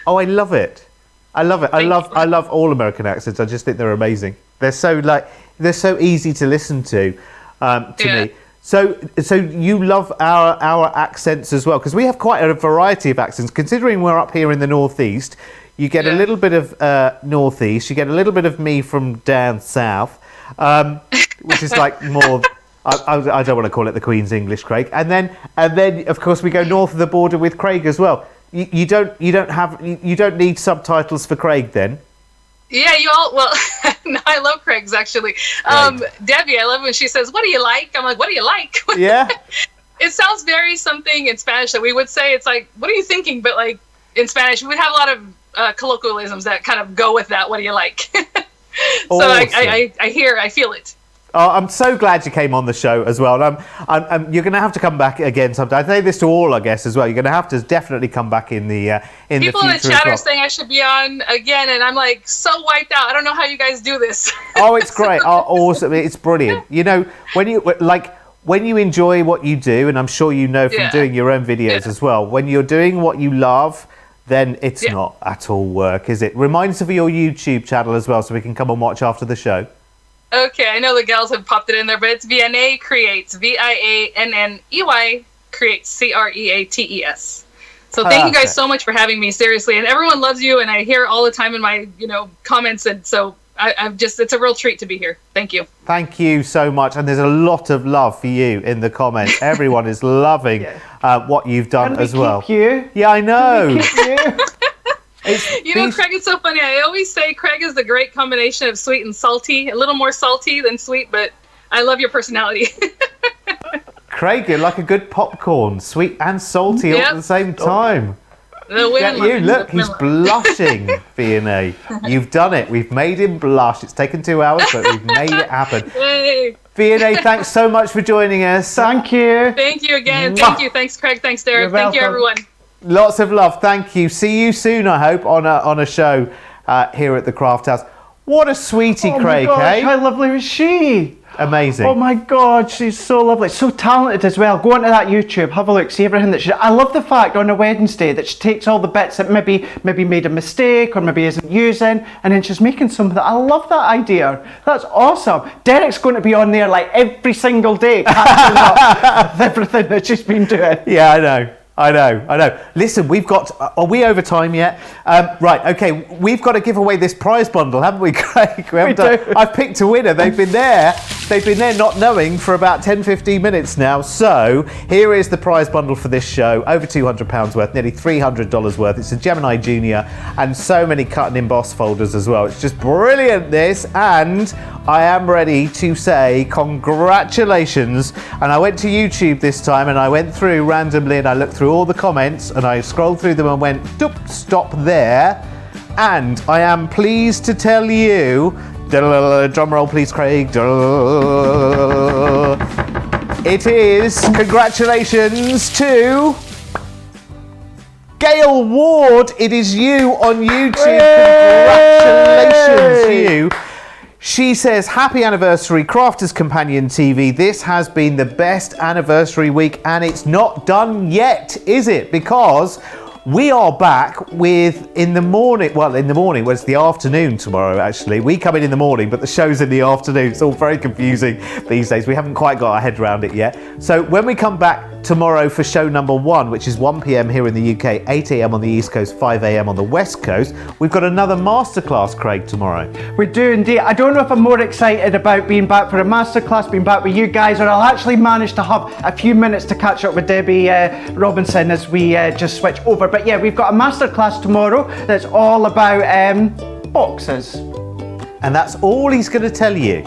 Oh, I love it. I love it. I love all American accents. I just think they're amazing. They're so easy to listen to me. So you love our accents as well, because we have quite a variety of accents. Considering we're up here in the Northeast, you get a little bit of Northeast, you get a little bit of me from down south, which is like more. I don't want to call it the Queen's English, Craig. And then of course we go north of the border with Craig as well. You don't need subtitles for Craig then? Yeah, no, I love Craig's actually. Debbie, I love when she says, "What do you like?" I'm like, "What do you like?" Yeah. It sounds very something in Spanish that we would say. It's like, "What are you thinking?" But like in Spanish, we would have a lot of colloquialisms that kind of go with that. What do you like? So awesome. I feel it. Oh, I'm so glad you came on the show as well. And you're going to have to come back again sometime. I say this to all our guests as well. You're going to have to definitely come back in the future. People in the chat are saying I should be on again, and I'm like so wiped out. I don't know how you guys do this. Oh, it's great. Oh, awesome. It's brilliant. When you enjoy what you do, and I'm sure you know from doing your own videos as well, when you're doing what you love, then it's not at all work, is it? Remind us of your YouTube channel as well, so we can come and watch after the show. Okay, I know the gals have popped it in there, but it's V&A Creates, VIANNEY Creates, CREATES. So thank you guys so much for having me, seriously. And everyone loves you, and I hear all the time in my comments, and so it's a real treat to be here. Thank you. Thank you so much, and there's a lot of love for you in the comments. Everyone is loving what you've done as well. Keep you? Yeah, I know. Craig, it's so funny. I always say Craig is the great combination of sweet and salty. A little more salty than sweet, but I love your personality. Craig, you're like a good popcorn, sweet and salty all at the same time. Look, he's blushing, V&A. You've done it. We've made him blush. It's taken 2 hours, but we've made it happen. Yay. V&A, thanks so much for joining us. Thank you. Thank you again. Thank you. Thanks, Craig. Thanks, Derek. Thank you, everyone. Lots of love. Thank you. See you soon, I hope, on a show here at the Craft House. What a sweetie, Craig, my gosh, how lovely was she? Amazing. Oh my God, she's so lovely. So talented as well. Go onto that YouTube, have a look, see everything that she... I love the fact on a Wednesday that she takes all the bits that maybe made a mistake or maybe isn't using, and then she's making something that... I love that idea. That's awesome. Derek's going to be on there like every single day catching up with everything that she's been doing. Yeah, I know. Listen, we've got... Are we over time yet? Right, okay. We've got to give away this prize bundle, haven't we, Craig? We do. I've picked a winner. They've been there They've been there not knowing for about 10-15 minutes now. So here is the prize bundle for this show. Over £200 worth, nearly $300 worth. It's a Gemini Junior and so many cut and emboss folders as well. It's just brilliant, this. And I am ready to say congratulations. And I went to YouTube this time and I went through randomly and I looked through all the comments and I scrolled through them and went, stop there. And I am pleased to tell you, drum roll please, Craig. It is congratulations to Gail Ward. It is you on YouTube. Congratulations, you. She says, happy anniversary, Crafters Companion TV. This has been the best anniversary week and it's not done yet, is it? Because we are back with in the morning, well it's the afternoon tomorrow actually. We come in the morning, but the show's in the afternoon. It's all very confusing these days. We haven't quite got our head around it yet. So when we come back tomorrow for show number 1, which is 1 p.m. here in the UK, 8 a.m. on the East Coast, 5 a.m. on the West Coast, we've got another masterclass, Craig, tomorrow. We do indeed. I don't know if I'm more excited about being back for a masterclass, being back with you guys, or I'll actually manage to have a few minutes to catch up with Debbie Robinson as we just switch over. But yeah, we've got a masterclass tomorrow that's all about boxes. And that's all he's going to tell you.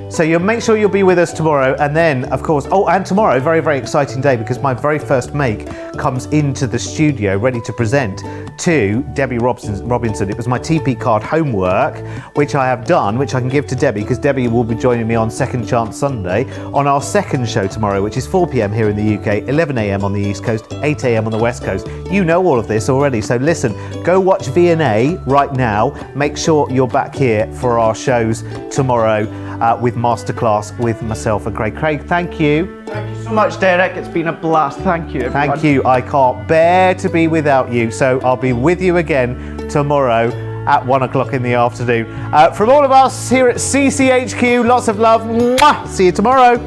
So you'll make sure you'll be with us tomorrow, and then of course, and tomorrow, very, very exciting day because my very first make comes into the studio ready to present to Debbie Robinson. It was my TP card homework, which I have done, which I can give to Debbie because Debbie will be joining me on Second Chance Sunday on our second show tomorrow, which is 4 p.m. here in the UK, 11 a.m. on the East Coast, 8 a.m. on the West Coast. You know all of this already, so listen, go watch V&A right now. Make sure you're back here for our shows tomorrow with Masterclass with myself and Craig. Craig, thank you. Thank you so much, Derek. It's been a blast. Thank you, everyone. Thank you. I can't bear to be without you. So I'll be with you again tomorrow at 1 o'clock in the afternoon. From all of us here at CCHQ, lots of love. Mwah! See you tomorrow.